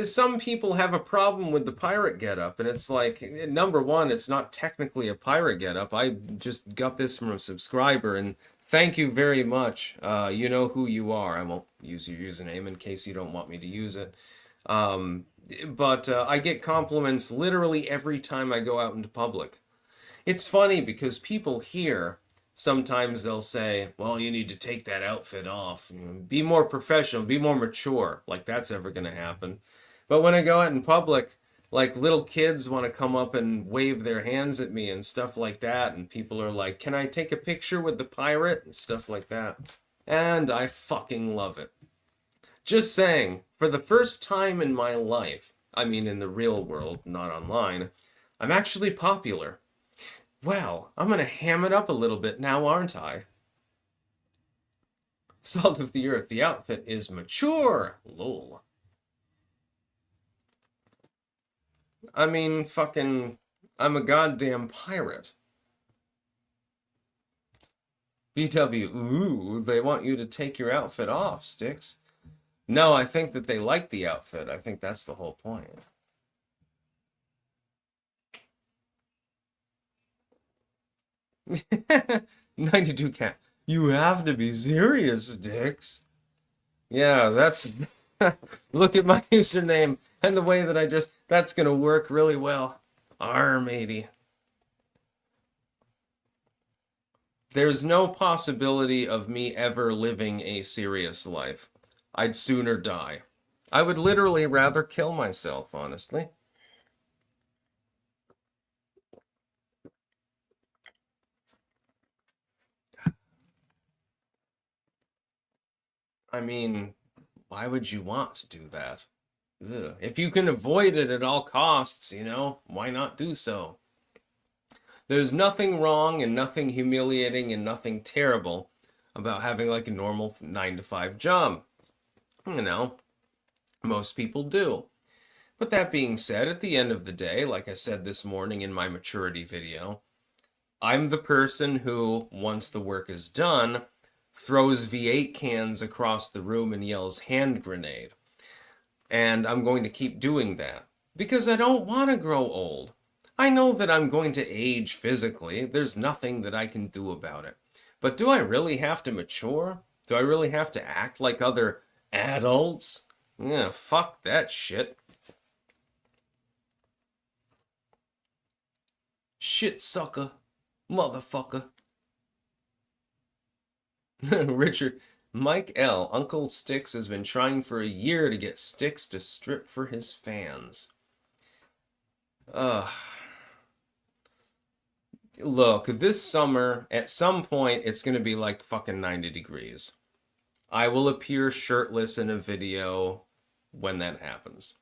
Some people have a problem with the pirate getup, and it's like, number one, it's not technically a pirate getup. I just got this from a subscriber, and thank you very much. You know who you are. I won't use your username in case you don't want me to use it. But I get compliments literally every time I go out into public. It's funny because people here, sometimes they'll say, well, you need to take that outfit off. Be more professional, be more mature. Like that's ever going to happen. But when I go out in public, like little kids want to come up and wave their hands at me and stuff like that. And people are like, can I take a picture with the pirate? And stuff like that. And I fucking love it. Just saying, for the first time in my life, I mean in the real world, not online, I'm actually popular. Well, I'm gonna ham it up a little bit now, aren't I? Salt of the earth, the outfit is mature. Lol. I mean, fucking, I'm a goddamn pirate. BW, ooh, they want you to take your outfit off, Styx. No, I think that they like the outfit. I think that's the whole point. 92 cat. You have to be serious, Styx. Yeah, that's... Look at my username and the way that I just... That's gonna work really well. Matey. There's no possibility of me ever living a serious life. I'd sooner die. I would literally rather kill myself, honestly. I mean, why would you want to do that? Ugh. If you can avoid it at all costs, why not do so? There's nothing wrong and nothing humiliating and nothing terrible about having like a normal 9 to 5 job. Most people do. But that being said, at the end of the day, like I said this morning in my maturity video, I'm the person who, once the work is done, throws V8 cans across the room and yells hand grenade. And I'm going to keep doing that because I don't want to grow old. I know that I'm going to age physically. There's nothing that I can do about it. But do I really have to mature? Do I really have to act like other adults? Yeah, fuck that shit. Shit sucker. Motherfucker. Richard. Mike L. Uncle Styx has been trying for a year to get Styx to strip for his fans. Ugh. Look, this summer, at some point, it's going to be like fucking 90 degrees. I will appear shirtless in a video when that happens.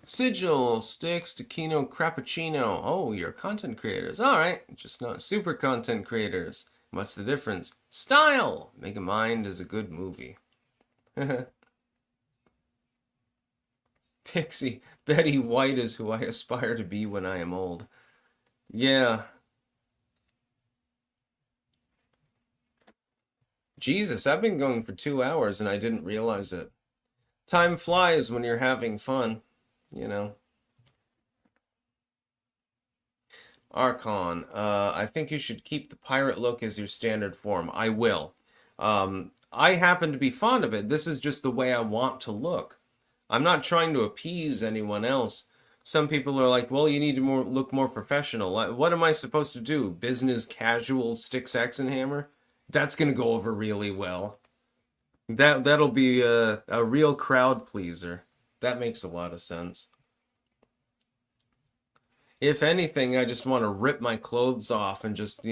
Sigil, Styx, Taquino, Crappuccino. Oh, you're content creators. All right, just not super content creators. What's the difference? Style! Megamind is a good movie. Pixie, Betty White is who I aspire to be when I am old. Yeah. Jesus, I've been going for 2 hours and I didn't realize it. Time flies when you're having fun, Archon, I think you should keep the pirate look as your standard form. I will. I happen to be fond of it. This is just the way I want to look. I'm not trying to appease anyone else. Some people are like, well, you need to look more professional. What am I supposed to do? Business casual Styx and hammer? That's gonna go over really well. That'll be a real crowd pleaser. That makes a lot of sense. If anything, I just want to rip my clothes off and just,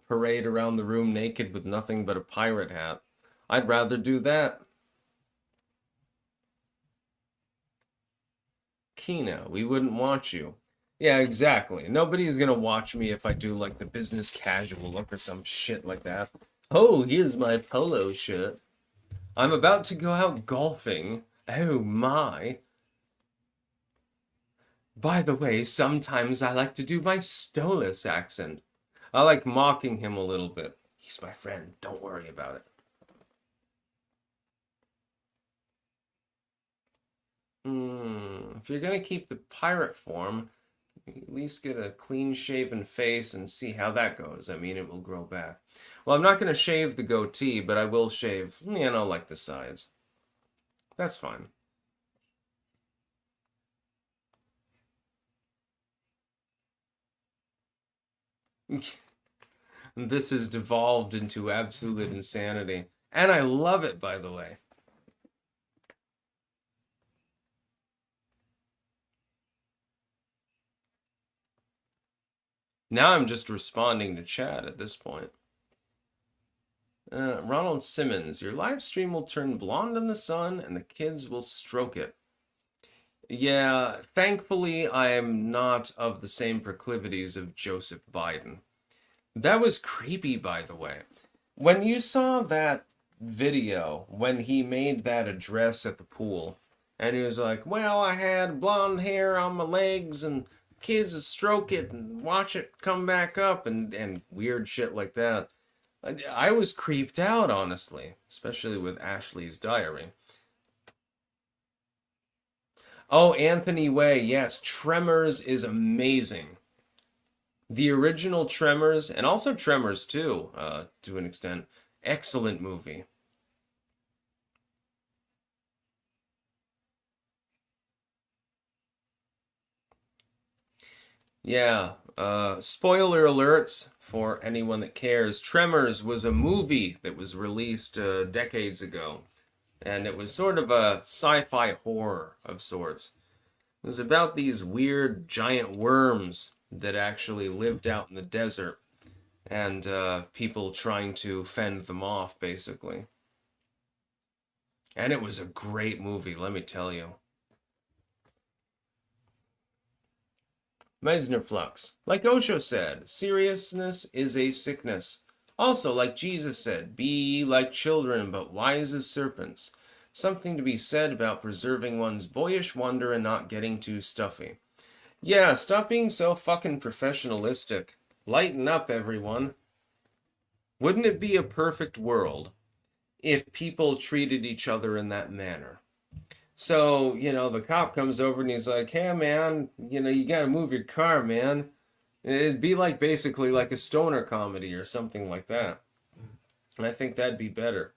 parade around the room naked with nothing but a pirate hat. I'd rather do that. Kina, we wouldn't watch you. Yeah, exactly. Nobody is gonna watch me if I do like the business casual look or some shit like that. Oh, here's my polo shirt. I'm about to go out golfing. Oh my. By the way, sometimes I like to do my Stolas accent. I like mocking him a little bit. He's my friend. Don't worry about it. If you're gonna keep the pirate form, at least get a clean-shaven face and see how that goes. I mean, it will grow back. Well, I'm not gonna shave the goatee, but I will shave, like the sides. That's fine. This has devolved into absolute insanity. And I love it, by the way. Now I'm just responding to chat at this point. Ronald Simmons, your live stream will turn blonde in the sun and the kids will stroke it. Yeah, thankfully I am not of the same proclivities of Joseph Biden. That was creepy, by the way. When you saw that video, when he made that address at the pool, and he was like, well, I had blonde hair on my legs, and kids would stroke it and watch it come back up, and weird shit like that. I was creeped out, honestly, especially with Ashley's diary. Oh, Anthony Way, yes, Tremors is amazing. The original Tremors, and also Tremors 2, to an extent, excellent movie. Yeah, spoiler alerts for anyone that cares. Tremors was a movie that was released decades ago, and it was sort of a sci-fi horror of sorts. It was about these weird giant worms that actually lived out in the desert, and people trying to fend them off, basically. And it was a great movie, let me tell you. Meisner Flux. Like Osho said, seriousness is a sickness. Also, like Jesus said, be ye like children, but wise as serpents. Something to be said about preserving one's boyish wonder and not getting too stuffy. Yeah, stop being so fucking professionalistic. Lighten up, everyone. Wouldn't it be a perfect world if people treated each other in that manner? So, the cop comes over and he's like, hey, man, you gotta move your car, man. It'd be like basically like a stoner comedy or something like that. And I think that'd be better.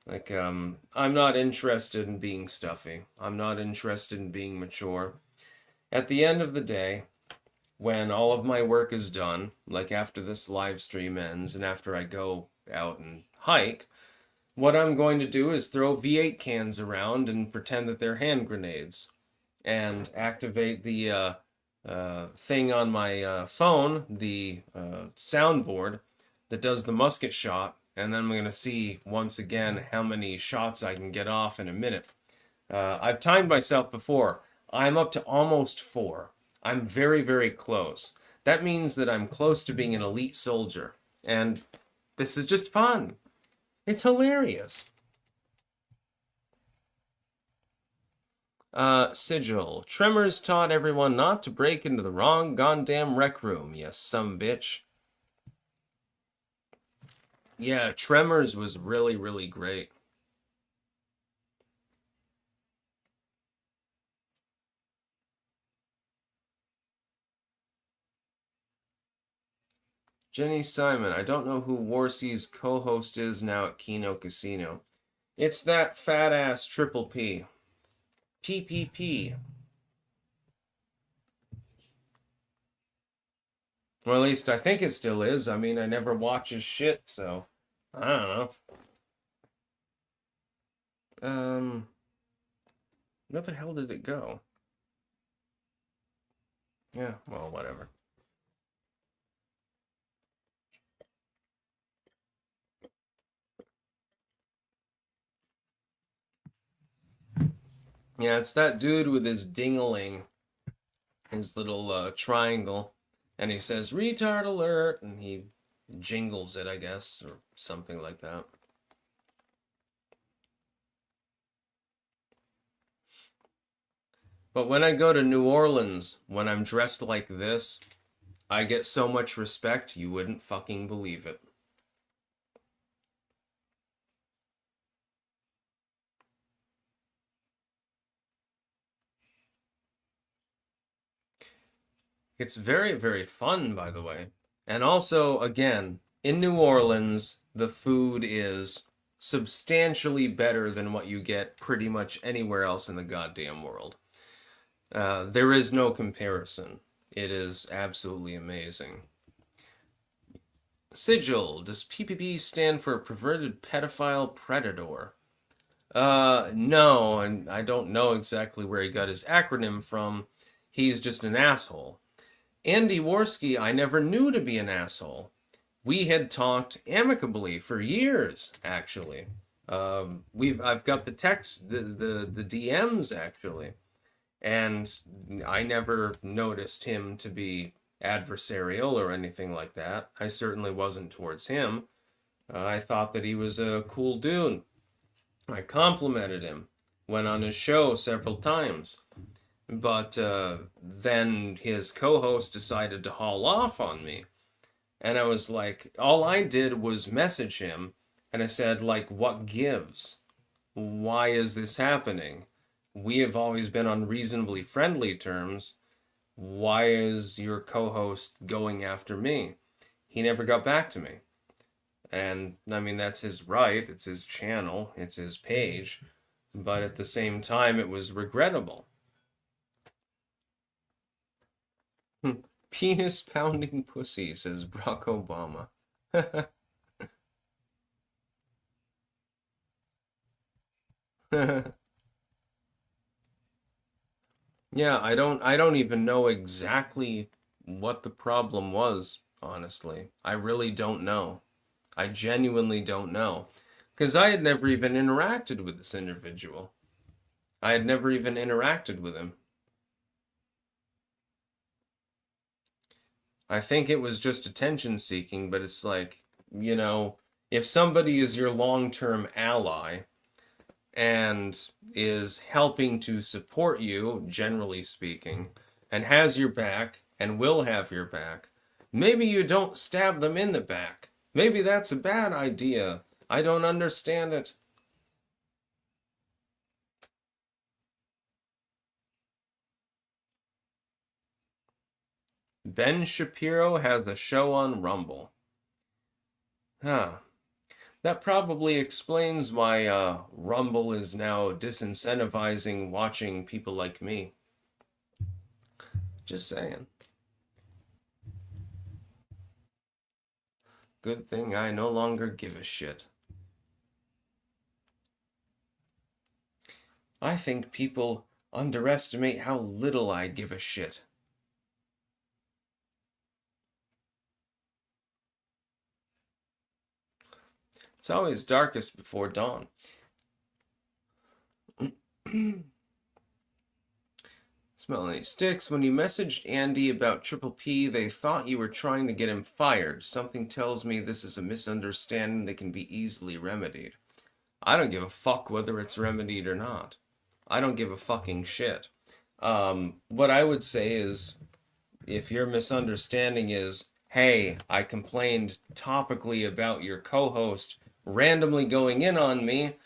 Like, I'm not interested in being stuffy. I'm not interested in being mature. At the end of the day, when all of my work is done, like after this live stream ends and after I go out and hike, what I'm going to do is throw V8 cans around and pretend that they're hand grenades and activate the thing on my phone, the soundboard that does the musket shot, and then I'm going to see once again how many shots I can get off in a minute. I've timed myself before. I'm up to almost 4. I'm very, very close. That means that I'm close to being an elite soldier. And this is just fun. It's hilarious. Sigil. Tremors taught everyone not to break into the wrong goddamn rec room, you some bitch. Yeah, Tremors was really, really great. Jenny Simon. I don't know who Warsea's co-host is now at Kino Casino. It's that fat ass triple P. PPP. Well, at least I think it still is. I mean, I never watch his shit, so I don't know. Where the hell did it go? Yeah, well, whatever. Yeah, it's that dude with his dingaling, his little triangle, and he says "retard alert," and he jingles it, I guess, or something like that. But when I go to New Orleans, when I'm dressed like this, I get so much respect you wouldn't fucking believe it. It's very, very fun, by the way. And also, again, in New Orleans, the food is substantially better than what you get pretty much anywhere else in the goddamn world. There is no comparison. It is absolutely amazing. Sigil, does PPP stand for perverted pedophile predator? No, and I don't know exactly where he got his acronym from. He's just an asshole. Andy Worski, I never knew to be an asshole. We had talked amicably for years, actually. I've got the text, the DMs actually, and I never noticed him to be adversarial or anything like that. I certainly wasn't towards him. I thought that he was a cool dude. I complimented him, went on his show several times. But then his co-host decided to haul off on me. And I was like, all I did was message him. And I said, like, what gives? Why is this happening? We have always been on reasonably friendly terms. Why is your co-host going after me? He never got back to me. And, I mean, that's his right. It's his channel. It's his page. But at the same time, it was regrettable. Penis pounding pussy, says Barack Obama. Yeah, I don't even know exactly what the problem was, honestly. I really don't know. I genuinely don't know. Because I had never even interacted with this individual. I had never even interacted with him. I think it was just attention seeking, but it's like, if somebody is your long-term ally and is helping to support you, generally speaking, and has your back and will have your back, maybe you don't stab them in the back. Maybe that's a bad idea. I don't understand it. Ben Shapiro has a show on Rumble. Huh. That probably explains why Rumble is now disincentivizing watching people like me. Just saying. Good thing I no longer give a shit. I think people underestimate how little I give a shit. It's always darkest before dawn. Smelly Styx, when you messaged Andy about Triple P, they thought you were trying to get him fired. Something tells me this is a misunderstanding that can be easily remedied. I don't give a fuck whether it's remedied or not. I don't give a fucking shit. What I would say is, if your misunderstanding is, hey, I complained topically about your co-host randomly going in on me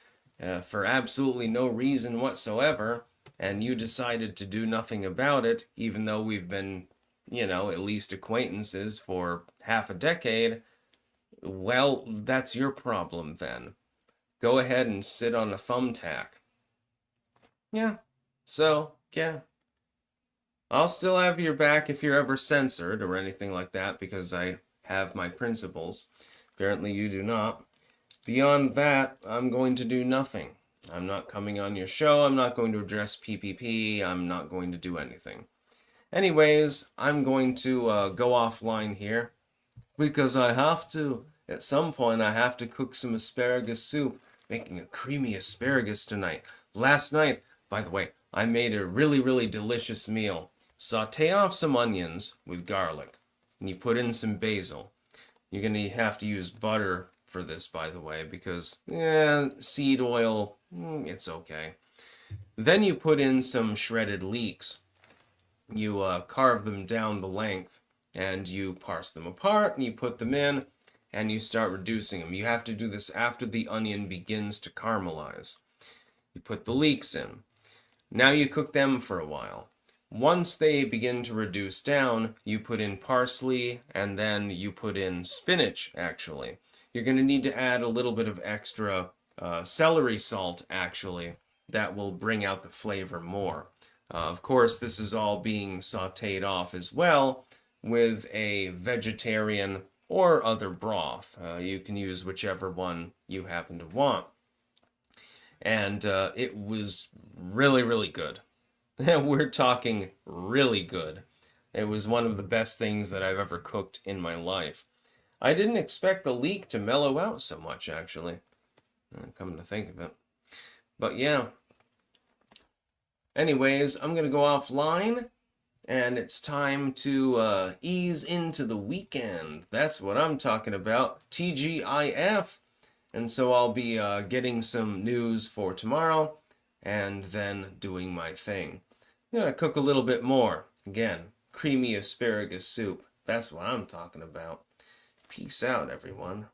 for absolutely no reason whatsoever, and you decided to do nothing about it, even though we've been, at least acquaintances for half a decade, well, that's your problem then. go ahead and sit on a thumbtack. Yeah. So, yeah. I'll still have your back if you're ever censored or anything like that, because I have my principles. Apparently you do not. Beyond that, I'm going to do nothing. I'm not coming on your show. I'm not going to address PPP. I'm not going to do anything. Anyways, I'm going to go offline here because I have to. At some point, I have to cook some asparagus soup, making a creamy asparagus tonight. Last night, by the way, I made a really, really delicious meal. Saute off some onions with garlic, and you put in some basil. You're going to have to use butter for this, by the way, because seed oil, it's okay. Then you put in some shredded leeks. You carve them down the length, and you parse them apart, and you put them in, and you start reducing them. You have to do this after the onion begins to caramelize. You put the leeks in. Now you cook them for a while. Once they begin to reduce down, you put in parsley, and then you put in spinach, actually. You're going to need to add a little bit of extra celery salt, actually. That will bring out the flavor more. Of course, this is all being sauteed off as well with a vegetarian or other broth. You can use whichever one you happen to want. And it was really, really good. We're talking really good. It was one of the best things that I've ever cooked in my life. I didn't expect the leek to mellow out so much, actually. Coming to think of it. But yeah. Anyways, I'm going to go offline, and it's time to ease into the weekend. That's what I'm talking about. TGIF. And so I'll be getting some news for tomorrow, and then doing my thing. I'm going to cook a little bit more. Again, creamy asparagus soup. That's what I'm talking about. Peace out, everyone.